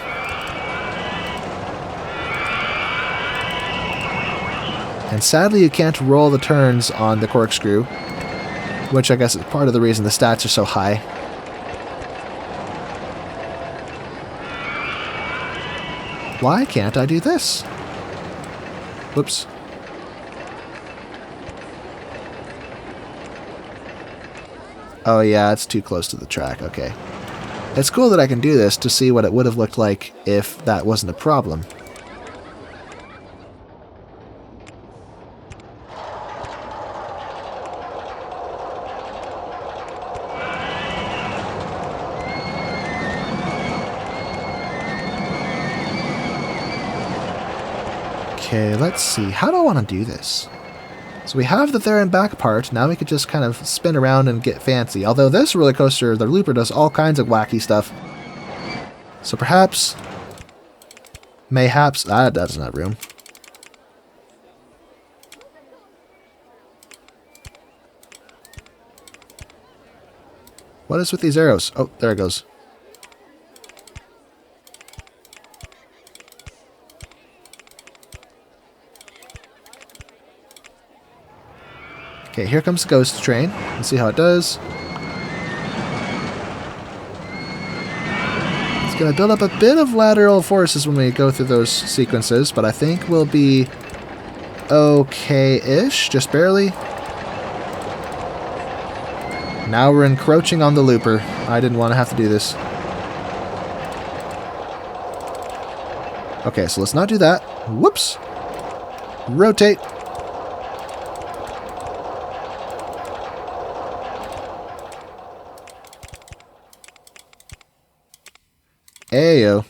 And sadly, you can't roll the turns on the corkscrew, which I guess is part of the reason the stats are so high. Why can't I do this? Whoops. Oh yeah, it's too close to the track. Okay. It's cool that I can do this to see what it would have looked like if that wasn't a problem. Okay, let's see. How do I want to do this? So we have the there and back part. Now we could just kind of spin around and get fancy. Although this roller coaster, the looper, does all kinds of wacky stuff. So perhaps, mayhaps, that doesn't have room. What is with these arrows? Oh, there it goes. Okay, here comes the ghost train. Let's see how it does. It's going to build up a bit of lateral forces when we go through those sequences, but I think we'll be okay-ish, just barely. Now we're encroaching on the looper. I didn't want to have to do this. Okay, so let's not do that. Whoops. Rotate. Ayo.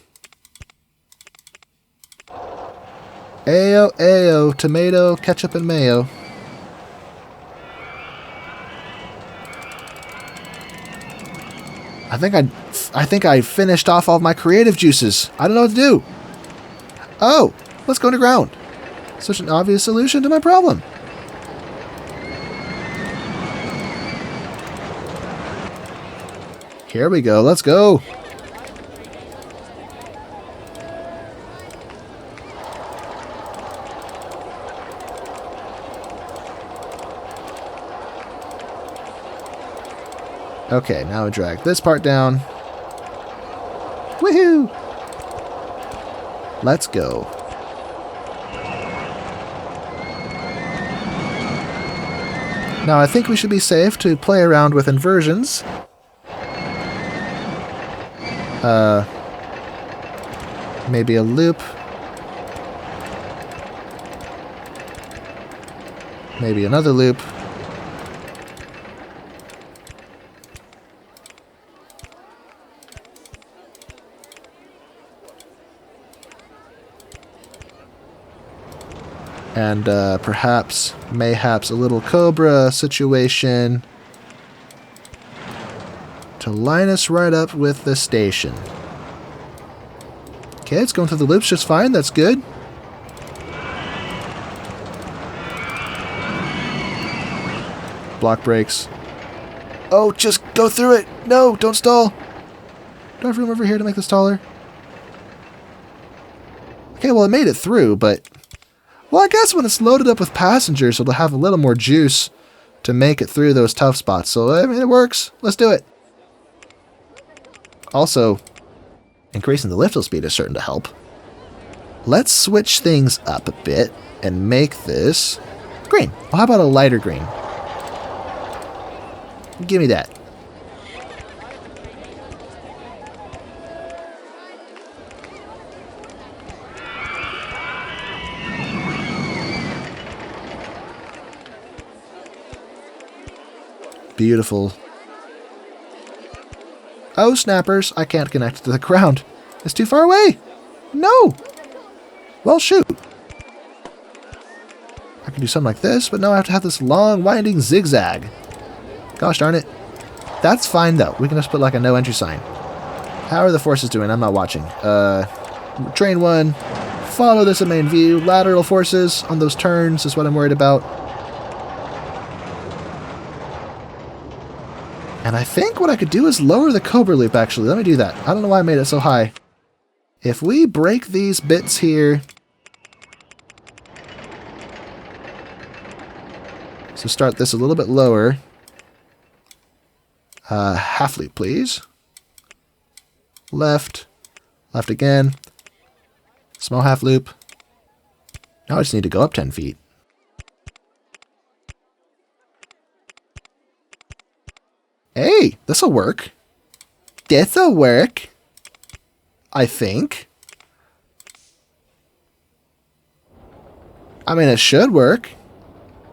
Ayo, ayo, tomato, ketchup, and mayo. I think I finished off all my creative juices. I don't know what to do. Oh, let's go underground. Such an obvious solution to my problem. Here we go. Let's go. Okay, now I drag this part down. Woohoo! Let's go. Now I think we should be safe to play around with inversions. Maybe a loop. Maybe another loop. And perhaps, mayhaps a little cobra situation to line us right up with the station. Okay, it's going through the loops just fine. That's good. Block brakes. Oh, just go through it. No, don't stall. Do I have room over here to make this taller? Okay, well, it made it through, but... Well, I guess when it's loaded up with passengers, it'll have a little more juice to make it through those tough spots. So, I mean, it works. Let's do it. Also, increasing the lift speed is certain to help. Let's switch things up a bit and make this green. Well, how about a lighter green? Give me that. Beautiful. Oh, snappers, I can't connect to the ground. It's too far away. No. Well, shoot. I can do something like this, but no, I have to have this long, winding zigzag. Gosh darn it. That's fine, though. We can just put like a no entry sign. How are the forces doing? I'm not watching. Train 1. Follow this in main view. Lateral forces on those turns is what I'm worried about. And I think what I could do is lower the Cobra loop, actually. Let me do that. I don't know why I made it so high. If we break these bits here... So start this a little bit lower. Half loop, please. Left. Left again. Small half loop. Now I just need to go up 10 feet. Hey, this'll work. This'll work. I think. I mean, it should work.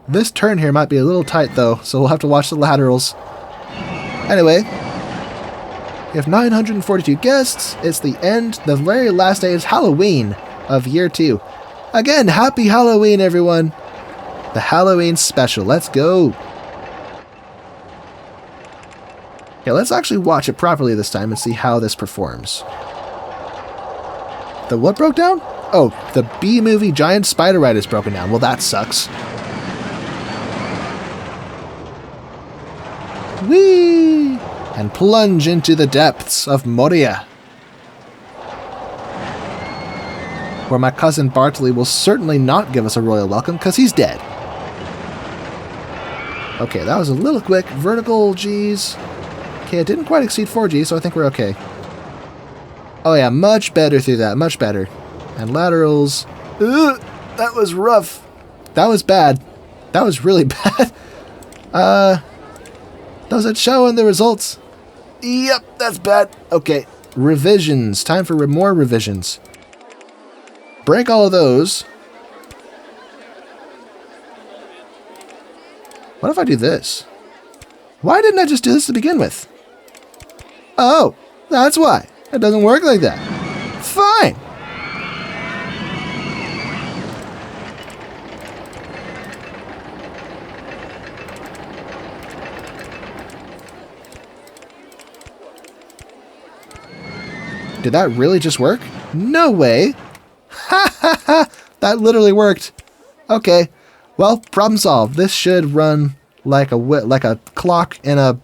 This turn here might be a little tight, though, so we'll have to watch the laterals. Anyway, we have 942 guests. It's the end. The very last day is Halloween of year 2. Again, happy Halloween, everyone. The Halloween special. Let's go. Okay, let's actually watch it properly this time and see how this performs. The what broke down? Oh, the B-movie giant spider ride is broken down. Well, that sucks. Whee! And plunge into the depths of Moria, where my cousin Bartley will certainly not give us a royal welcome because he's dead. Okay, that was a little quick. Vertical G's. Okay, it didn't quite exceed 4G, so I think we're okay. Oh yeah, much better through that, much better. And laterals. Ugh, that was rough. That was bad. That was really bad. Does it show in the results? Yep, that's bad. Okay, revisions. Time for more revisions. Break all of those. What if I do this? Why didn't I just do this to begin with? Oh, that's why. It doesn't work like that. Fine. Did that really just work? No way. Ha ha ha. That literally worked. Okay. Well, problem solved. This should run like a clock in a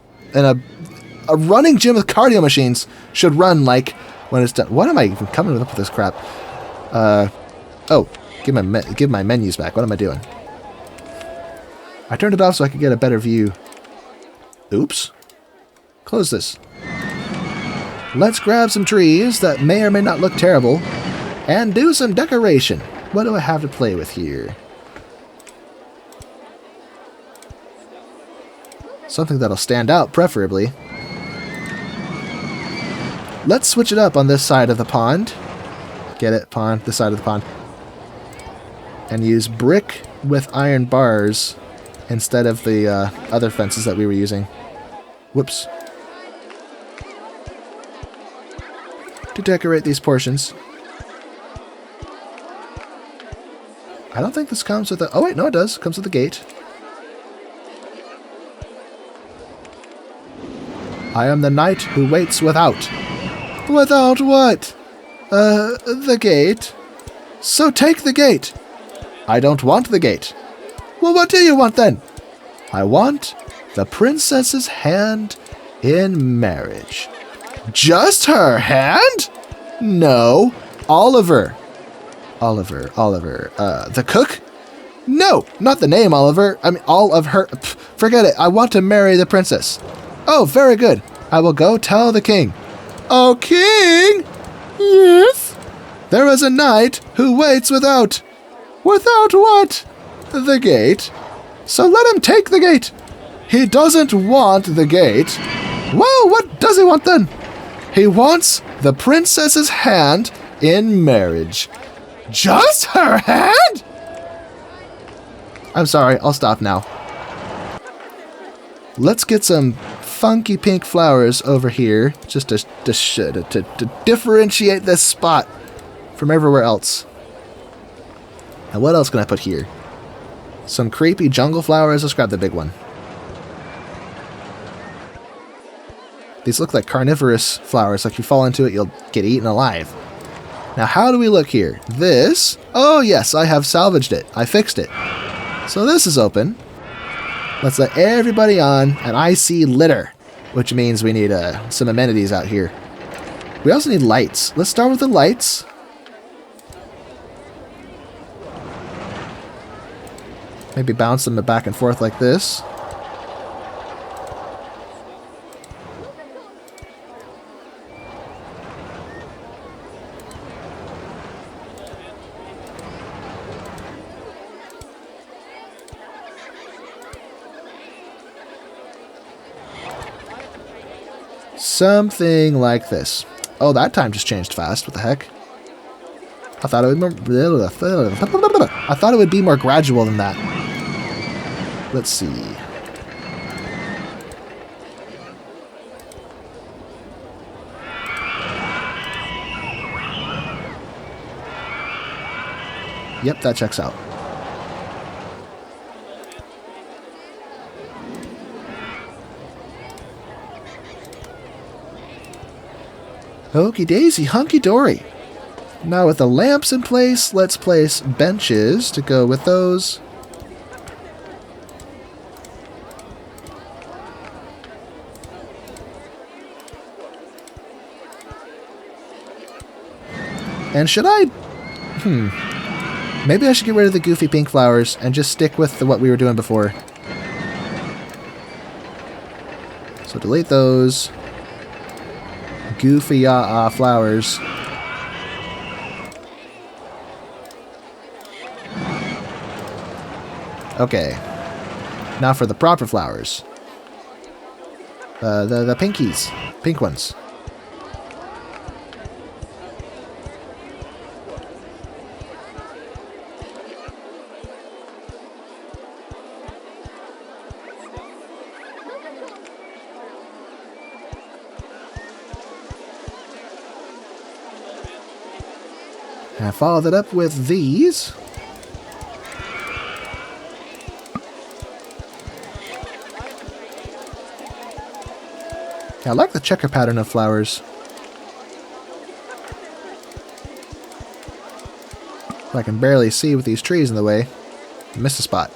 running gym with cardio machines should run like when it's done. What am I even coming up with this crap? Oh, give my menus back. What am I doing? I turned it off so I could get a better view. Oops. Close this. Let's grab some trees that may or may not look terrible and do some decoration. What do I have to play with here? Something that'll stand out, preferably. Let's switch it up on this side of the pond. Get it? Pond. This side of the pond. And use brick with iron bars instead of the other fences that we were using. Whoops. To decorate these portions. I don't think this comes with a... Oh wait, no it does. It comes with a gate. I am the knight who waits without. Without what? The gate. So take the gate. I don't want the gate. Well, what do you want then? I want the princess's hand in marriage. Just her hand? No. Oliver. The cook? No, not the name Oliver. I mean, all of her. Pff, forget it. I want to marry the princess. Oh, very good. I will go tell the king. Oh, king? Yes? There is a knight who waits without. Without what? The gate. So let him take the gate. He doesn't want the gate. Well, what does he want then? He wants the princess's hand in marriage. Just her hand? I'm sorry, I'll stop now. Let's get some funky pink flowers over here, just to differentiate this spot from everywhere else. And what else can I put here? Some creepy jungle flowers. Let's grab the big one. These look like carnivorous flowers, like you fall into it, you'll get eaten alive. Now, how do we look here? This? Oh, yes, I have salvaged it. I fixed it. So this is open. Let's let everybody on, and I see litter, which means we need some amenities out here. We also need lights. Let's start with the lights. Maybe bounce them back and forth like this. Something like this. Oh, that time just changed fast. What the heck? I thought it would be more gradual than that. Let's see. Yep, that checks out. Okie daisy, hunky dory. Now with the lamps in place, let's place benches to go with those. And should I... Maybe I should get rid of the goofy pink flowers and just stick with what we were doing before. So delete those. Goofy flowers. Okay. Now for the proper flowers. The pinkies. Pink ones. And I followed it up with these. Yeah, I like the checker pattern of flowers. I can barely see with these trees in the way. I missed a spot.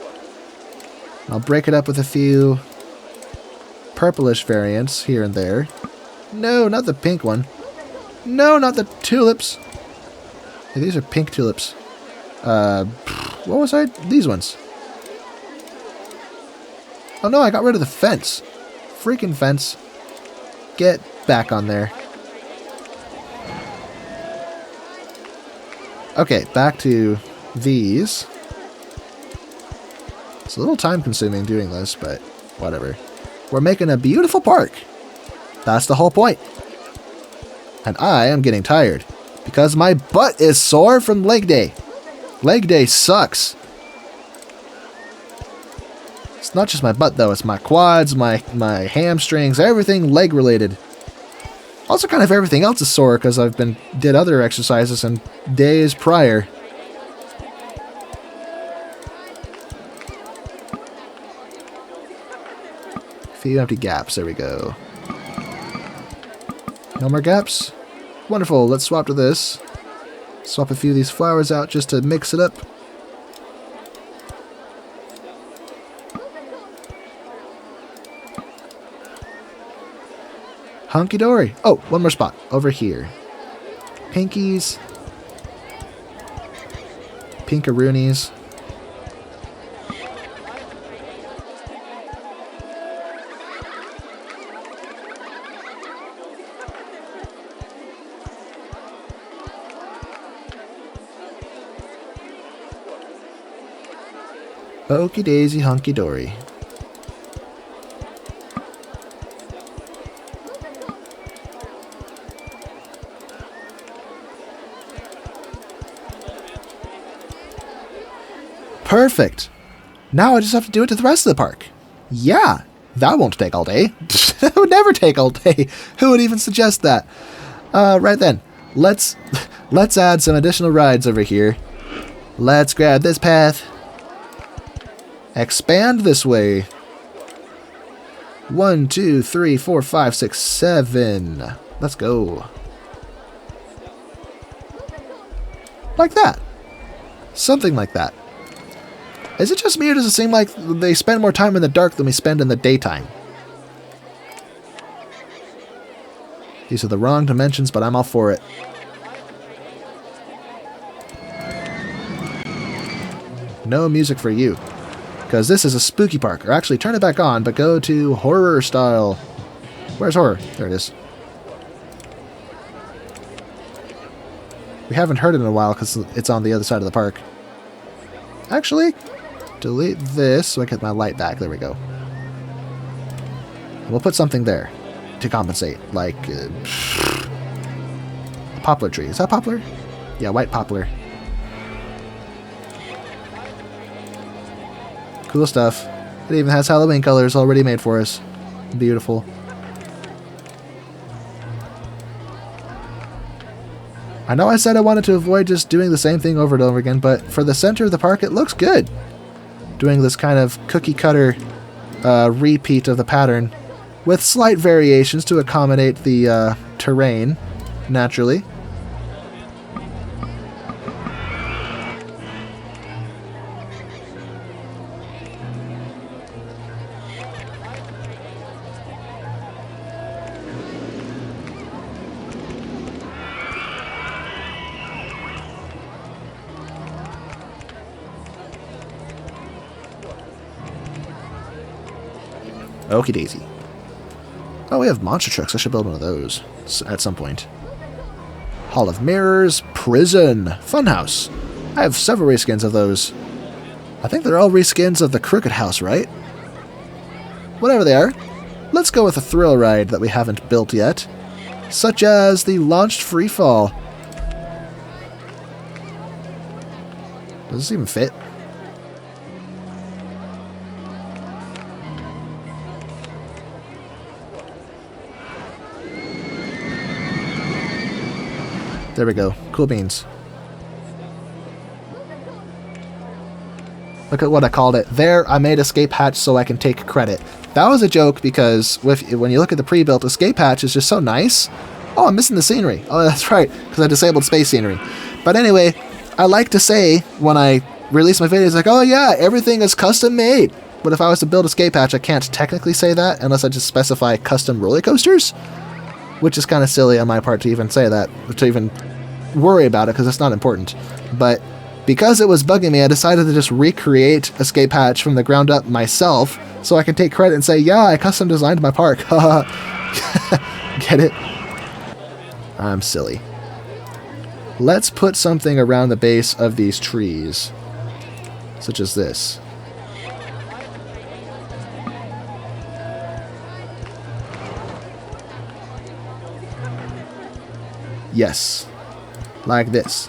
I'll break it up with a few purplish variants here and there. No, not the pink one. No, not the tulips. Hey, these are pink tulips. What was I? These ones. Oh no, I got rid of the fence. Freaking fence. Get back on there. Okay, back to these. It's a little time consuming doing this, but whatever. We're making a beautiful park. That's the whole point. And I am getting tired because my butt is sore from leg day. Leg day sucks. It's not just my butt though, it's my quads, my hamstrings, everything leg related. Also kind of everything else is sore because I've did other exercises in days prior. Few empty gaps, there we go. No more gaps? Wonderful, let's swap to this. Swap a few of these flowers out just to mix it up. Hunky dory. Oh, one more spot over here. Pinkies. Pinkaroonies. Okie daisy hunky dory. Perfect. Now I just have to do it to the rest of the park. Yeah, that won't take all day. That would never take all day. Who would even suggest that? Right then, let's add some additional rides over here. Let's grab this path. Expand this way. 1, 2, 3, 4, 5, 6, 7. Let's go. Like that. Something like that. Is it just me or does it seem like they spend more time in the dark than we spend in the daytime? These are the wrong dimensions, but I'm all for it. No music for you. Because this is a spooky park. Or actually, turn it back on, but go to horror style. Where's horror? There it is. We haven't heard it in a while because it's on the other side of the park. Actually, delete this so I get my light back. There we go. We'll put something there to compensate. Like a poplar tree. Is that poplar? Yeah, white poplar. Cool stuff. It even has Halloween colors already made for us. Beautiful. I know I said I wanted to avoid just doing the same thing over and over again, but for the center of the park, it looks good. Doing this kind of cookie cutter repeat of the pattern with slight variations to accommodate the terrain, naturally. Okie daisy. Oh, we have monster trucks. I should build one of those at some point. Hall of Mirrors, Prison, Funhouse. I have several reskins of those. I think they're all reskins of the Crooked House, right? Whatever they are, let's go with a thrill ride that we haven't built yet, such as the Launched Freefall. Does this even fit? There we go. Cool beans. Look at what I called it. There, I made escape hatch so I can take credit. That was a joke because when you look at the pre-built escape hatch, it's just so nice. Oh, I'm missing the scenery. Oh, that's right, because I disabled space scenery. But anyway, I like to say when I release my videos, like, oh yeah, everything is custom made. But if I was to build escape hatch, I can't technically say that unless I just specify custom roller coasters. Which is kind of silly on my part to even say that, to even worry about it, because it's not important. But because it was bugging me, I decided to just recreate Escape Hatch from the ground up myself, so I can take credit and say, yeah, I custom designed my park. Haha. Get it? I'm silly. Let's put something around the base of these trees, such as this. Yes, like this.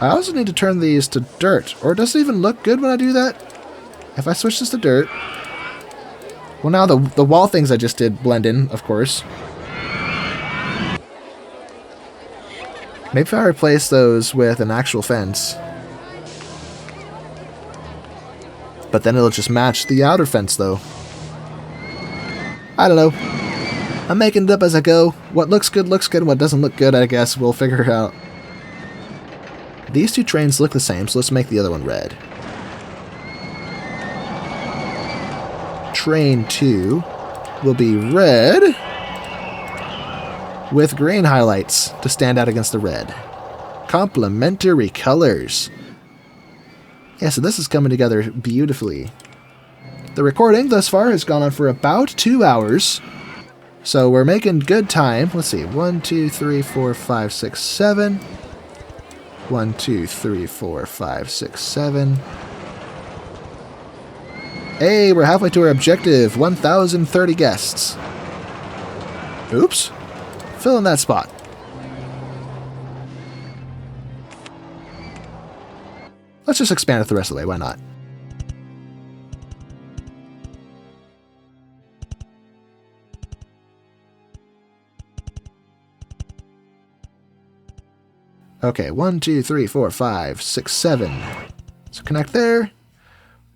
I also need to turn these to dirt, or does it even look good when I do that? If I switch this to dirt... Well, now the wall things I just did blend in, of course. Maybe if I replace those with an actual fence. But then it'll just match the outer fence, though. I don't know. I'm making it up as I go. What looks good, and what doesn't look good, I guess we'll figure it out. These two trains look the same, so let's make the other one red. Train 2 will be red with green highlights to stand out against the red. Complementary colors. Yeah, so this is coming together beautifully. The recording thus far has gone on for about 2 hours. So we're making good time. Let's see. 1, 2, 3, 4, 5, 6, 7. 1, 2, 3, 4, 5, 6, 7. Hey, we're halfway to our objective. 1,030 guests. Oops. Fill in that spot. Let's just expand it the rest of the way. Why not? Okay, 1, 2, 3, 4, 5, 6, 7. So connect there.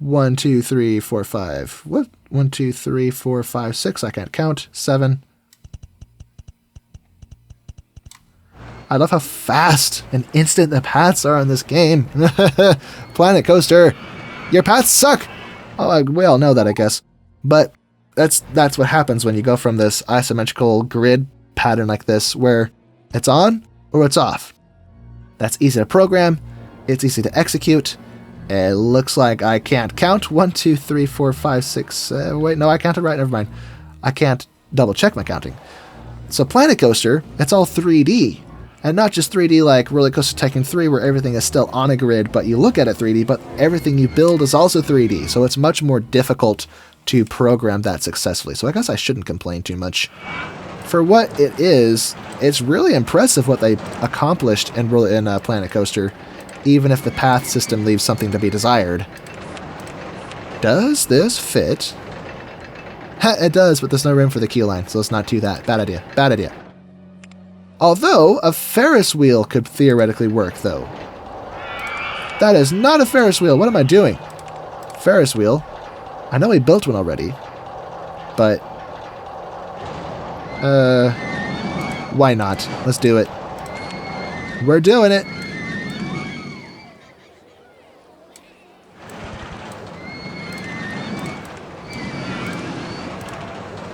1, 2, 3, 4, 5. What? 1, 2, 3, 4, 5, 6. I can't count. 7. I love how fast and instant the paths are in this game. Planet Coaster, your paths suck. Oh, we all know that, I guess. But that's what happens when you go from this asymmetrical grid pattern like this, where it's on or it's off. That's easy to program. It's easy to execute. It looks like I can't count. 1, 2, 3, 4, 5, 6. Wait, no, I counted right. Never mind. I can't double check my counting. So Planet Coaster, it's all 3D. And not just 3D like RollerCoaster Tycoon 3, where everything is still on a grid, but you look at it 3D, but everything you build is also 3D. So it's much more difficult to program that successfully. So I guess I shouldn't complain too much. For what it is, it's really impressive what they accomplished in Planet Coaster, even if the path system leaves something to be desired. Does this fit? It does, but there's no room for the queue line, so let's not do that. Bad idea. Bad idea. Although, a Ferris wheel could theoretically work, though. That is not a Ferris wheel. What am I doing? Ferris wheel. I know we built one already, but... why not? Let's do it. We're doing it.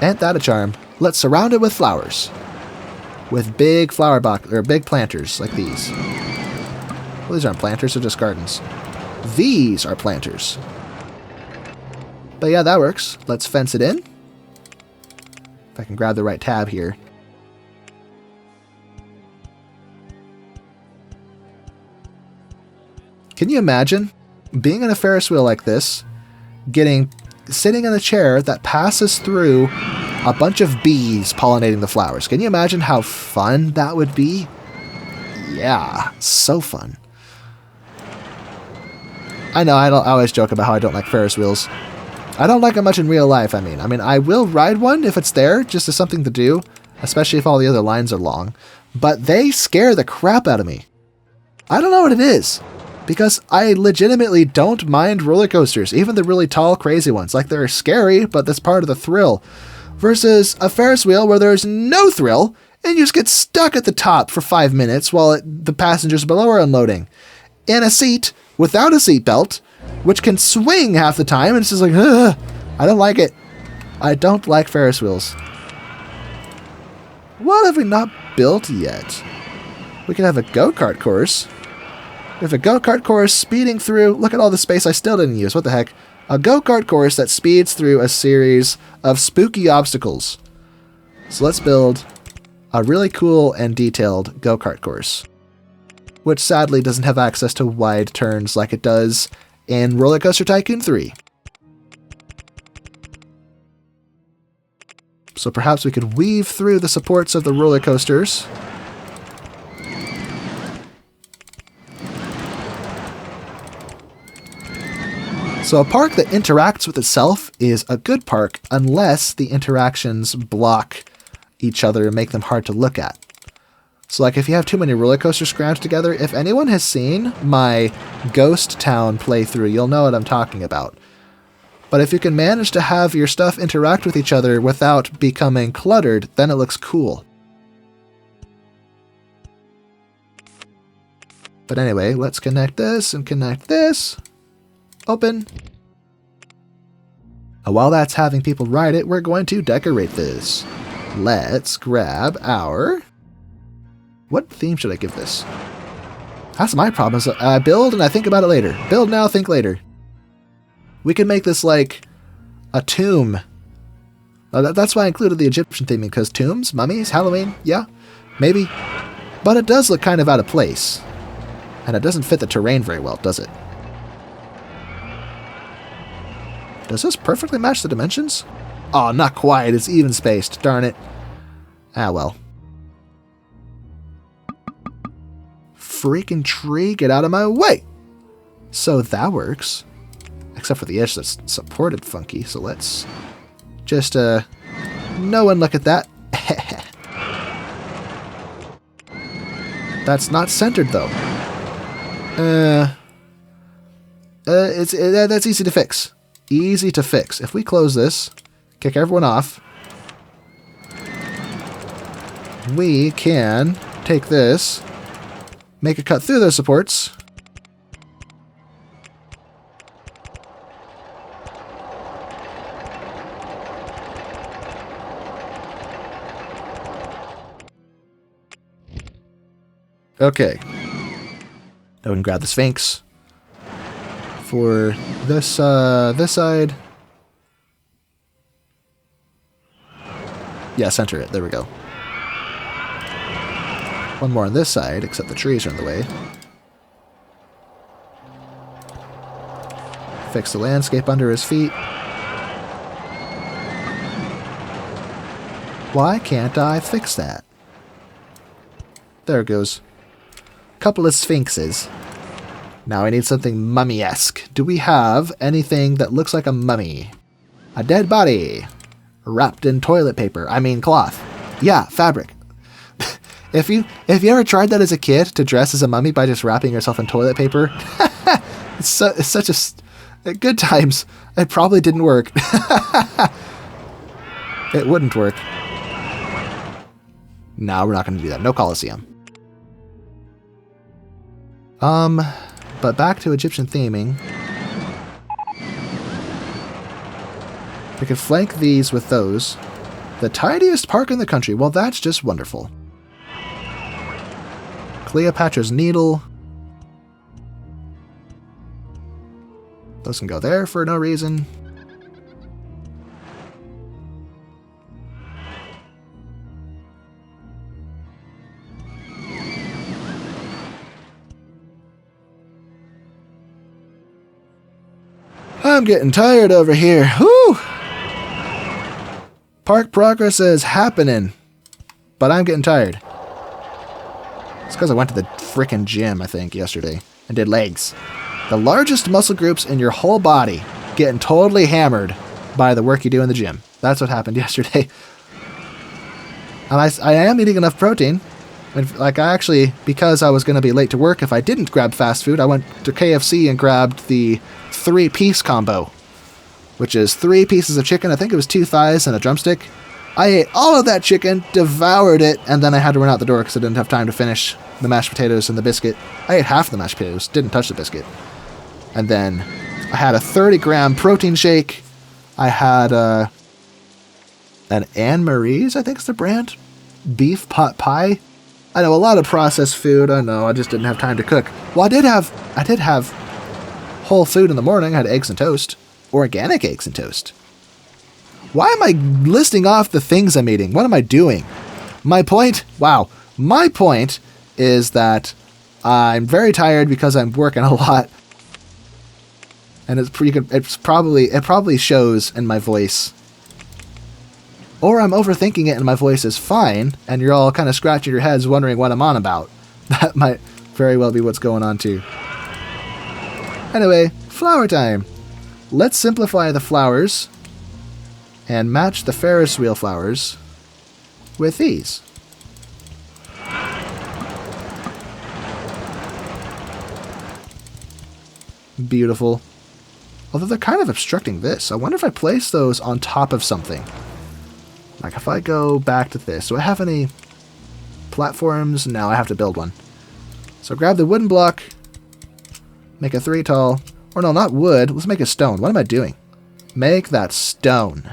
Ain't that a charm? Let's surround it with flowers. With big big planters like these. Well, these aren't planters, they're just gardens. These are planters. But yeah, that works. Let's fence it in. If I can grab the right tab here. Can you imagine being in a Ferris wheel like this, sitting in a chair that passes through a bunch of bees pollinating the flowers? Can you imagine how fun that would be? Yeah, so fun. I know, I always joke about how I don't like Ferris wheels. I don't like them much in real life, I mean, I will ride one if it's there, just as something to do, especially if all the other lines are long. But they scare the crap out of me. I don't know what it is, because I legitimately don't mind roller coasters, even the really tall, crazy ones. Like, they're scary, but that's part of the thrill. Versus a Ferris wheel where there's no thrill, and you just get stuck at the top for 5 minutes while the passengers below are unloading. In a seat without a seatbelt, which can swing half the time, and it's just like, ugh, I don't like it. I don't like Ferris wheels. What have we not built yet? We could have a go-kart course. We have a go-kart course speeding through. Look at all the space I still didn't use. What the heck? A go-kart course that speeds through a series of spooky obstacles. So let's build a really cool and detailed go-kart course, which sadly doesn't have access to wide turns like it does in RollerCoaster Tycoon 3. So perhaps we could weave through the supports of the roller coasters. So a park that interacts with itself is a good park unless the interactions block each other and make them hard to look at. So like if you have too many roller coasters scrounged together, if anyone has seen my Ghost Town playthrough, you'll know what I'm talking about. But if you can manage to have your stuff interact with each other without becoming cluttered, then it looks cool. But anyway, let's connect this and connect this. Open. And while that's having people ride it, we're going to decorate this. Let's grab our... What theme should I give this? That's my problem. Is I build and I think about it later. Build now, think later. We could make this like a tomb. That's why I included the Egyptian theming, because tombs, mummies, Halloween, yeah, maybe. But it does look kind of out of place. And it doesn't fit the terrain very well, does it? Does this perfectly match the dimensions? Oh, not quite. It's even spaced. Darn it. Ah, well. Freaking tree, get out of my way! So that works. Except for the edge that's supported funky, so let's just, no one look at that. That's not centered, though. That's easy to fix. Easy to fix. If we close this, kick everyone off, we can take this, make a cut through those supports, okay. Now we can grab the Sphinx for this side. Yeah, center it. There we go. One more on this side, except the trees are in the way. Fix the landscape under his feet. Why can't I fix that? There it goes. Couple of sphinxes. Now I need something mummy-esque. Do we have anything that looks like a mummy? A dead body. Wrapped in toilet paper. I mean cloth. Yeah, fabric. If you ever tried that as a kid, to dress as a mummy by just wrapping yourself in toilet paper, it's such a good times. It probably didn't work. It wouldn't work. No, we're not going to do that. No Colosseum. But back to Egyptian theming. We can flank these with those. The tidiest park in the country. Well, that's just wonderful. Cleopatra's Needle. Those can go there for no reason. I'm getting tired over here. Whew! Park progress is happening, but I'm getting tired. It's because I went to the frickin' gym, I think, yesterday, and did legs. The largest muscle groups in your whole body getting totally hammered by the work you do in the gym. That's what happened yesterday. And I am eating enough protein. And like I actually, because I was going to be late to work, if I didn't grab fast food, I went to KFC and grabbed the 3-piece combo, which is 3 pieces of chicken. I think it was 2 thighs and a drumstick. I ate all of that chicken, devoured it, and then I had to run out the door because I didn't have time to finish the mashed potatoes and the biscuit. I ate half the mashed potatoes, didn't touch the biscuit. And then I had a 30-gram protein shake. I had an Anne Marie's, I think is the brand, beef pot pie. I know, a lot of processed food. I know, I just didn't have time to cook. Well, I did have whole food in the morning. I had eggs and toast. Organic eggs and toast. Why am I listing off the things I'm eating? What am I doing? My point is that I'm very tired because I'm working a lot. And it probably shows in my voice. Or I'm overthinking it and my voice is fine, and you're all kind of scratching your heads wondering what I'm on about. That might very well be what's going on too. Anyway, flower time. Let's simplify the flowers and match the Ferris wheel flowers with these. Beautiful. Although they're kind of obstructing this. I wonder if I place those on top of something. Like if I go back to this, do I have any platforms? No, I have to build one. So grab the wooden block, make a 3 tall, or no, not wood, let's make a stone. What am I doing? Make that stone.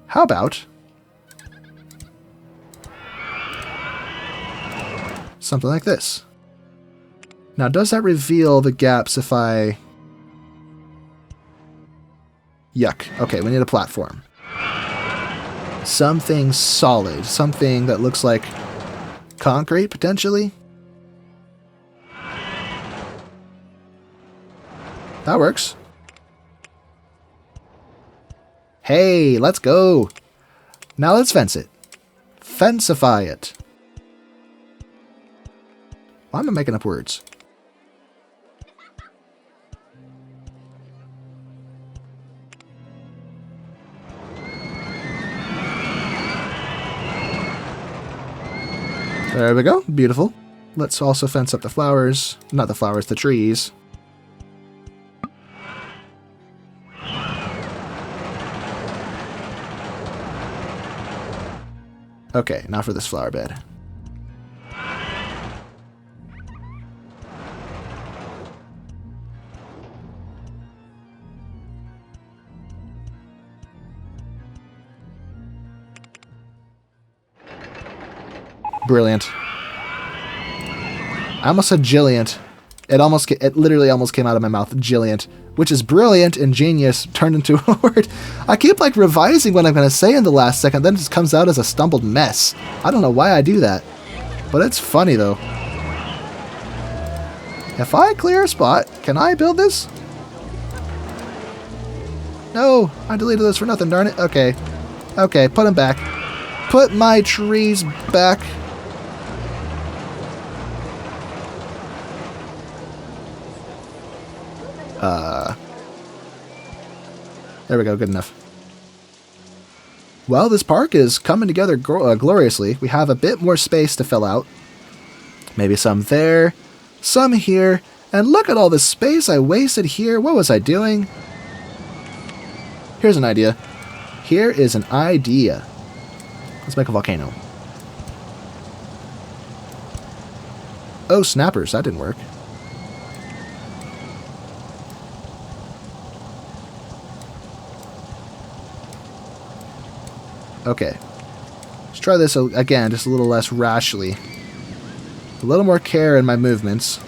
How about something like this? Now, does that reveal the gaps if I... Yuck. Okay, we need a platform. Something solid. Something that looks like concrete, potentially. That works. Hey, let's go. Now let's fence it. Fencify it. Why am I making up words? There we go. Beautiful. Let's also fence up the flowers. Not the flowers, the trees. Okay, now for this flower bed. Brilliant. I almost said Jilliant. It literally almost came out of my mouth. Jilliant. Which is brilliant and genius turned into a word. I keep like revising what I'm going to say in the last second, then it just comes out as a stumbled mess. I don't know why I do that. But it's funny though. If I clear a spot, can I build this? No, I deleted this for nothing, darn it. Okay. Okay, put them back. Put my trees back. There we go, good enough. Well, this park is coming together gloriously. We have a bit more space to fill out. Maybe some there, some here, and look at all the space I wasted here. What was I doing? Here's an idea. Here is an idea. Let's make a volcano. Oh, snappers, that didn't work. Okay, let's try this again, just a little less rashly. A little more care in my movements.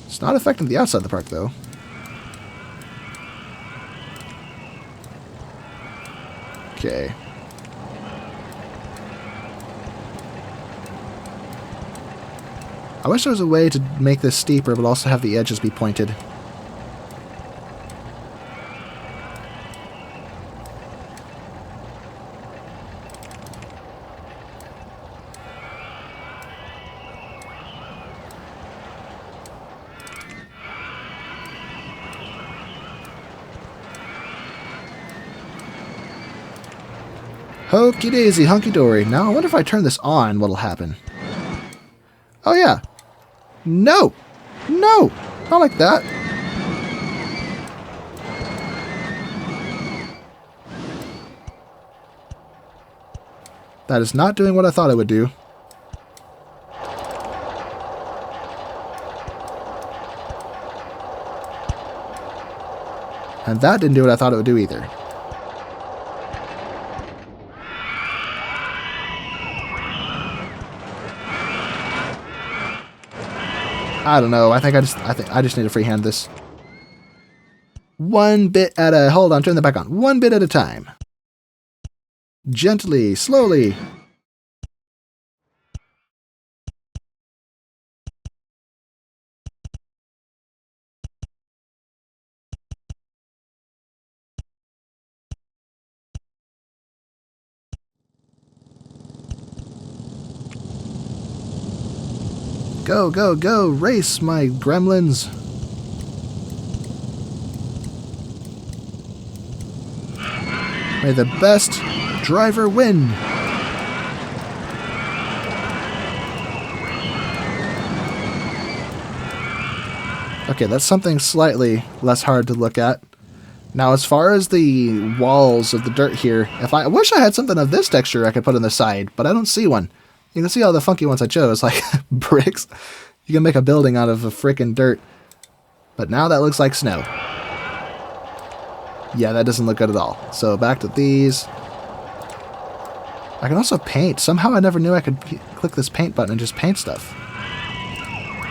It's not affecting the outside of the park, though. Okay. I wish there was a way to make this steeper, but also have the edges be pointed. Hokey daisy, hunky dory. Now I wonder if I turn this on, what'll happen. Oh yeah. No! No! Not like that. That is not doing what I thought it would do. And that didn't do what I thought it would do either. I don't know. I think I just need to freehand this. One bit at a... Hold on, turn that back on. One bit at a time. Gently, slowly. Go, go, go! Race, my gremlins! May the best driver win! Okay, that's something slightly less hard to look at. Now, as far as the walls of the dirt here, I wish I had something of this texture I could put on the side, but I don't see one. You can see all the funky ones I chose, like bricks. You can make a building out of a frickin' dirt. But now that looks like snow. Yeah, that doesn't look good at all. So back to these. I can also paint. Somehow I never knew I could click this paint button and just paint stuff.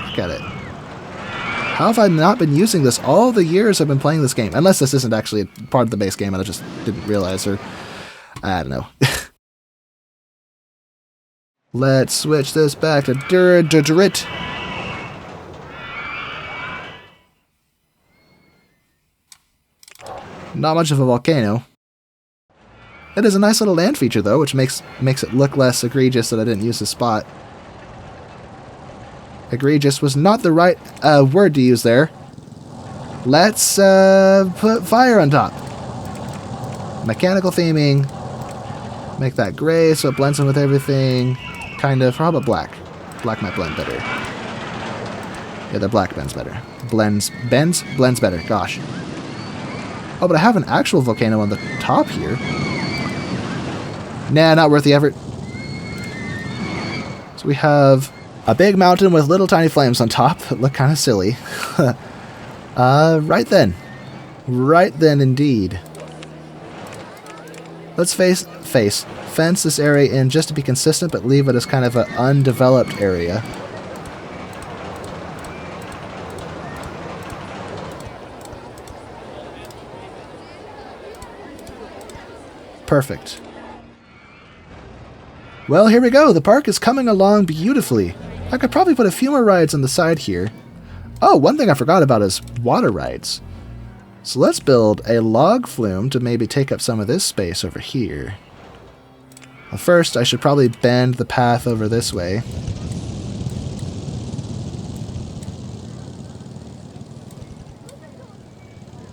Look at it. How have I not been using this all the years I've been playing this game? Unless this isn't actually part of the base game and I just didn't realize, or I don't know. Let's switch this back to dirt. Not much of a volcano. It is a nice little land feature though, which makes it look less egregious that I didn't use the spot. Egregious was not the right word to use there. Let's put fire on top. Mechanical theming. Make that gray so it blends in with everything. Kind of. How about black? Black might blend better. Yeah, the black blends better. Blends better. Gosh. Oh, but I have an actual volcano on the top here. Nah, not worth the effort. So we have a big mountain with little tiny flames on top that look kind of silly. Right then. Right then indeed. Let's fence this area in just to be consistent, but leave it as kind of an undeveloped area. Perfect. Well, here we go. The park is coming along beautifully. I could probably put a few more rides on the side here. Oh, one thing I forgot about is water rides. So let's build a log flume to maybe take up some of this space over here. Well, first, I should probably bend the path over this way.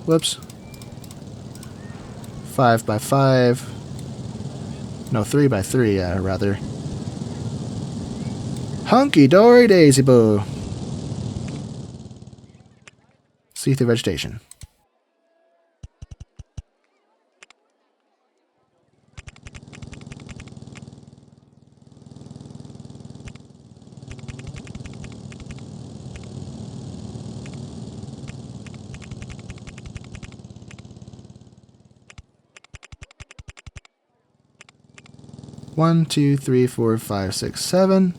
Whoops. 5 by 5. No, 3 by 3, rather. Hunky-dory daisy boo. See through vegetation. One, two, three, four, five, six, 7.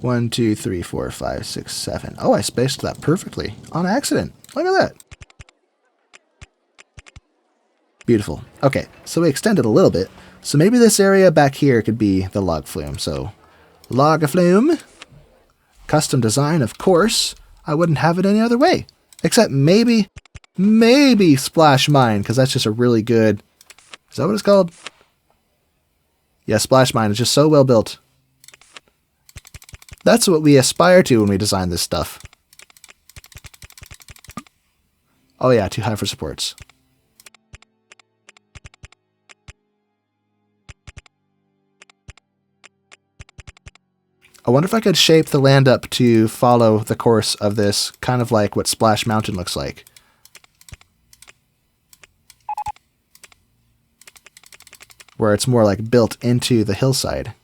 One, two, three, four, five, 6, 7. Oh, I spaced that perfectly on accident. Look at that. Beautiful. Okay, so we extended a little bit. So maybe this area back here could be the log flume. So, log flume. Custom design, of course. I wouldn't have it any other way. Except maybe Splash Mine, because that's just a really good... Is that what it's called? Yeah, Splash Mine is just so well built. That's what we aspire to when we design this stuff. Oh yeah, too high for supports. I wonder if I could shape the land up to follow the course of this, kind of like what Splash Mountain looks like. Where it's more like built into the hillside.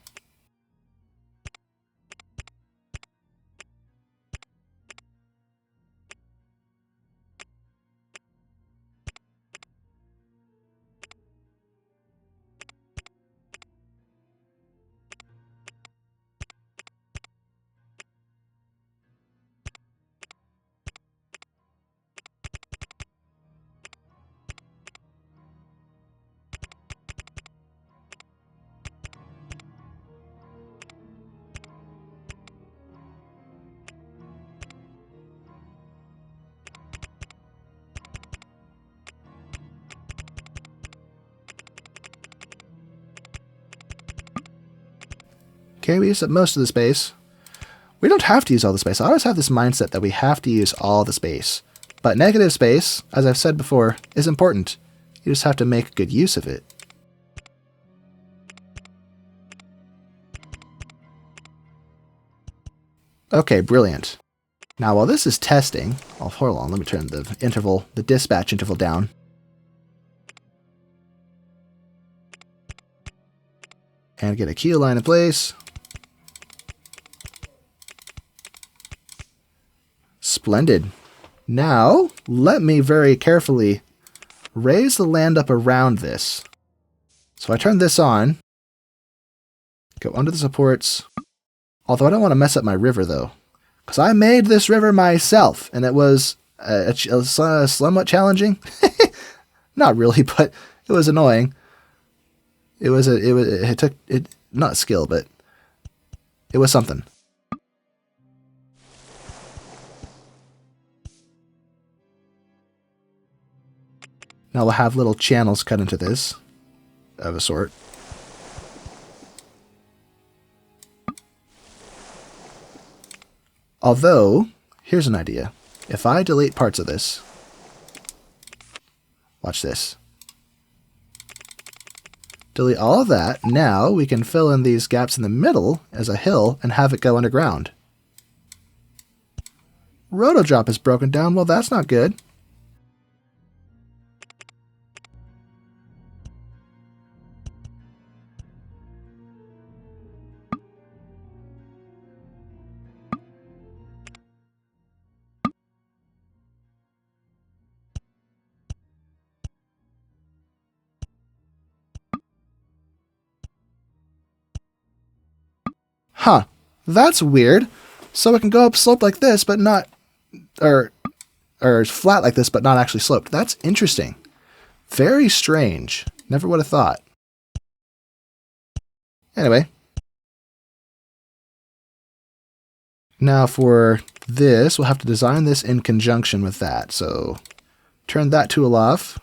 Okay, we used up most of the space. We don't have to use all the space. I always have this mindset that we have to use all the space. But negative space, as I've said before, is important. You just have to make good use of it. Okay, brilliant. Now while this is testing, hold on, let me turn the dispatch interval down. And get a keel line in place. Splendid. Now, let me very carefully raise the land up around this. So I turn this on, go under the supports, although I don't want to mess up my river though, because I made this river myself, and it was somewhat challenging. Not really, but it was annoying. It took not skill, but it was something. Now we'll have little channels cut into this, of a sort. Although, here's an idea. If I delete parts of this, watch this. Delete all of that. Now we can fill in these gaps in the middle as a hill and have it go underground. Rotodrop is broken down. Well, that's not good. Huh, that's weird. So it can go up slope like this, but not, or flat like this, but not actually sloped. That's interesting. Very strange. Never would have thought. Anyway. Now for this, we'll have to design this in conjunction with that. So turn that tool off.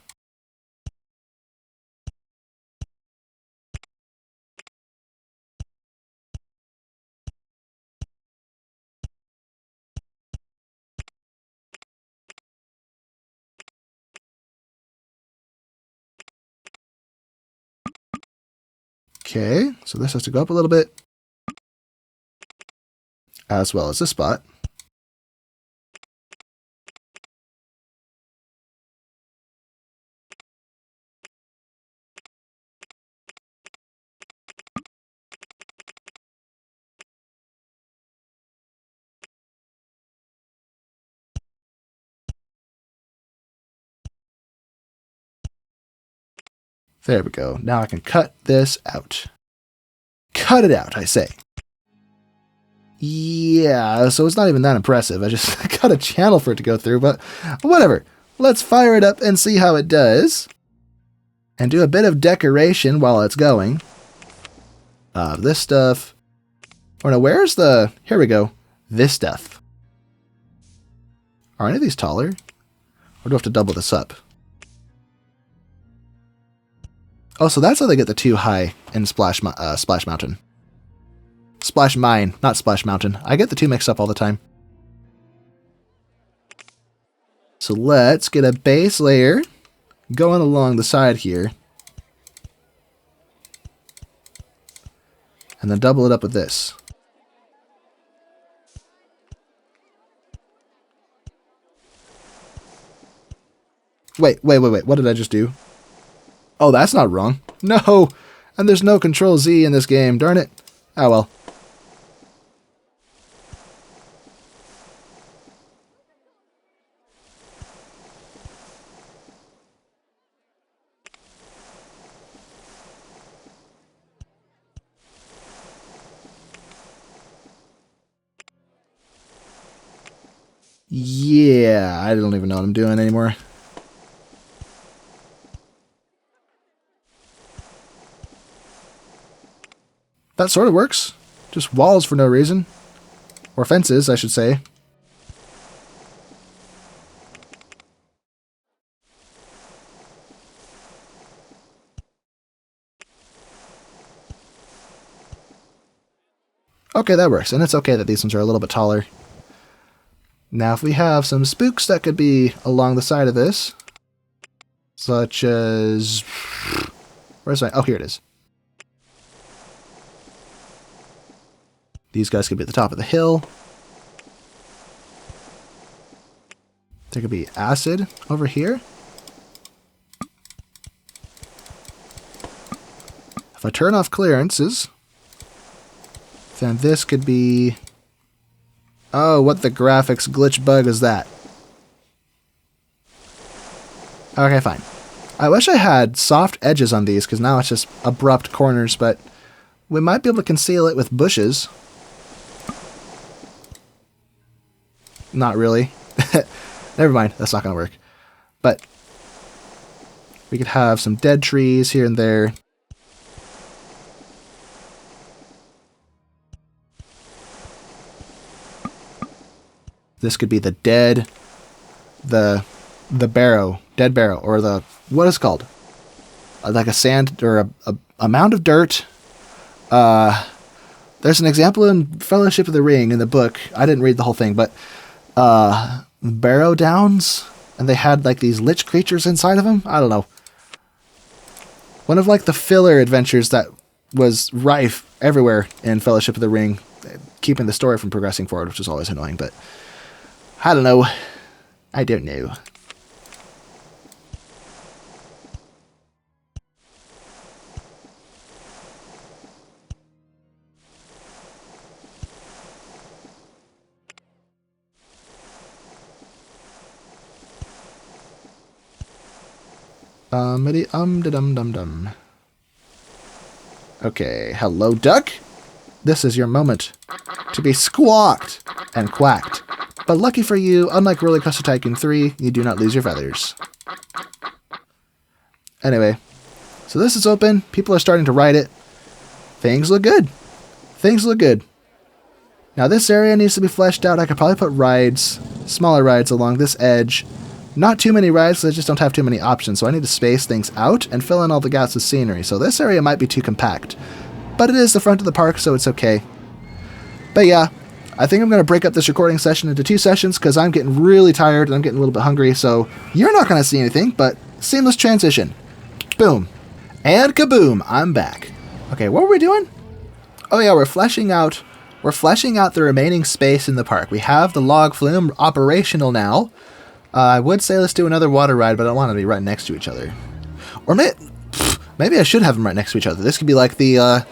Okay, so this has to go up a little bit, as well as this spot. There we go. Now I can cut this out. Cut it out, I say. Yeah, so it's not even that impressive. I just got a channel for it to go through, but whatever. Let's fire it up and see how it does. And do a bit of decoration while it's going. This stuff. Oh no, where's the... Here we go. This stuff. Are any of these taller? Or do I have to double this up? Oh, so that's how they get the 2 high in Splash Mountain. Splash Mine, not Splash Mountain. I get the 2 mixed up all the time. So let's get a base layer going along the side here. And then double it up with this. Wait. What did I just do? Oh, that's not wrong. No! And there's no Control Z in this game. Darn it. Oh well. Yeah, I don't even know what I'm doing anymore. That sort of works. Just walls for no reason. Or fences, I should say. Okay, that works. And it's okay that these ones are a little bit taller. Now, if we have some spooks that could be along the side of this, such as... Where's my... Oh, here it is. These guys could be at the top of the hill. There could be acid over here. If I turn off clearances, then this could be... Oh, what the graphics glitch bug is that? Okay, fine. I wish I had soft edges on these, because now it's just abrupt corners, but we might be able to conceal it with bushes. Not really. Never mind, that's not going to work. But we could have some dead trees here and there. This could be the dead, the barrow, dead barrow, or the, what is it called? Like a sand, or a mound of dirt. There's an example in Fellowship of the Ring in the book. I didn't read the whole thing, but barrow downs, and they had like these lich creatures inside of them. I don't know. One of like the filler adventures that was rife everywhere in Fellowship of the Ring, keeping the story from progressing forward, which is always annoying, but I don't know. I don't know. Dum-dum-dum-dum. Okay, hello, duck. This is your moment to be squawked and quacked. But lucky for you, unlike RollerCoaster Tycoon 3, you do not lose your feathers. Anyway, so this is open. People are starting to ride it. Things look good. Things look good. Now this area needs to be fleshed out. I could probably put rides, smaller rides along this edge. Not too many rides, because I just don't have too many options, so I need to space things out and fill in all the gaps with scenery. So this area might be too compact. But it is the front of the park, so it's okay. But yeah, I think I'm going to break up this recording session into 2 sessions, because I'm getting really tired and I'm getting a little bit hungry, so you're not going to see anything, but seamless transition. Boom. And kaboom, I'm back. Okay, what were we doing? Oh yeah, we're fleshing out the remaining space in the park. We have the log flume operational now. I would say let's do another water ride, but I don't want to be right next to each other. Or maybe I should have them right next to each other. This could be like the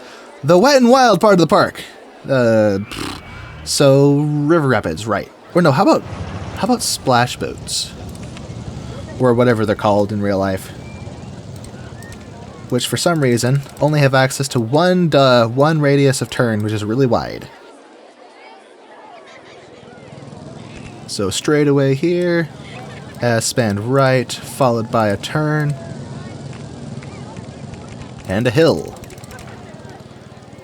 wet and wild part of the park. So river rapids, right? Or no, how about splash boats, or whatever they're called in real life, which for some reason only have access to one radius of turn, which is really wide. So straight away here. S-band right, followed by a turn, and a hill,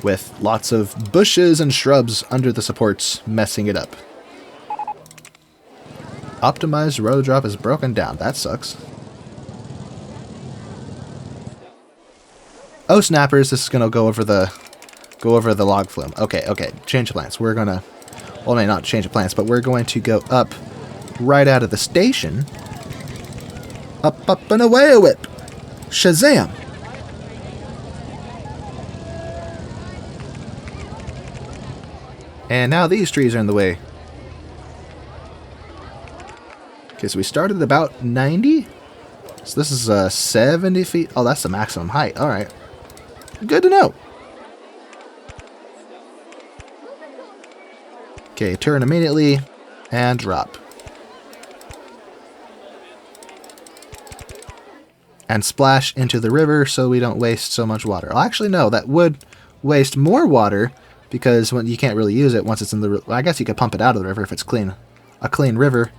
with lots of bushes and shrubs under the supports messing it up. Optimized road drop is broken down. That sucks. Oh snappers! This is gonna go over the log flume. Okay. Change of plans. We're gonna, well, maybe not change of plans, but we're going to go up. Right out of the station. Up and away a whip. Shazam. And now these trees are in the way. Okay, so we started at about 90. So this is 70 feet. Oh, that's the maximum height. All right. Good to know. Okay, turn immediately and drop. And splash into the river so we don't waste so much water. Well, actually, no, that would waste more water because when you can't really use it once it's in the river. Well, I guess you could pump it out of the river if it's clean. A clean river.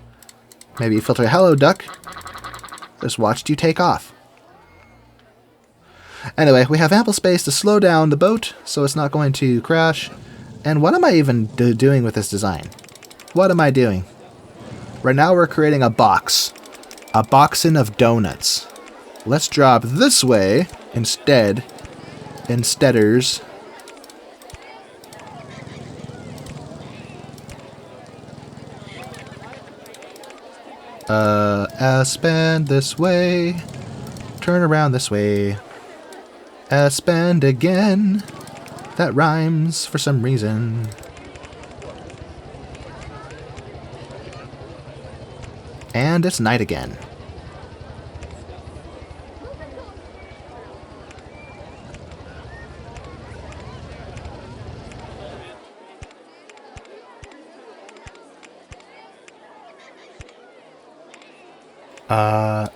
Maybe you filter. Hello, duck. Just watched you take off. Anyway, we have ample space to slow down the boat so it's not going to crash. And what am I even doing with this design? What am I doing? Right now we're creating a box. A boxin of donuts. Let's drop this way insteaders. S-bend this way. Turn around this way. S-bend again. That rhymes for some reason. And it's night again.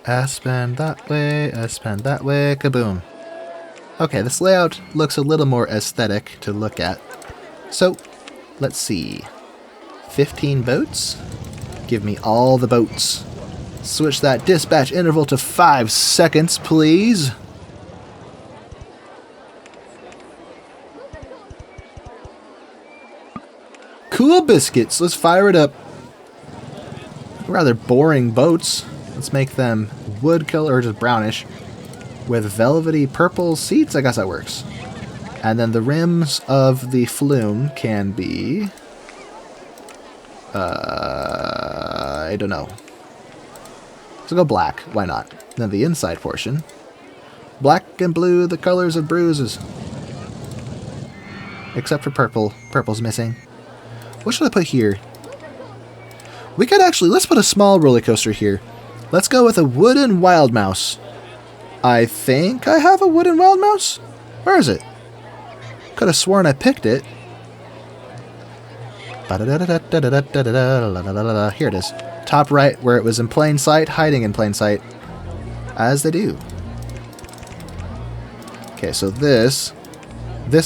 S-bend that way, S-bend that way, kaboom. Okay, this layout looks a little more aesthetic to look at. So, let's see. 15 boats? Give me all the boats. Switch that dispatch interval to 5 seconds, please. Cool biscuits, let's fire it up. Rather boring boats. Let's make them wood color, or just brownish, with velvety purple seats. I guess that works. And then the rims of the flume can be... I don't know. So go black, why not? Then the inside portion. Black and blue, the colors of bruises. Except for purple. Purple's missing. What should I put here? We could actually, let's put a small roller coaster here. Let's go with a wooden wild mouse. I think I have a wooden wild mouse? Where is it? Could have sworn I picked it. Here it is. Top right, where it was in plain sight, hiding in plain sight. As they do. Okay, so this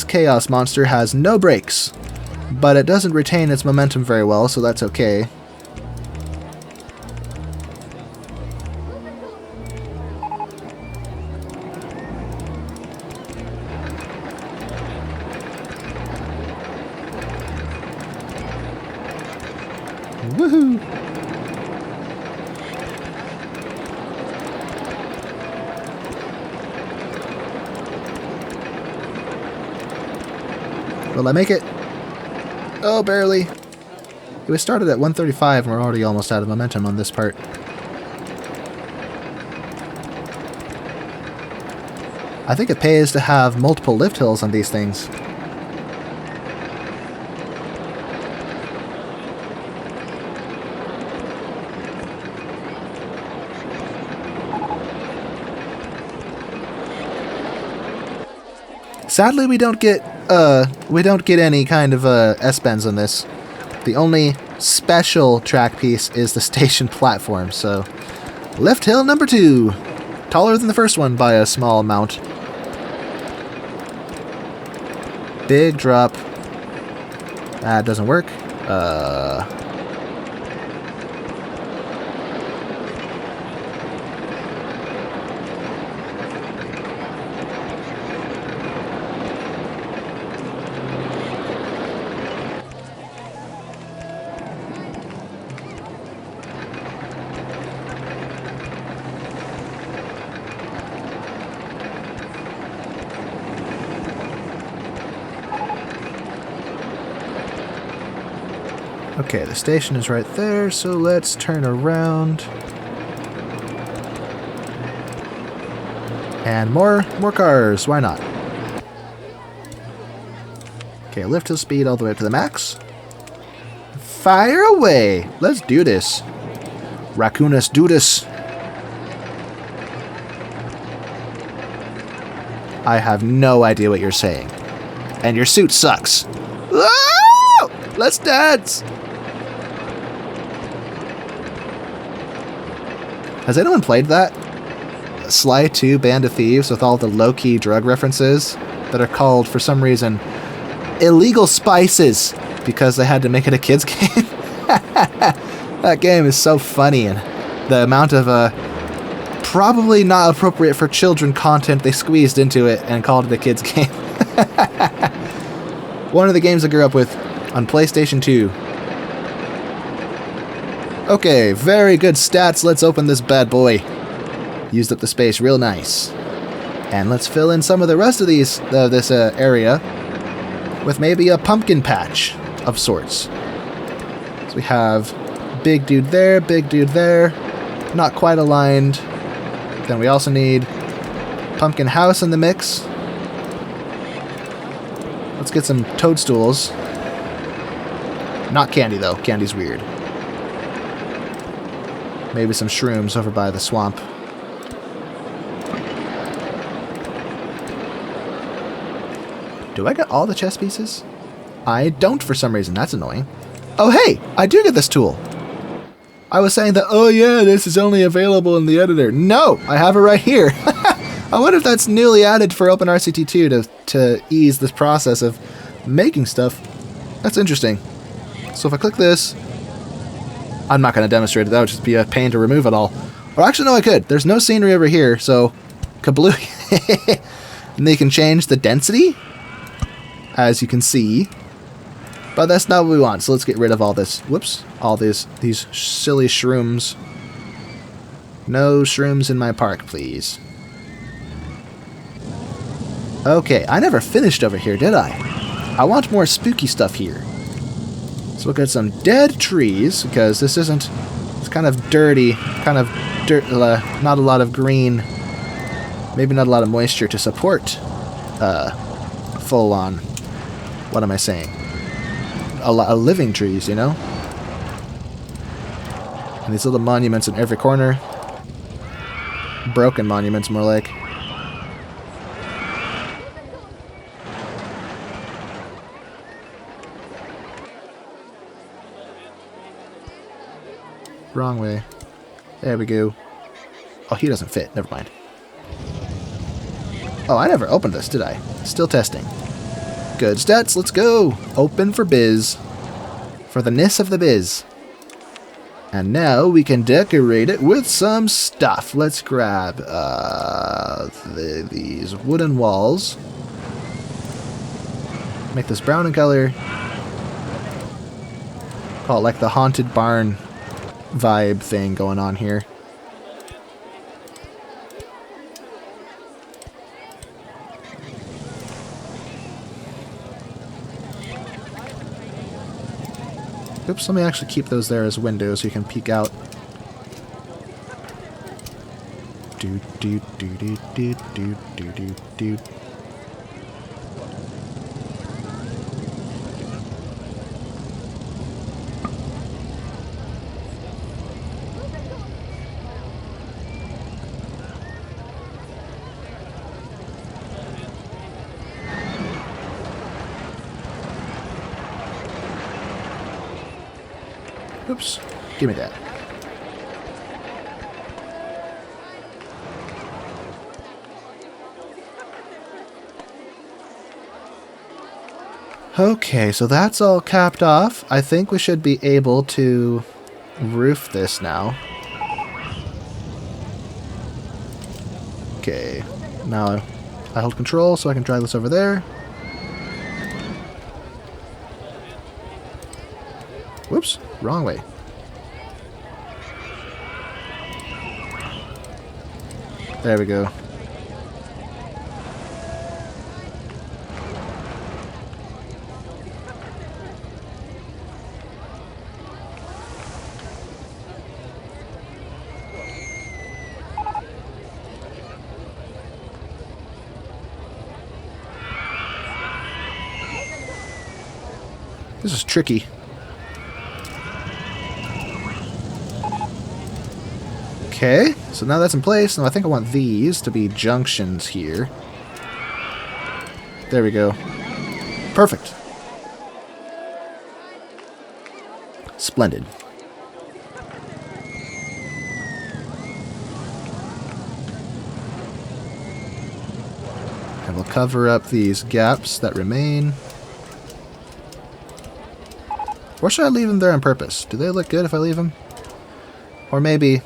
chaos monster has no brakes. But it doesn't retain its momentum very well, so that's okay. Woohoo! Will I make it? Oh, barely. It was started at 135 and we're already almost out of momentum on this part. I think it pays to have multiple lift hills on these things. Sadly, we don't get any kind of S-bends on this. The only special track piece is the station platform. So, lift hill number 2, taller than the first one by a small amount. Big drop. That doesn't work. Okay, the station is right there, so let's turn around. And more cars, why not? Okay, lift hill speed all the way up to the max. Fire away! Let's do this. Raccoonus, do this. I have no idea what you're saying. And your suit sucks. Oh! Let's dance! Has anyone played that? Sly 2 Band of Thieves with all the low-key drug references that are called, for some reason, illegal spices because they had to make it a kid's game? That game is so funny, and the amount of probably not appropriate for children content they squeezed into it and called it a kid's game. One of the games I grew up with on PlayStation 2. Okay, very good stats. Let's open this bad boy. Used up the space real nice. And let's fill in some of the rest of this area with maybe a pumpkin patch of sorts. So we have big dude there, not quite aligned. Then we also need pumpkin house in the mix. Let's get some toadstools. Not candy, though. Candy's weird. Maybe some shrooms over by the swamp. Do I get all the chess pieces? I don't for some reason. That's annoying. Oh, hey! I do get this tool. I was saying that, oh yeah, this is only available in the editor. No! I have it right here. I wonder if that's newly added for OpenRCT2 to ease this process of making stuff. That's interesting. So if I click this, I'm not going to demonstrate it. That would just be a pain to remove it all. Or actually, no, I could. There's no scenery over here, so kablooey. And they can change the density, as you can see. But that's not what we want, so let's get rid of all this. Whoops. All these silly shrooms. No shrooms in my park, please. Okay, I never finished over here, did I? I want more spooky stuff here. Let's look at some dead trees, because this isn't... It's kind of dirty, kind of not a lot of green, maybe not a lot of moisture to support full on... What am I saying? A lot of living trees, you know? And these little monuments in every corner. Broken monuments, more like. Wrong way. There we go. Oh, he doesn't fit. Never mind. Oh, I never opened this, did I? Still testing. Good stats, let's go! Open for biz. For the ness of the biz. And now we can decorate it with some stuff. Let's grab these wooden walls. Make this brown in color. Call it like the haunted barn vibe thing going on here. Oops, let me actually keep those there as windows so you can peek out. Do do do do do do do do do. Oops, give me that. Okay, so that's all capped off. I think we should be able to roof this now. Okay, now I hold control so I can drag this over there. Whoops, wrong way. There we go. This is tricky. Okay, so now that's in place. Now I think I want these to be junctions here. There we go. Perfect. Splendid. And we'll cover up these gaps that remain. Or should I leave them there on purpose? Do they look good if I leave them? Or maybe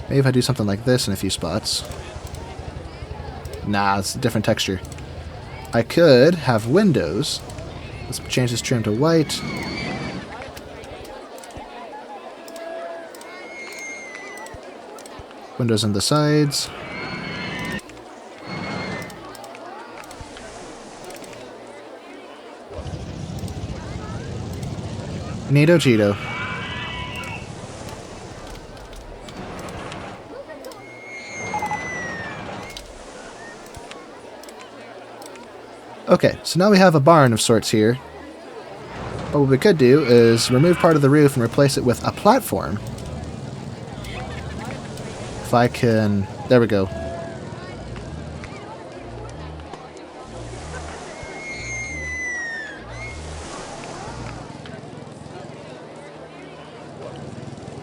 if I do something like this in a few spots. Nah, it's a different texture. I could have windows. Let's change this trim to white. Windows on the sides. Neato Cheeto. Okay, so now we have a barn of sorts here. But what we could do is remove part of the roof and replace it with a platform. If I can... There we go.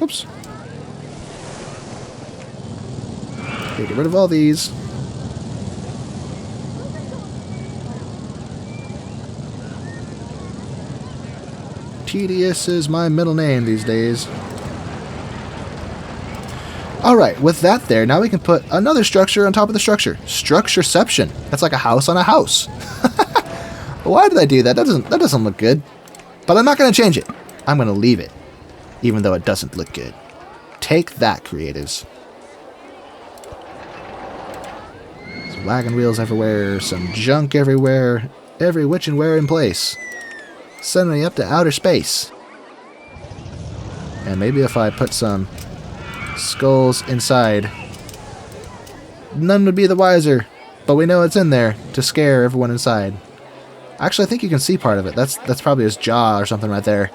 Oops. Okay, get rid of all these. Tedious is my middle name these days. Alright, with that there, now we can put another structure on top of the structure. Structureception. That's like a house on a house. Why did I do that? That doesn't look good. But I'm not going to change it. I'm going to leave it. Even though it doesn't look good. Take that, creatives. Some wagon wheels everywhere. Some junk everywhere. Every which and where in place. Sending me up to outer space. And maybe if I put some skulls inside, none would be the wiser. But we know it's in there to scare everyone inside. Actually, I think you can see part of it. That's probably his jaw or something right there.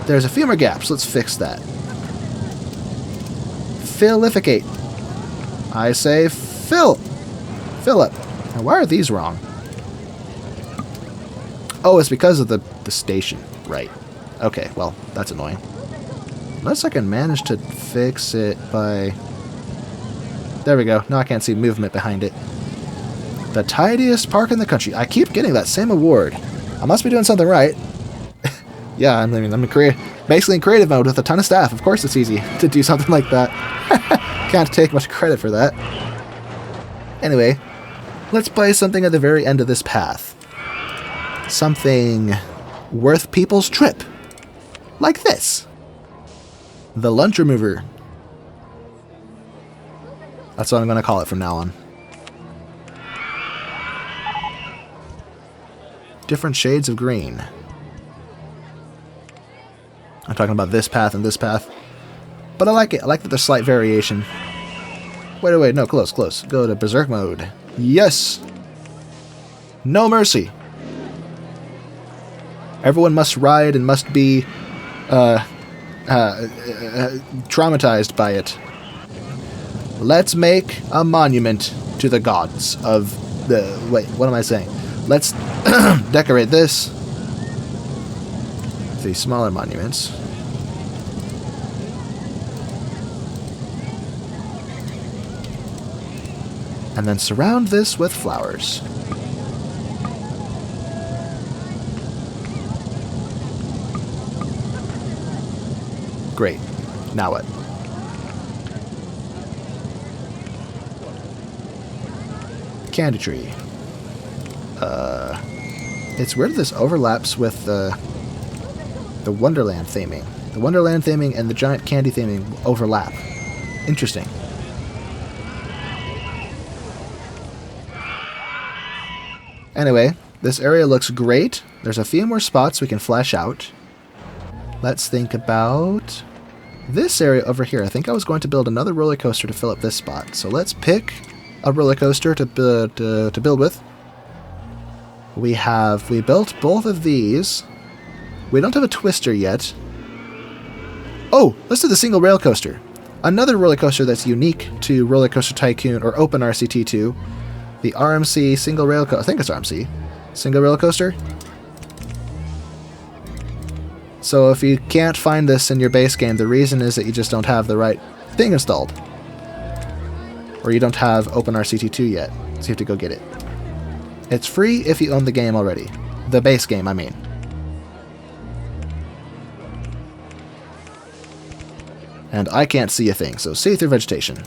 There's a few more gaps. Let's fix that. Fillificate. I say fill. Fill up. Now, why are these wrong? Oh, it's because of the station. Right. Okay, well, that's annoying. Unless I can manage to fix it by... There we go. Now I can't see movement behind it. The tidiest park in the country. I keep getting that same award. I must be doing something right. Yeah, I'm basically in creative mode with a ton of staff. Of course it's easy to do something like that. Can't take much credit for that. Anyway, let's play something at the very end of this path. Something worth people's trip. Like this. The Lunch Remover. That's what I'm going to call it from now on. Different shades of green. I'm talking about this path and this path. But I like it. I like that there's slight variation. Wait, no, close. Go to Berserk mode. Yes! No mercy! Everyone must ride and must be traumatized by it. Let's make a monument to the gods of the... Wait, what am I saying? Let's decorate this. The smaller monuments. And then surround this with flowers. Great. Now what? Candy tree. It's weird this overlaps with the Wonderland theming. The Wonderland theming and the giant candy theming overlap. Interesting. Anyway, this area looks great. There's a few more spots we can flesh out. Let's think about this area over here. I think I was going to build another roller coaster to fill up this spot. So let's pick a roller coaster to build with. We built both of these. We don't have a twister yet. Oh, let's do the single rail coaster. Another roller coaster that's unique to RollerCoaster Tycoon or OpenRCT2. The RMC single rail coaster. I think it's RMC. Single rail coaster. So if you can't find this in your base game, the reason is that you just don't have the right thing installed. Or you don't have OpenRCT2 yet, so you have to go get it. It's free if you own the game already. The base game, I mean. And I can't see a thing, so see through vegetation.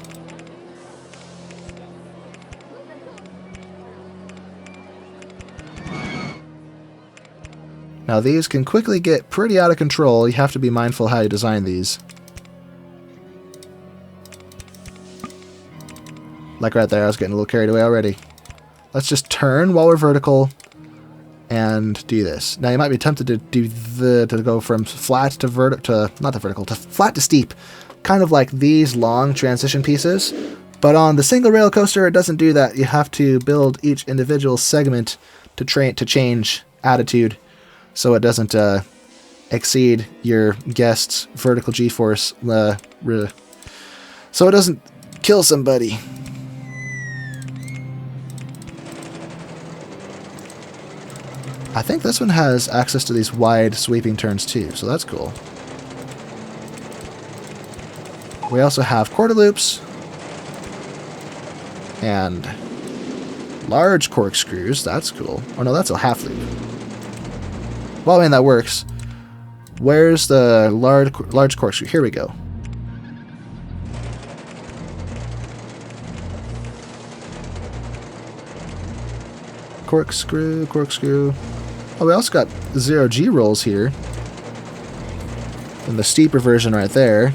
Now these can quickly get pretty out of control. You have to be mindful how you design these. Like right there, I was getting a little carried away already. Let's just turn while we're vertical and do this. Now you might be tempted to go from flat to flat to steep, kind of like these long transition pieces. But on the single rail coaster, it doesn't do that. You have to build each individual segment to change attitude, so it doesn't exceed your guest's vertical G-force, so it doesn't kill somebody. I think this one has access to these wide sweeping turns too, so that's cool. We also have quarter loops and large corkscrews. That's cool. Oh no, that's a half loop. Well, I mean, that works. Where's the large corkscrew? Here we go. Corkscrew, corkscrew. Oh, we also got 0G rolls here. And the steeper version right there.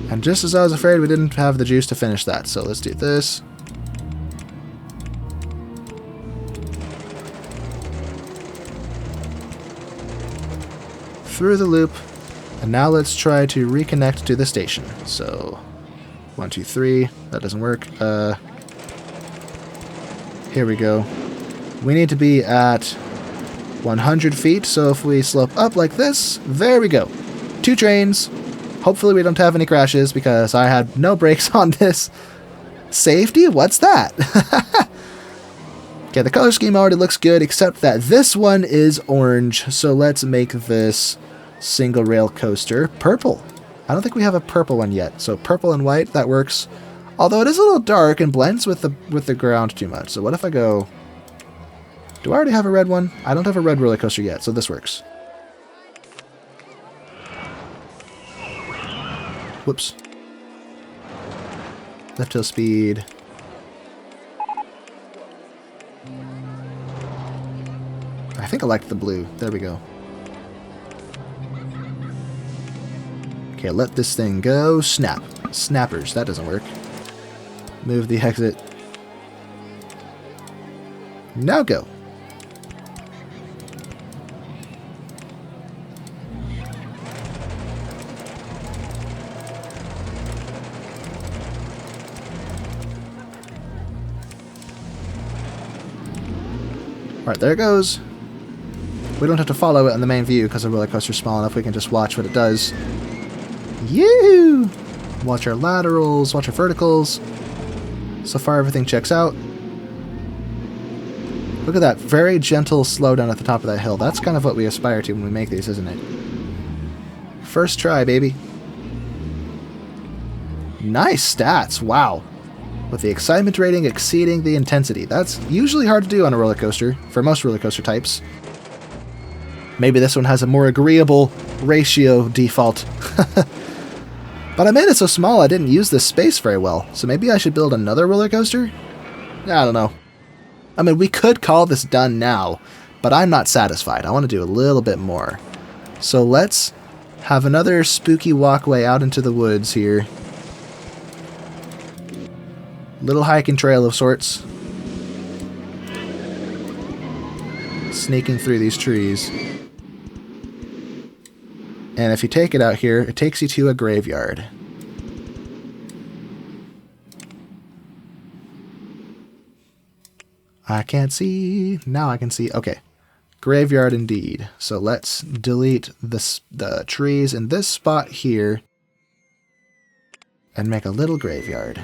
And just as I was afraid, we didn't have the juice to finish that. So let's do this. Through the loop. And now let's try to reconnect to the station. So 1, 2, 3. That doesn't work. Here we go. We need to be at 100 feet. So if we slope up like this, there we go. 2 trains. Hopefully we don't have any crashes because I had no brakes on this. Safety? What's that? Okay, the color scheme already looks good, except that this one is orange. So let's make this single rail coaster purple. I don't think we have a purple one yet. So purple and white, that works. Although it is a little dark and blends with the ground too much. So what if I go... Do I already have a red one? I don't have a red roller coaster yet, so this works. Whoops. Left hill speed. I think I liked the blue. There we go. Okay, let this thing go. Snap. Snappers. That doesn't work. Move the exit. Now go. Alright, there it goes. We don't have to follow it in the main view because the roller coaster's small enough. We can just watch what it does. Yoo! Watch our laterals, watch our verticals. So far, everything checks out. Look at that very gentle slowdown at the top of that hill. That's kind of what we aspire to when we make these, isn't it? First try, baby. Nice stats. Wow. With the excitement rating exceeding the intensity. That's usually hard to do on a roller coaster, for most roller coaster types. Maybe this one has a more agreeable ratio default. But I made it so small I didn't use this space very well, so maybe I should build another roller coaster? I don't know. I mean, we could call this done now, but I'm not satisfied. I want to do a little bit more. So let's have another spooky walkway out into the woods here. Little hiking trail of sorts. Sneaking through these trees. And if you take it out here, it takes you to a graveyard. I can't see. Now I can see. Okay. Graveyard indeed. So let's delete the trees in this spot here and make a little graveyard.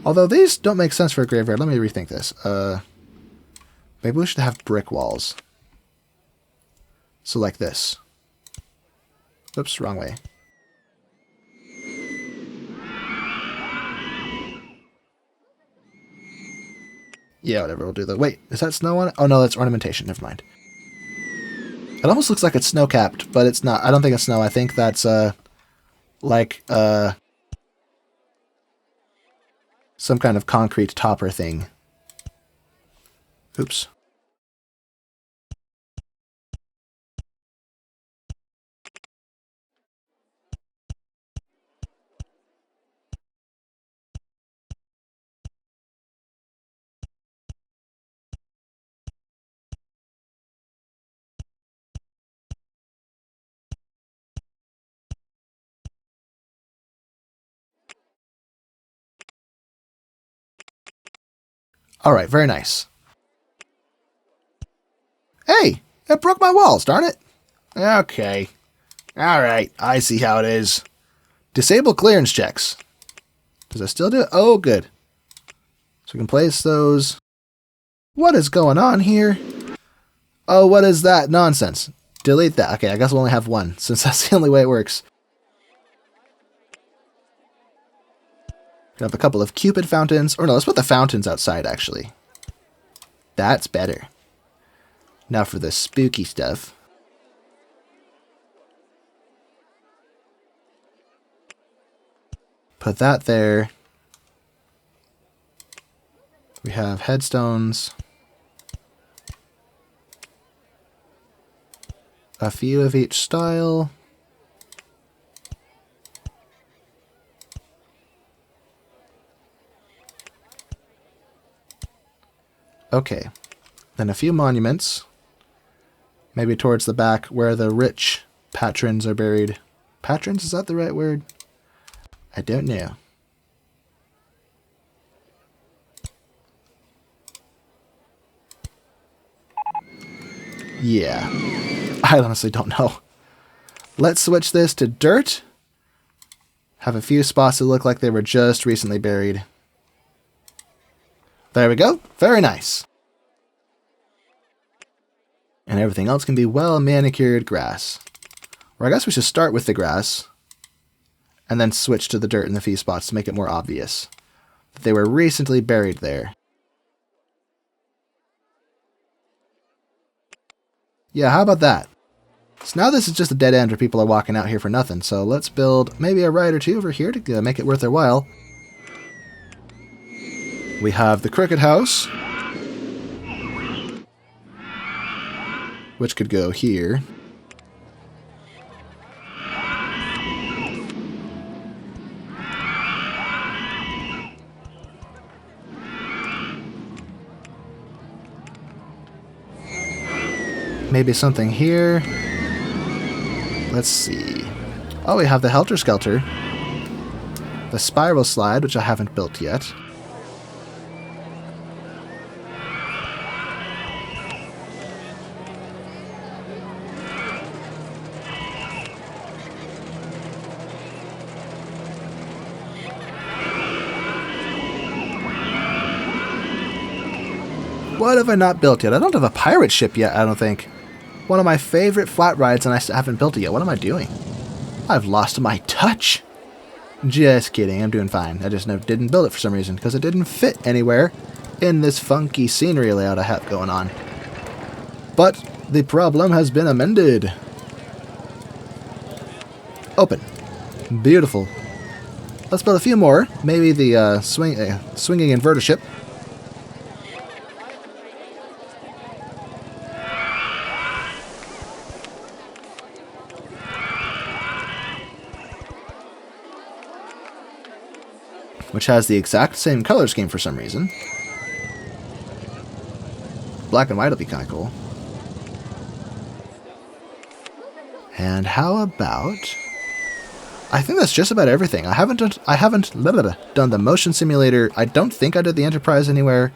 Although these don't make sense for a graveyard. Let me rethink this. Maybe we should have brick walls. So like this. Oops, wrong way. Yeah, whatever, we'll do that. Wait, is that snow on it? Oh no, that's ornamentation, never mind. It almost looks like it's snow-capped, but it's not. I don't think it's snow. I think that's, some kind of concrete topper thing. Oops. All right, very nice. Hey, it broke my walls, darn it. Okay. All right, I see how it is. Disable clearance checks. Does it still do it? Oh, good. So we can place those. What is going on here? Oh, what is that nonsense? Delete that. Okay, I guess we'll only have one, since that's the only way it works. We have a couple of Cupid fountains. Or no, let's put the fountains outside, actually. That's better. Now for the spooky stuff. Put that there. We have headstones. A few of each style. Okay. Then a few monuments. Maybe towards the back where the rich patrons are buried. Patrons, is that the right word? I don't know. Yeah. I honestly don't know. Let's switch this to dirt. Have a few spots that look like they were just recently buried. There we go. Very nice. And everything else can be well manicured grass. Or I guess we should start with the grass and then switch to the dirt in the few spots to make it more obvious that they were recently buried there. Yeah, how about that? So now this is just a dead end where people are walking out here for nothing, so let's build maybe a ride or two over here to make it worth their while. We have the Crooked House, which could go here. Maybe something here. Let's see. Oh, we have the Helter Skelter. The Spiral Slide, which I haven't built yet. What have I not built yet? I don't have a pirate ship yet, I don't think. One of my favorite flat rides, and I haven't built it yet. What am I doing? I've lost my touch. Just kidding, I'm doing fine. I just didn't build it for some reason, because it didn't fit anywhere in this funky scenery layout I have going on. But the problem has been amended. Open. Beautiful. Let's build a few more. Maybe the swinging inverter ship. Which has the exact same color scheme for some reason. Black and white will be kind of cool. And how about... I think that's just about everything. I haven't done the motion simulator. I don't think I did the Enterprise anywhere.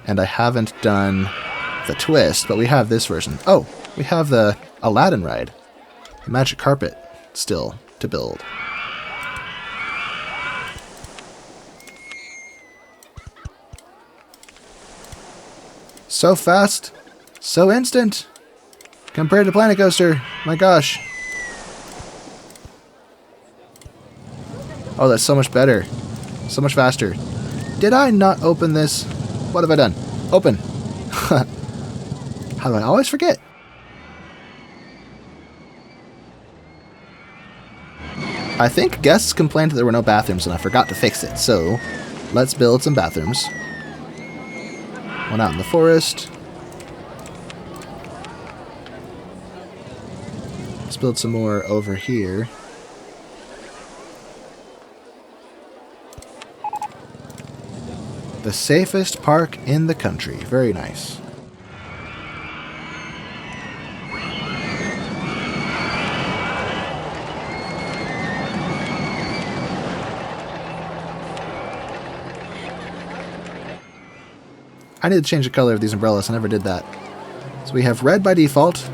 And I haven't done the Twist, but we have this version. Oh, we have the Aladdin ride. The Magic Carpet still to build. So fast, so instant, compared to Planet Coaster. My gosh. Oh, that's so much better. So much faster. Did I not open this? What have I done? Open. How do I always forget? I think guests complained that there were no bathrooms and I forgot to fix it. So, let's build some bathrooms. One out in the forest. Let's build some more over here. The safest park in the country. Very nice. I need to change the color of these umbrellas. I never did that. So we have red by default,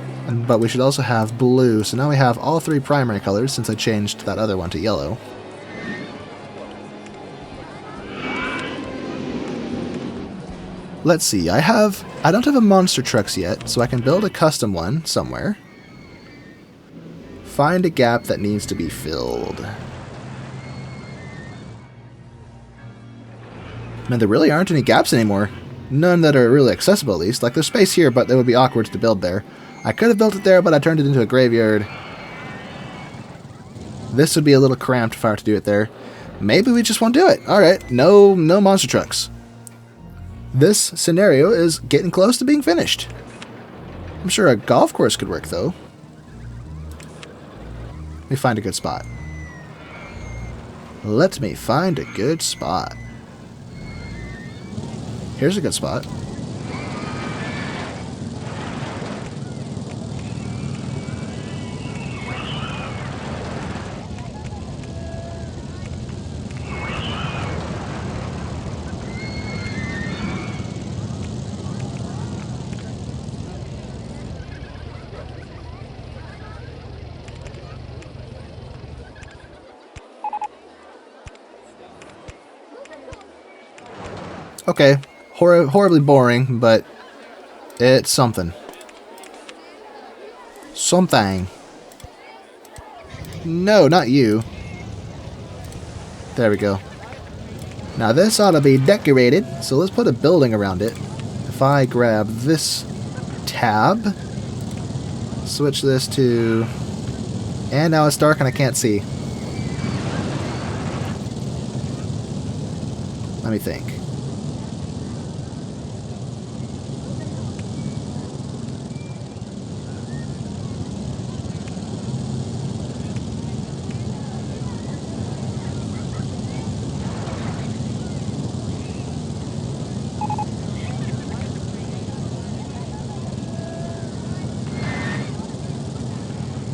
but we should also have blue. So now we have all three primary colors since I changed that other one to yellow. Let's see, I don't have a monster trucks yet, so I can build a custom one somewhere. Find a gap that needs to be filled. Man, there really aren't any gaps anymore. None that are really accessible, at least. Like, there's space here, but it would be awkward to build there. I could have built it there, but I turned it into a graveyard. This would be a little cramped if I were to do it there. Maybe we just won't do it. Alright, no monster trucks. This scenario is getting close to being finished. I'm sure a golf course could work, though. Let me find a good spot. Let me find a good spot. Here's a good spot. Okay, horribly boring, but it's something. Something. No, not you. There we go. Now this ought to be decorated, so let's put a building around it. If I grab this tab, switch this to... And now it's dark and I can't see. Let me think.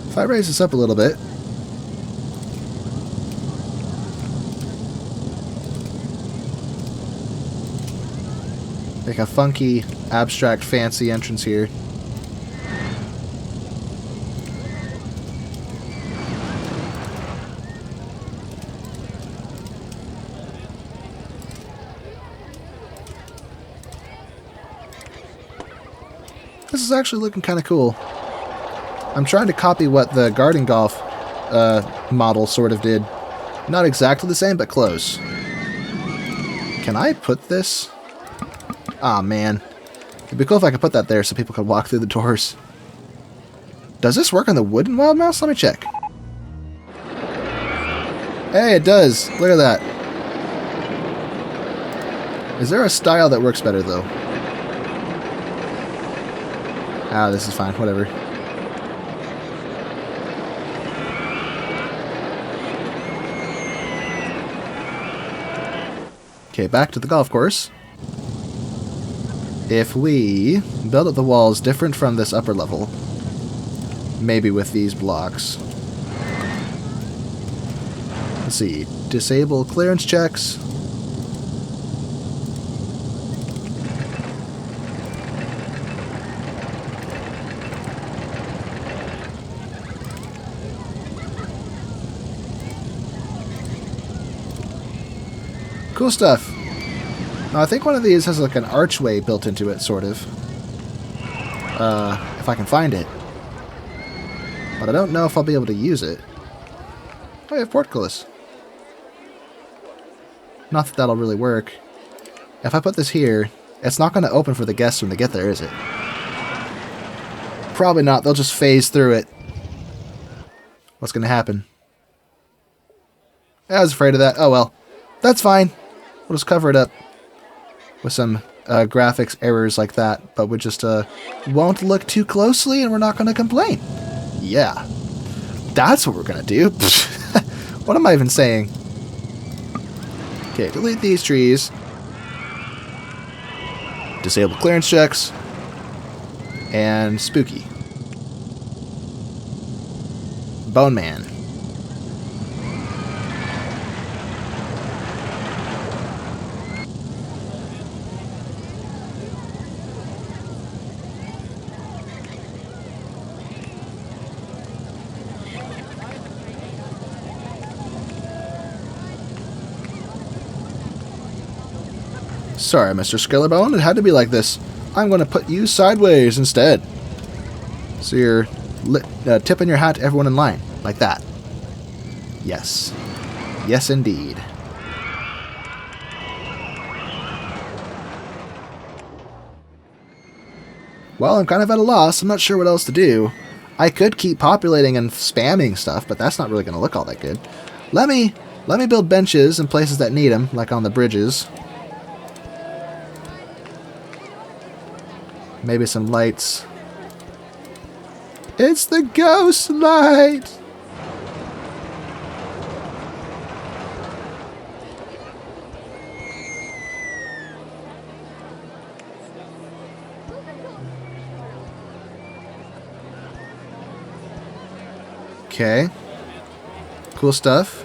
If I raise this up a little bit, make a funky, abstract, fancy entrance here. This is actually looking kind of cool. I'm trying to copy what the garden golf model sort of did. Not exactly the same, but close. Can I put this? Aw, man. It'd be cool if I could put that there so people could walk through the doors. Does this work on the wooden wild mouse? Let me check. Hey, it does. Look at that. Is there a style that works better, though? Ah, this is fine. Whatever. Okay, back to the golf course. If we build up the walls different from this upper level, maybe with these blocks. Let's see. Disable clearance checks. Cool stuff. Now, I think one of these has like an archway built into it, sort of. If I can find it. But I don't know if I'll be able to use it. Oh, I have portcullis. Not that that'll really work. If I put this here, it's not going to open for the guests when they get there, is it? Probably not. They'll just phase through it. What's going to happen? I was afraid of that. Oh well. That's fine. We'll just cover it up with some graphics errors like that, but we just won't look too closely and we're not going to complain. Yeah. That's what we're going to do. What am I even saying? Okay, delete these trees. Disable clearance checks. And spooky. Bone Man. Sorry, Mr. Skillerbone, it had to be like this. I'm going to put you sideways instead. So you're tipping your hat to everyone in line, like that. Yes. Yes, indeed. Well, I'm kind of at a loss. I'm not sure what else to do. I could keep populating and spamming stuff, but that's not really going to look all that good. Let me build benches in places that need them, like on the bridges. Maybe some lights. It's the ghost light! Okay. Cool stuff.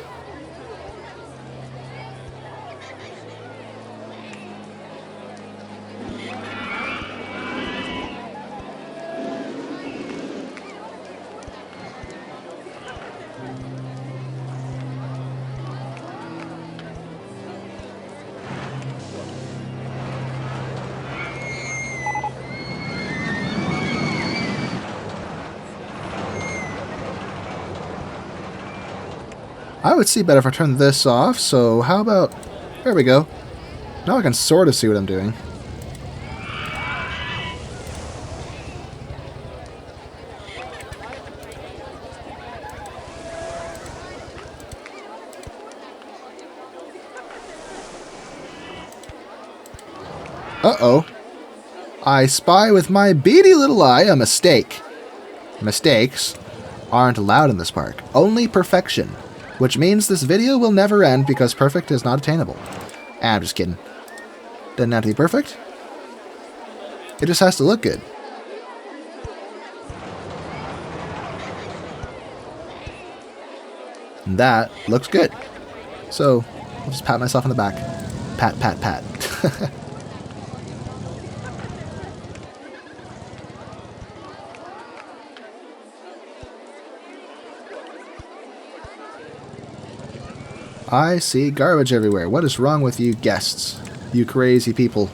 I would see better if I turned this off, so how about... There we go. Now I can sort of see what I'm doing. Uh-oh. I spy with my beady little eye a mistake. Mistakes aren't allowed in this park. Only perfection. Which means this video will never end because perfect is not attainable. I'm just kidding. Doesn't have to be perfect. It just has to look good. And that looks good. So, I'll just pat myself on the back. Pat, pat, pat. I see garbage everywhere. What is wrong with you guests? You crazy people.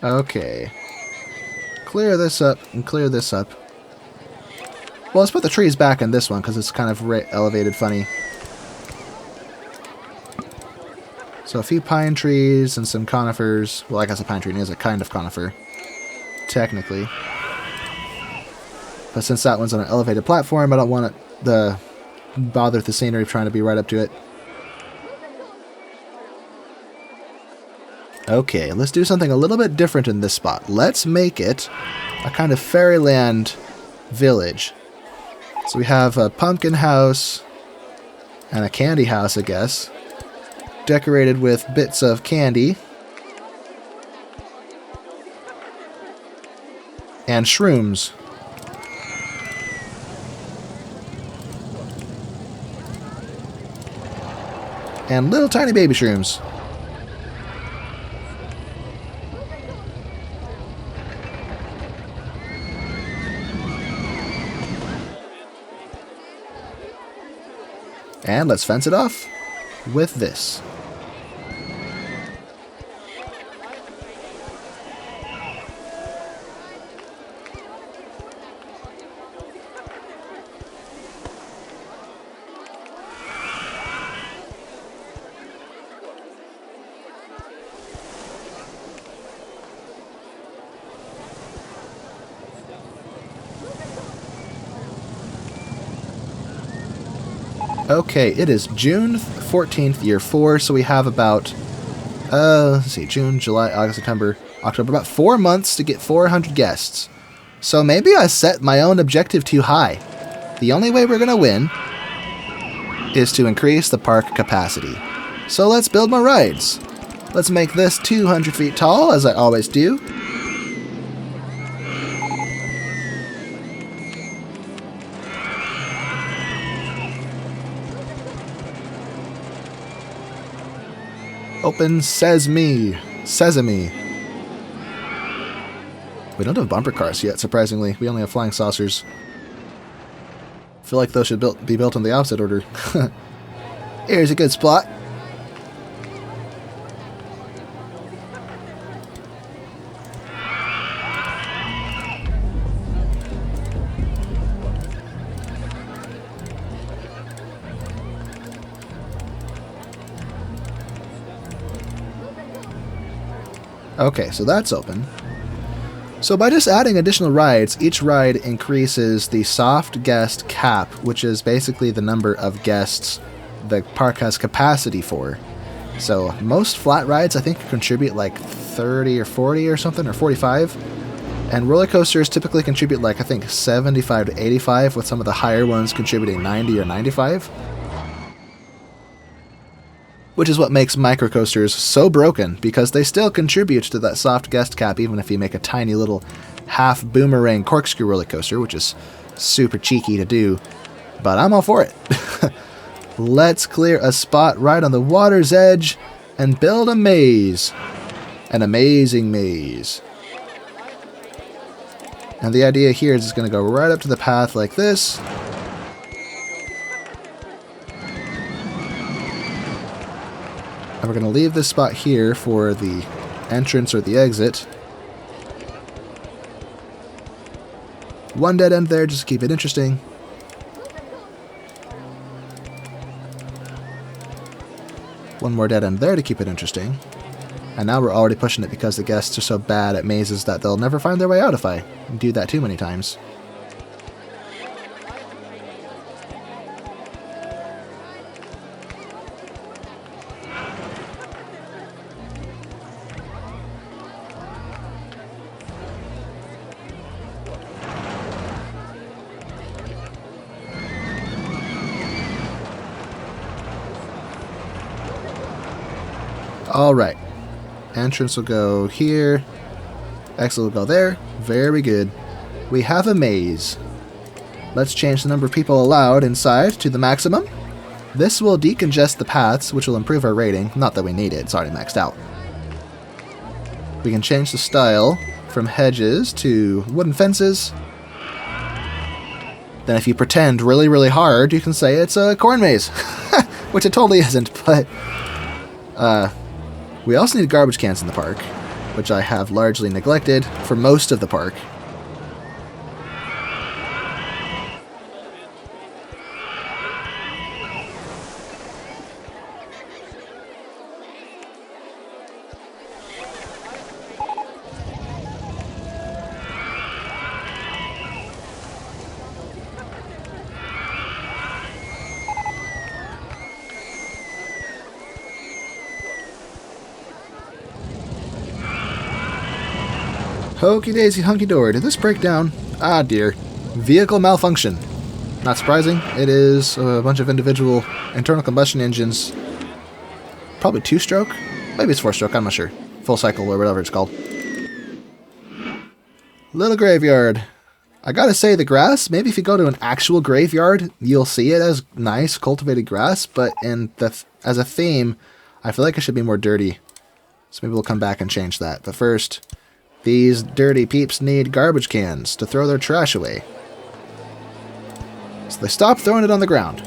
Okay. Clear this up and clear this up. Well, let's put the trees back in this one because it's kind of elevated funny. So a few pine trees and some conifers. Well, I guess a pine tree is a kind of conifer. Technically. But since that one's on an elevated platform, I don't want it bother with the scenery of trying to be right up to it. Okay, let's do something a little bit different in this spot. Let's make it a kind of fairyland village. So we have a pumpkin house and a candy house, I guess, decorated with bits of candy and shrooms. And little tiny baby shrooms. And let's fence it off with this. Okay, it is June 14th, year 4, so we have about, let's see, June, July, August, September, October, about 4 months to get 400 guests. So maybe I set my own objective too high. The only way we're going to win is to increase the park capacity. So let's build more rides. Let's make this 200 feet tall, as I always do. Open sesame. Sesame. We don't have bumper cars yet, surprisingly. We only have flying saucers. feel like those should be built in the opposite order. Here's a good spot. Okay, so that's open. So by just adding additional rides, each ride increases the soft guest cap, which is basically the number of guests the park has capacity for. So most flat rides, I think, contribute like 30 or 40 or something, or 45. And roller coasters typically contribute like, I think, 75 to 85, with some of the higher ones contributing 90 or 95. Which is what makes microcoasters so broken, because they still contribute to that soft guest cap even if you make a tiny little half boomerang corkscrew roller coaster, which is super cheeky to do, but I'm all for it. Let's clear a spot right on the water's edge and build a maze. An amazing maze. And the idea here is it's going to go right up to the path like this. And we're going to leave this spot here for the entrance or the exit. One dead end there just to keep it interesting. One more dead end there to keep it interesting. And now we're already pushing it because the guests are so bad at mazes that they'll never find their way out if I do that too many times. Alright, entrance will go here, exit will go there, very good. We have a maze. Let's change the number of people allowed inside to the maximum. This will decongest the paths, which will improve our rating, not that we need it, it's already maxed out. We can change the style from hedges to wooden fences. Then if you pretend really, really hard, you can say it's a corn maze, which it totally isn't, but we also need garbage cans in the park, which I have largely neglected for most of the park. Okie daisy hunky dory, did this break down? Ah dear. Vehicle malfunction. Not surprising, it is a bunch of individual internal combustion engines. Probably 2-stroke? Maybe it's 4-stroke, I'm not sure. Full cycle or whatever it's called. Little graveyard. I gotta say, the grass, maybe if you go to an actual graveyard, you'll see it as nice, cultivated grass, but as a theme, I feel like it should be more dirty. So maybe we'll come back and change that. But first, these dirty peeps need garbage cans to throw their trash away. So they stop throwing it on the ground.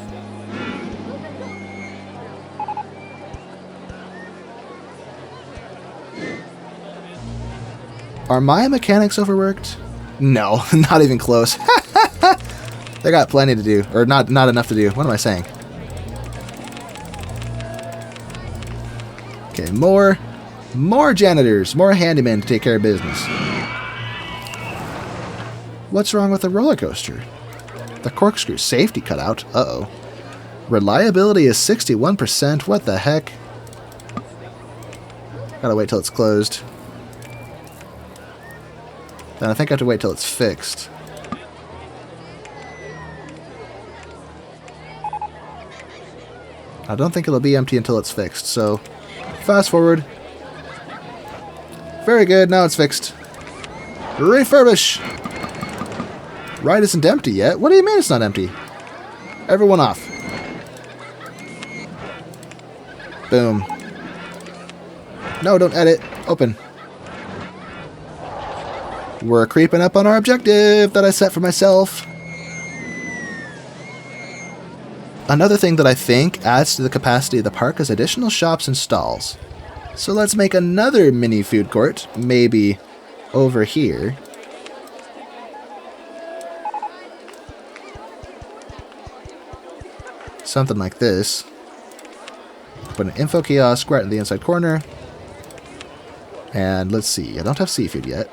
Are my mechanics overworked? No, not even close. They got plenty to do, or not enough to do. What am I saying? Okay, more janitors, more handymen to take care of business. What's wrong with the roller coaster? The corkscrew safety cutout. Uh-oh. Reliability is 61%. What the heck? Gotta wait till it's closed. Then I think I have to wait till it's fixed. I don't think it'll be empty until it's fixed, so fast forward. Very good, now it's fixed. Refurbish! Ride isn't empty yet. What do you mean it's not empty? Everyone off. Boom. No, don't edit. Open. We're creeping up on our objective that I set for myself. Another thing that I think adds to the capacity of the park is additional shops and stalls. So let's make another mini food court, maybe over here. Something like this. Put an info kiosk right in the inside corner. And let's see, I don't have seafood yet.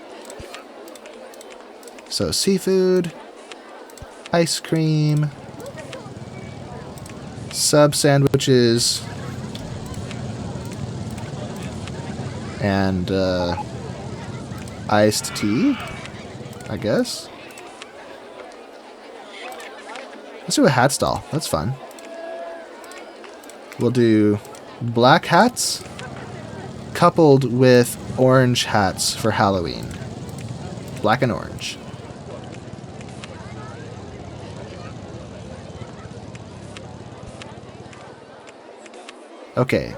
So seafood, ice cream, sub sandwiches, and iced tea, I guess. Let's do a hat stall, that's fun. We'll do black hats coupled with orange hats for Halloween. Black and orange. Okay.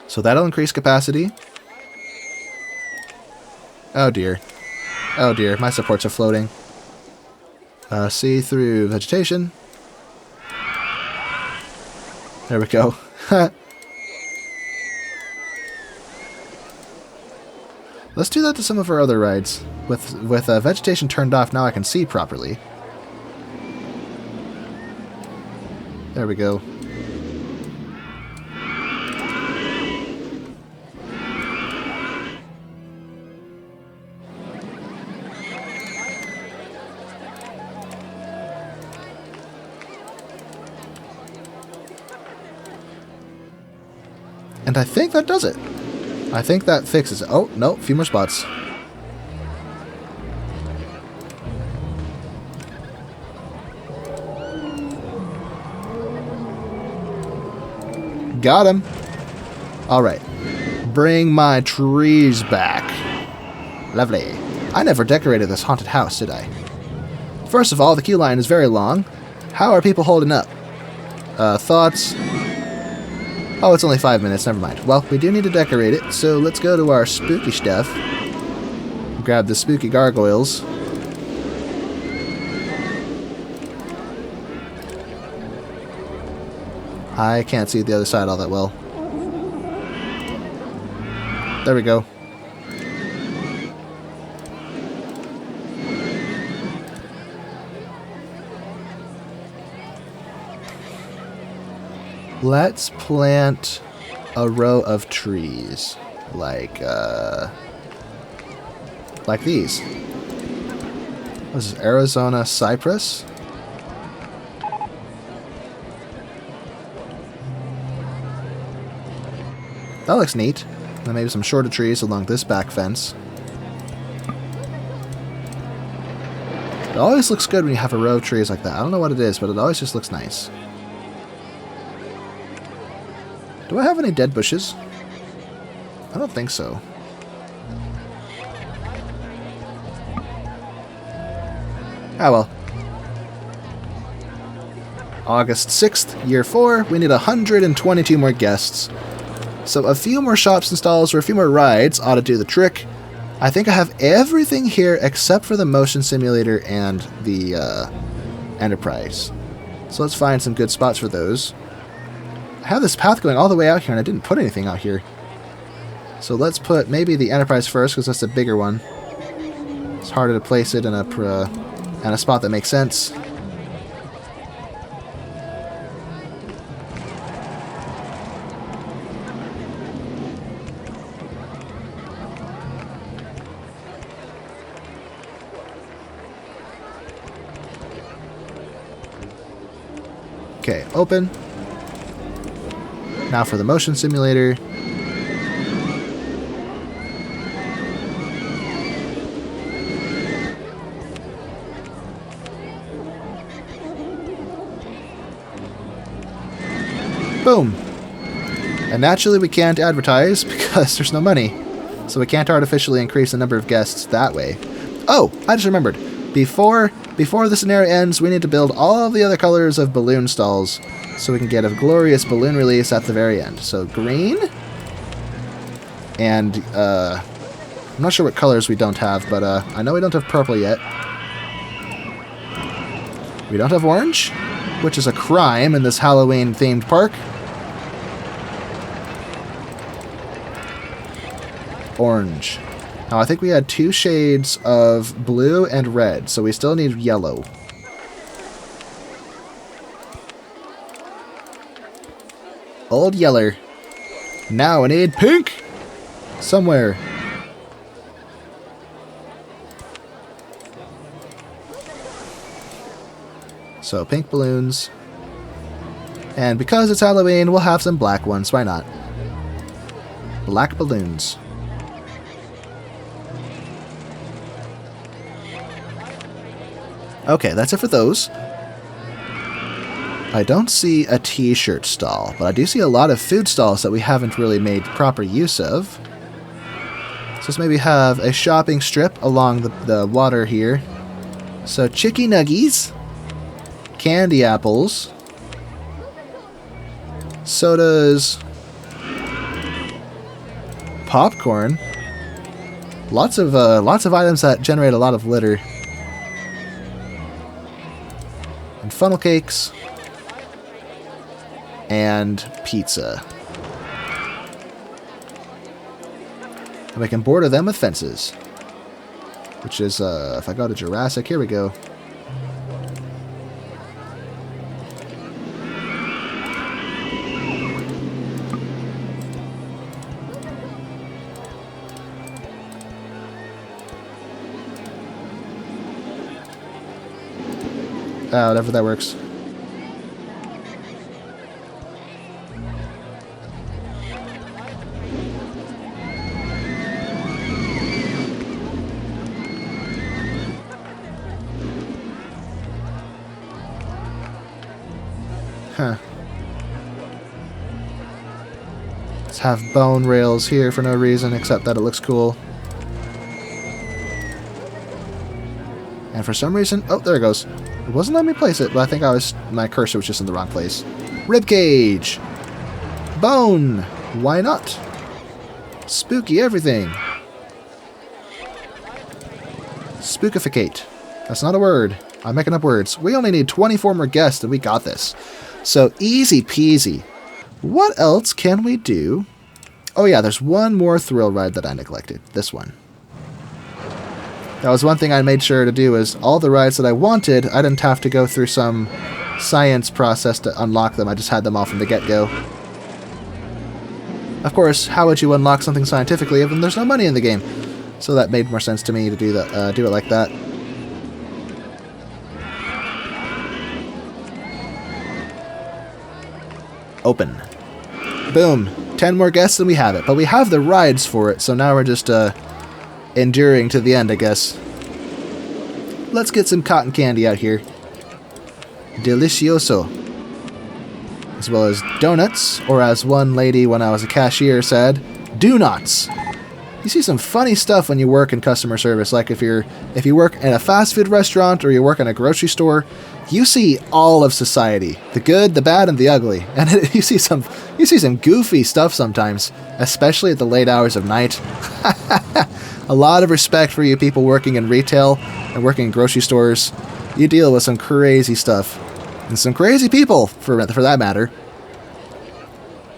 So that'll increase capacity. Oh dear. Oh dear, my supports are floating. See through vegetation. There we go. Let's do that to some of our other rides. With vegetation turned off, now I can see properly. There we go. And I think that does it. I think that fixes it. Oh, no, a few more spots. Got him. All right. Bring my trees back. Lovely. I never decorated this haunted house, did I? First of all, the queue line is very long. How are people holding up? Thoughts? Oh, it's only 5 minutes, never mind. Well, we do need to decorate it, so let's go to our spooky stuff. Grab the spooky gargoyles. I can't see the other side all that well. There we go. Let's plant a row of trees, like these. This is Arizona cypress. That looks neat. And maybe some shorter trees along this back fence. It always looks good when you have a row of trees like that. I don't know what it is, but it always just looks nice. Do I have any dead bushes? I don't think so. Ah well. August 6th, year 4, we need 122 more guests. So a few more shops and stalls or a few more rides ought to do the trick. I think I have everything here except for the motion simulator and the Enterprise. So let's find some good spots for those. I have this path going all the way out here and I didn't put anything out here. So let's put maybe the Enterprise first because that's the bigger one. It's harder to place it in a spot that makes sense. Okay, open. Now for the motion simulator. Boom. And naturally we can't advertise because there's no money. So we can't artificially increase the number of guests that way. Oh, I just remembered. Before the scenario ends, we need to build all of the other colors of balloon stalls so we can get a glorious balloon release at the very end. So green, and I'm not sure what colors we don't have, but I know we don't have purple yet. We don't have orange, which is a crime in this Halloween-themed park. Orange. Now, I think we had 2 shades of blue and red, so we still need yellow. Old yeller. Now I need pink! Somewhere. So, pink balloons. And because it's Halloween, we'll have some black ones. Why not? Black balloons. Okay, that's it for those. I don't see a t-shirt stall, but I do see a lot of food stalls that we haven't really made proper use of. So let's maybe have a shopping strip along the water here. So chicky nuggies, candy apples, sodas, popcorn, lots of items that generate a lot of litter. And funnel cakes, and pizza. And we can border them with fences. Which is, if I go to Jurassic, here we go. Whatever that works. Huh. Let's have bone rails here for no reason except that it looks cool. And for some reason... Oh, there it goes. It wasn't letting me place it, but I think my cursor was just in the wrong place. Ribcage! Bone! Why not? Spooky everything. Spookificate. That's not a word. I'm making up words. We only need 24 more guests and we got this. So easy peasy. What else can we do? Oh yeah, there's one more thrill ride that I neglected. This one. That was one thing I made sure to do, is all the rides that I wanted, I didn't have to go through some science process to unlock them. I just had them all from the get-go. Of course, how would you unlock something scientifically when there's no money in the game? So that made more sense to me to do that, do it like that. Open. Boom. 10 more guests and we have it. But we have the rides for it, so now we're just, enduring to the end, I guess. Let's get some cotton candy out here. Delicioso. As well as donuts, or as one lady when I was a cashier said, do-nots. You see some funny stuff when you work in customer service, like if you work in a fast food restaurant or you work in a grocery store, you see all of society. The good, the bad, and the ugly. And you see some goofy stuff sometimes, especially at the late hours of night. A lot of respect for you people working in retail and working in grocery stores. You deal with some crazy stuff. And some crazy people, for that matter.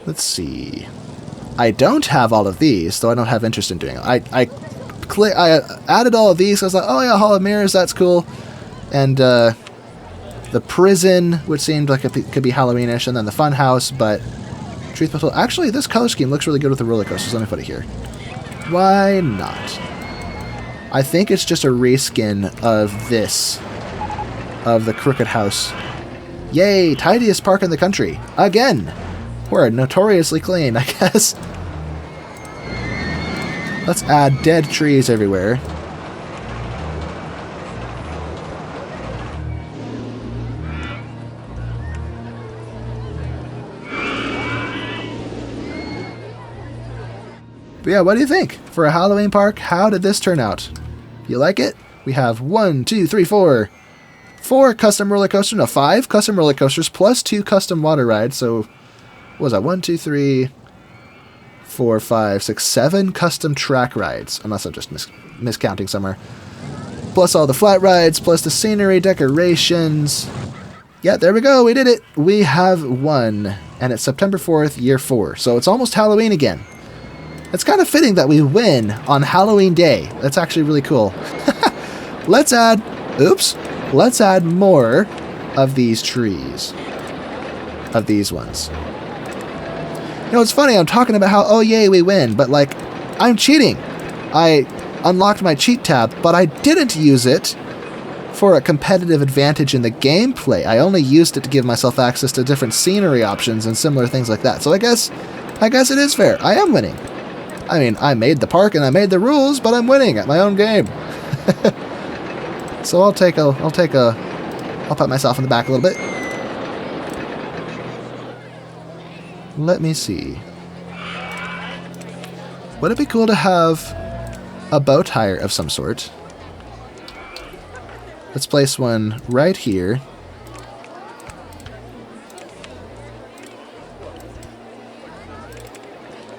Let's see. I don't have all of these, so I don't have interest in doing it. I added all of these, so I was like, oh yeah, Hall of Mirrors, that's cool. And the prison, which seemed like it could be Halloweenish, and then the fun house, but truth be told, actually this color scheme looks really good with the roller coasters. Let me put it here. Why not? I think it's just a reskin of this, of the Crooked House. Yay, tidiest park in the country. Again! We're notoriously clean, I guess. Let's add dead trees everywhere. But yeah, what do you think? For a Halloween park, how did this turn out? You like it? We have 1, 2, 3, 4, 4 custom roller coasters, no, 5 custom roller coasters plus 2 custom water rides. So, what was that? 1, 2, 3, 4, 5, 6, 7 custom track rides. Unless I'm just miscounting somewhere. Plus all the flat rides, plus the scenery, decorations. Yeah, there we go. We did it. We have won. And it's September 4th, year 4. So it's almost Halloween again. It's kind of fitting that we win on Halloween Day. That's actually really cool. Let's add more of these trees. Of these ones. You know, it's funny, I'm talking about how, oh yay, we win, but like, I'm cheating. I unlocked my cheat tab, but I didn't use it for a competitive advantage in the gameplay. I only used it to give myself access to different scenery options and similar things like that. So I guess it is fair. I am winning. I mean, I made the park and I made the rules, but I'm winning at my own game. So I'll pat myself on the back a little bit. Let me see. Would it be cool to have a bow tire of some sort? Let's place one right here.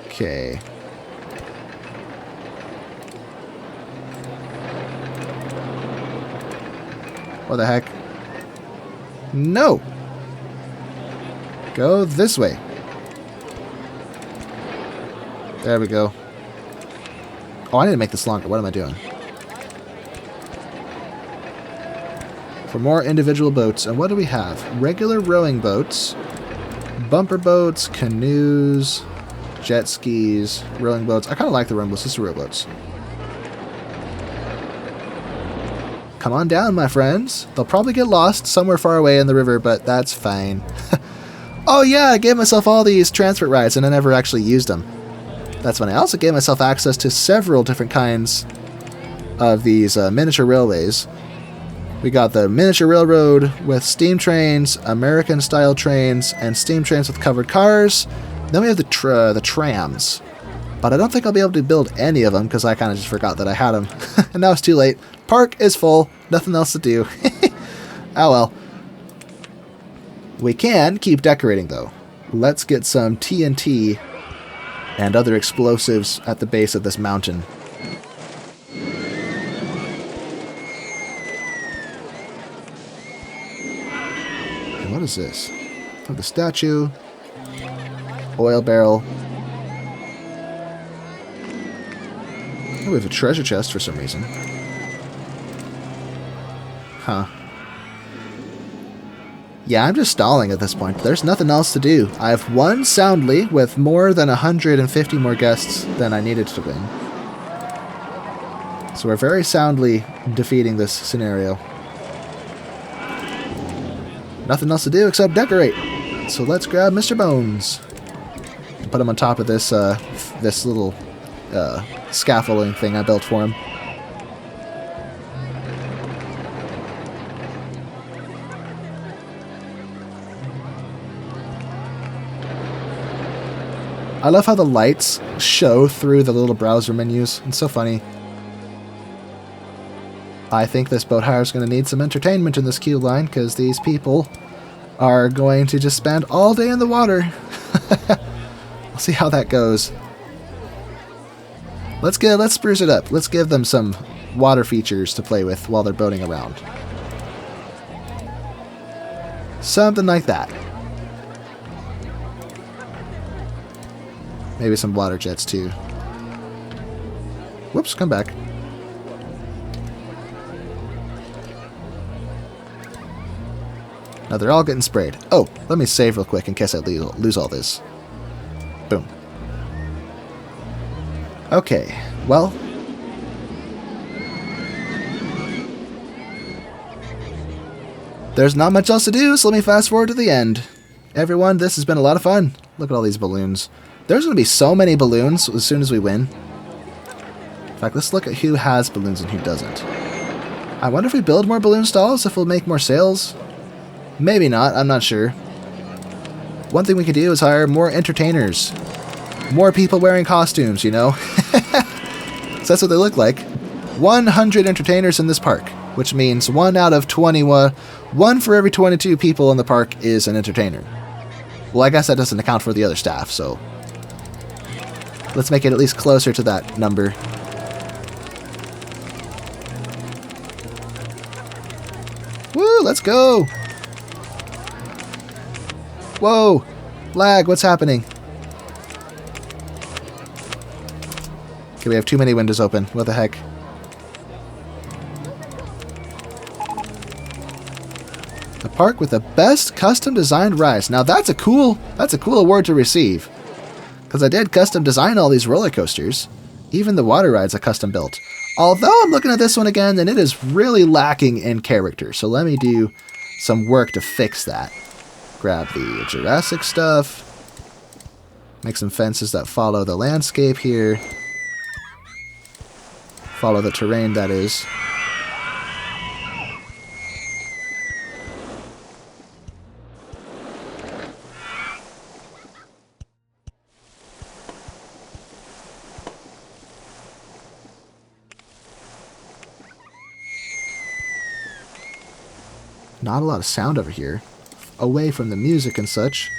Okay. What the heck? No! Go this way. There we go. Oh, I need to make this longer. What am I doing? For more individual boats. And what do we have? Regular rowing boats, bumper boats, canoes, jet skis, rowing boats. I kind of like the rowing boats. This is rowboats. Come on down, my friends. They'll probably get lost somewhere far away in the river, but that's fine. Oh yeah, I gave myself all these transport rides and I never actually used them. That's when I also gave myself access to several different kinds of these miniature railways. We got the miniature railroad with steam trains, American-style trains, and steam trains with covered cars. Then we have the trams. But I don't think I'll be able to build any of them because I kind of just forgot that I had them. And now it's too late. Park is full. Nothing else to do. Oh well. We can keep decorating though. Let's get some TNT and other explosives at the base of this mountain. And what is this? Oh, the statue. Oil barrel. Oh, we have a treasure chest for some reason. Huh. Yeah, I'm just stalling at this point. There's nothing else to do. I've won soundly with more than 150 more guests than I needed to win. So we're very soundly defeating this scenario. Nothing else to do except decorate. So let's grab Mr. Bones. Put him on top of this this little scaffolding thing I built for him. I love how the lights show through the little browser menus. It's so funny. I think this boat hire is going to need some entertainment in this queue line because these people are going to just spend all day in the water. We'll see how that goes. Let's spruce it up. Let's give them some water features to play with while they're boating around. Something like that. Maybe some water jets too. Whoops, come back. Now they're all getting sprayed. Oh, let me save real quick in case I lose all this. Boom. Okay, well. There's not much else to do, so let me fast forward to the end. Everyone, this has been a lot of fun. Look at all these balloons. There's going to be so many balloons as soon as we win. In fact, let's look at who has balloons and who doesn't. I wonder if we build more balloon stalls, if we'll make more sales. Maybe not, I'm not sure. One thing we could do is hire more entertainers. More people wearing costumes, you know? So that's what they look like. 100 entertainers in this park. which means 1 out of 21, 1 for every 22 people in the park is an entertainer. Well, I guess that doesn't account for the other staff, so let's make it at least closer to that number. Woo, let's go! Whoa! Lag, what's happening? Okay, we have too many windows open. What the heck? The park with the best custom designed rides. Now that's a cool award to receive. Because I did custom design all these roller coasters. Even the water rides are custom built. Although I'm looking at this one again, and it is really lacking in character. So let me do some work to fix that. Grab the Jurassic stuff. Make some fences that follow the landscape here. Follow the terrain, that is. Not a lot of sound over here. Away from the music and such.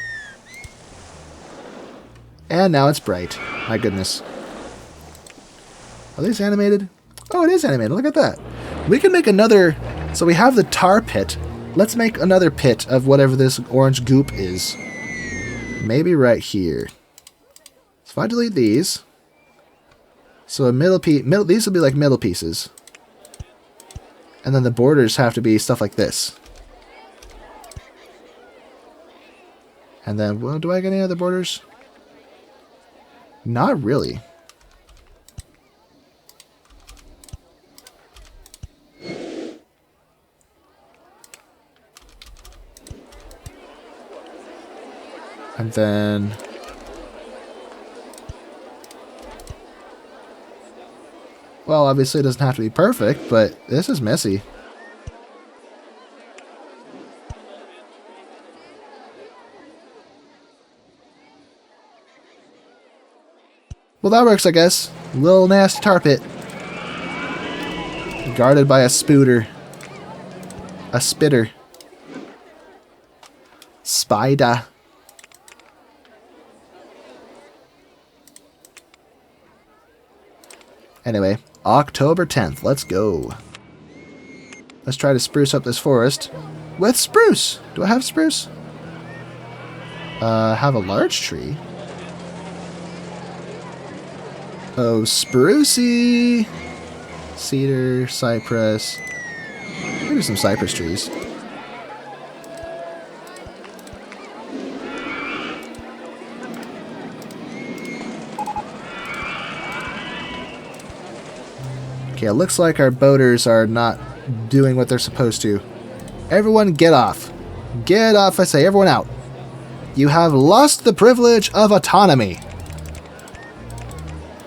And now it's bright. My goodness. Are these animated? Oh, it is animated. Look at that. We can make another... So we have the tar pit. Let's make another pit of whatever this orange goop is. Maybe right here. So if I delete these... So a middle piece... These will be like middle pieces. And then the borders have to be stuff like this. And then, well, do I get any other borders? Not really. And then... Well, obviously it doesn't have to be perfect, but this is messy. Well, that works, I guess. Little nasty tar pit. Guarded by a spooter. A spitter. Spider. Anyway, October 10th. Let's go. Let's try to spruce up this forest with spruce. Do I have spruce? Have a large tree. Oh, sprucey! Cedar, cypress. Maybe some cypress trees. Okay, it looks like our boaters are not doing what they're supposed to. Everyone get off. Get off, I say. Everyone out. You have lost the privilege of autonomy.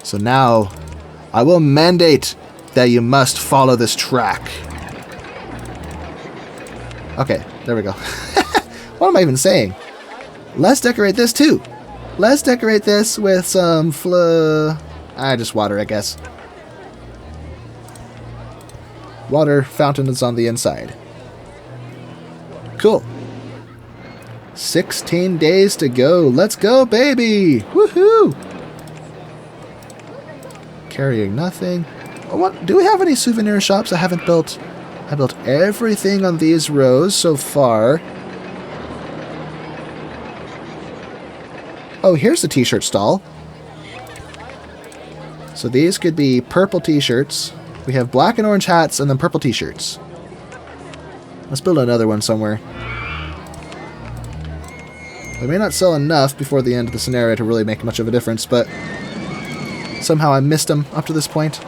So now, I will mandate that you must follow this track. Okay, there we go. What am I even saying? Let's decorate this too. Let's decorate this with some just water, I guess. Water fountain is on the inside. Cool. 16 days to go. Let's go, baby! Woohoo! Carrying nothing. Oh, what? Do we have any souvenir shops I haven't built? I built everything on these rows so far. Oh, here's the t-shirt stall. So these could be purple t-shirts. We have black and orange hats and then purple t-shirts. Let's build another one somewhere. We may not sell enough before the end of the scenario to really make much of a difference, but somehow I missed them up to this point.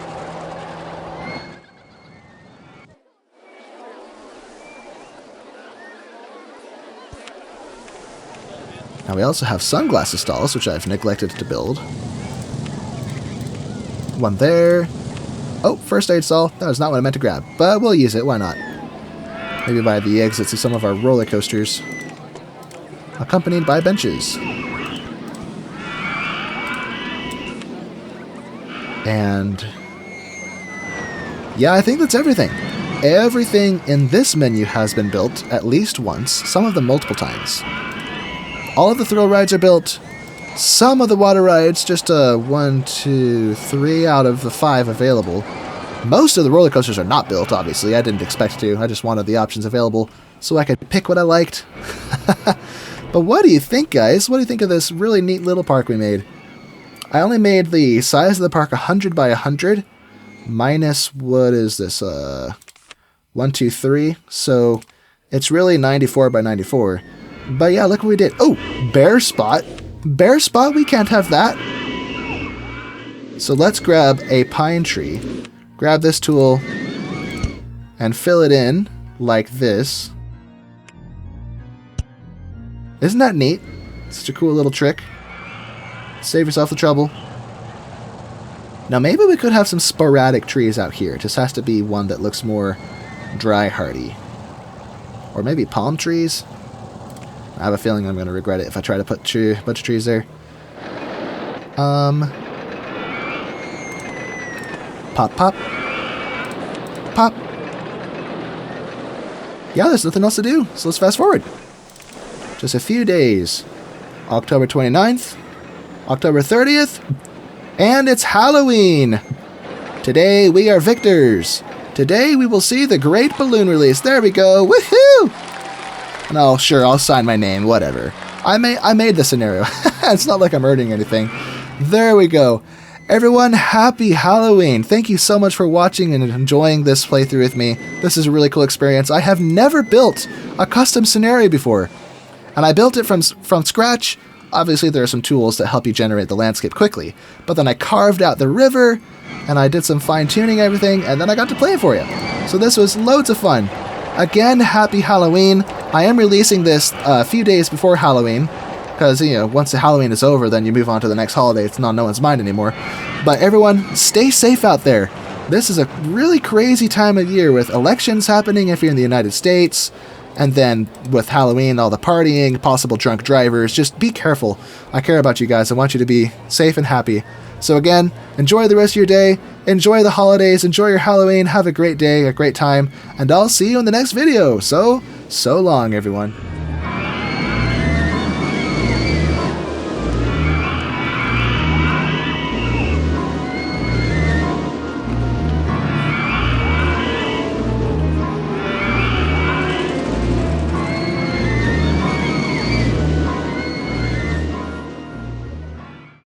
Now we also have sunglasses stalls, which I've neglected to build. One there. Oh, first aid stall. That was not what I meant to grab, but we'll use it. Why not? Maybe by the exits of some of our roller coasters. Accompanied by benches. And yeah, I think that's everything. everything in this menu has been built at least once, some of them multiple times. All of the thrill rides are built. Some of the water rides, just 1, 2, 3 out of the 5 available. Most of the roller coasters are not built, obviously. I didn't expect to. I just wanted the options available so I could pick what I liked. But what do you think, guys? What do you think of this really neat little park we made? I only made the size of the park 100 by 100. Minus, what is this? 1, 2, 3. So it's really 94 by 94. But yeah, look what we did. Oh, bear spot. Bear spot, we can't have that. So let's grab a pine tree. Grab this tool and fill it in like this. Isn't that neat? Such a cool little trick. Save yourself the trouble. Now maybe we could have some sporadic trees out here. It just has to be one that looks more dry hardy. Or maybe palm trees. I have a feeling I'm going to regret it if I try to put a bunch of trees there. Pop, pop. Pop. Yeah, there's nothing else to do, so let's fast forward. Just a few days. October 29th, October 30th, and it's Halloween! Today we are victors. Today we will see the great balloon release. There we go, woohoo! No, sure, I'll sign my name, whatever. I made the scenario. It's not like I'm earning anything. There we go. Everyone, happy Halloween! Thank you so much for watching and enjoying this playthrough with me. This is a really cool experience. I have never built a custom scenario before. And I built it from scratch. Obviously, there are some tools that help you generate the landscape quickly. But then I carved out the river, and I did some fine-tuning everything, and then I got to play it for you. So this was loads of fun. Again, happy Halloween. I am releasing this a few days before Halloween, because, you know, once the Halloween is over, then you move on to the next holiday. It's not on no one's mind anymore. But everyone, stay safe out there. This is a really crazy time of year with elections happening if you're in the United States, and then with Halloween, all the partying, possible drunk drivers. Just be careful. I care about you guys. I want you to be safe and happy. So again, enjoy the rest of your day. Enjoy the holidays. Enjoy your Halloween. Have a great day, a great time. And I'll see you in the next video. So long, everyone.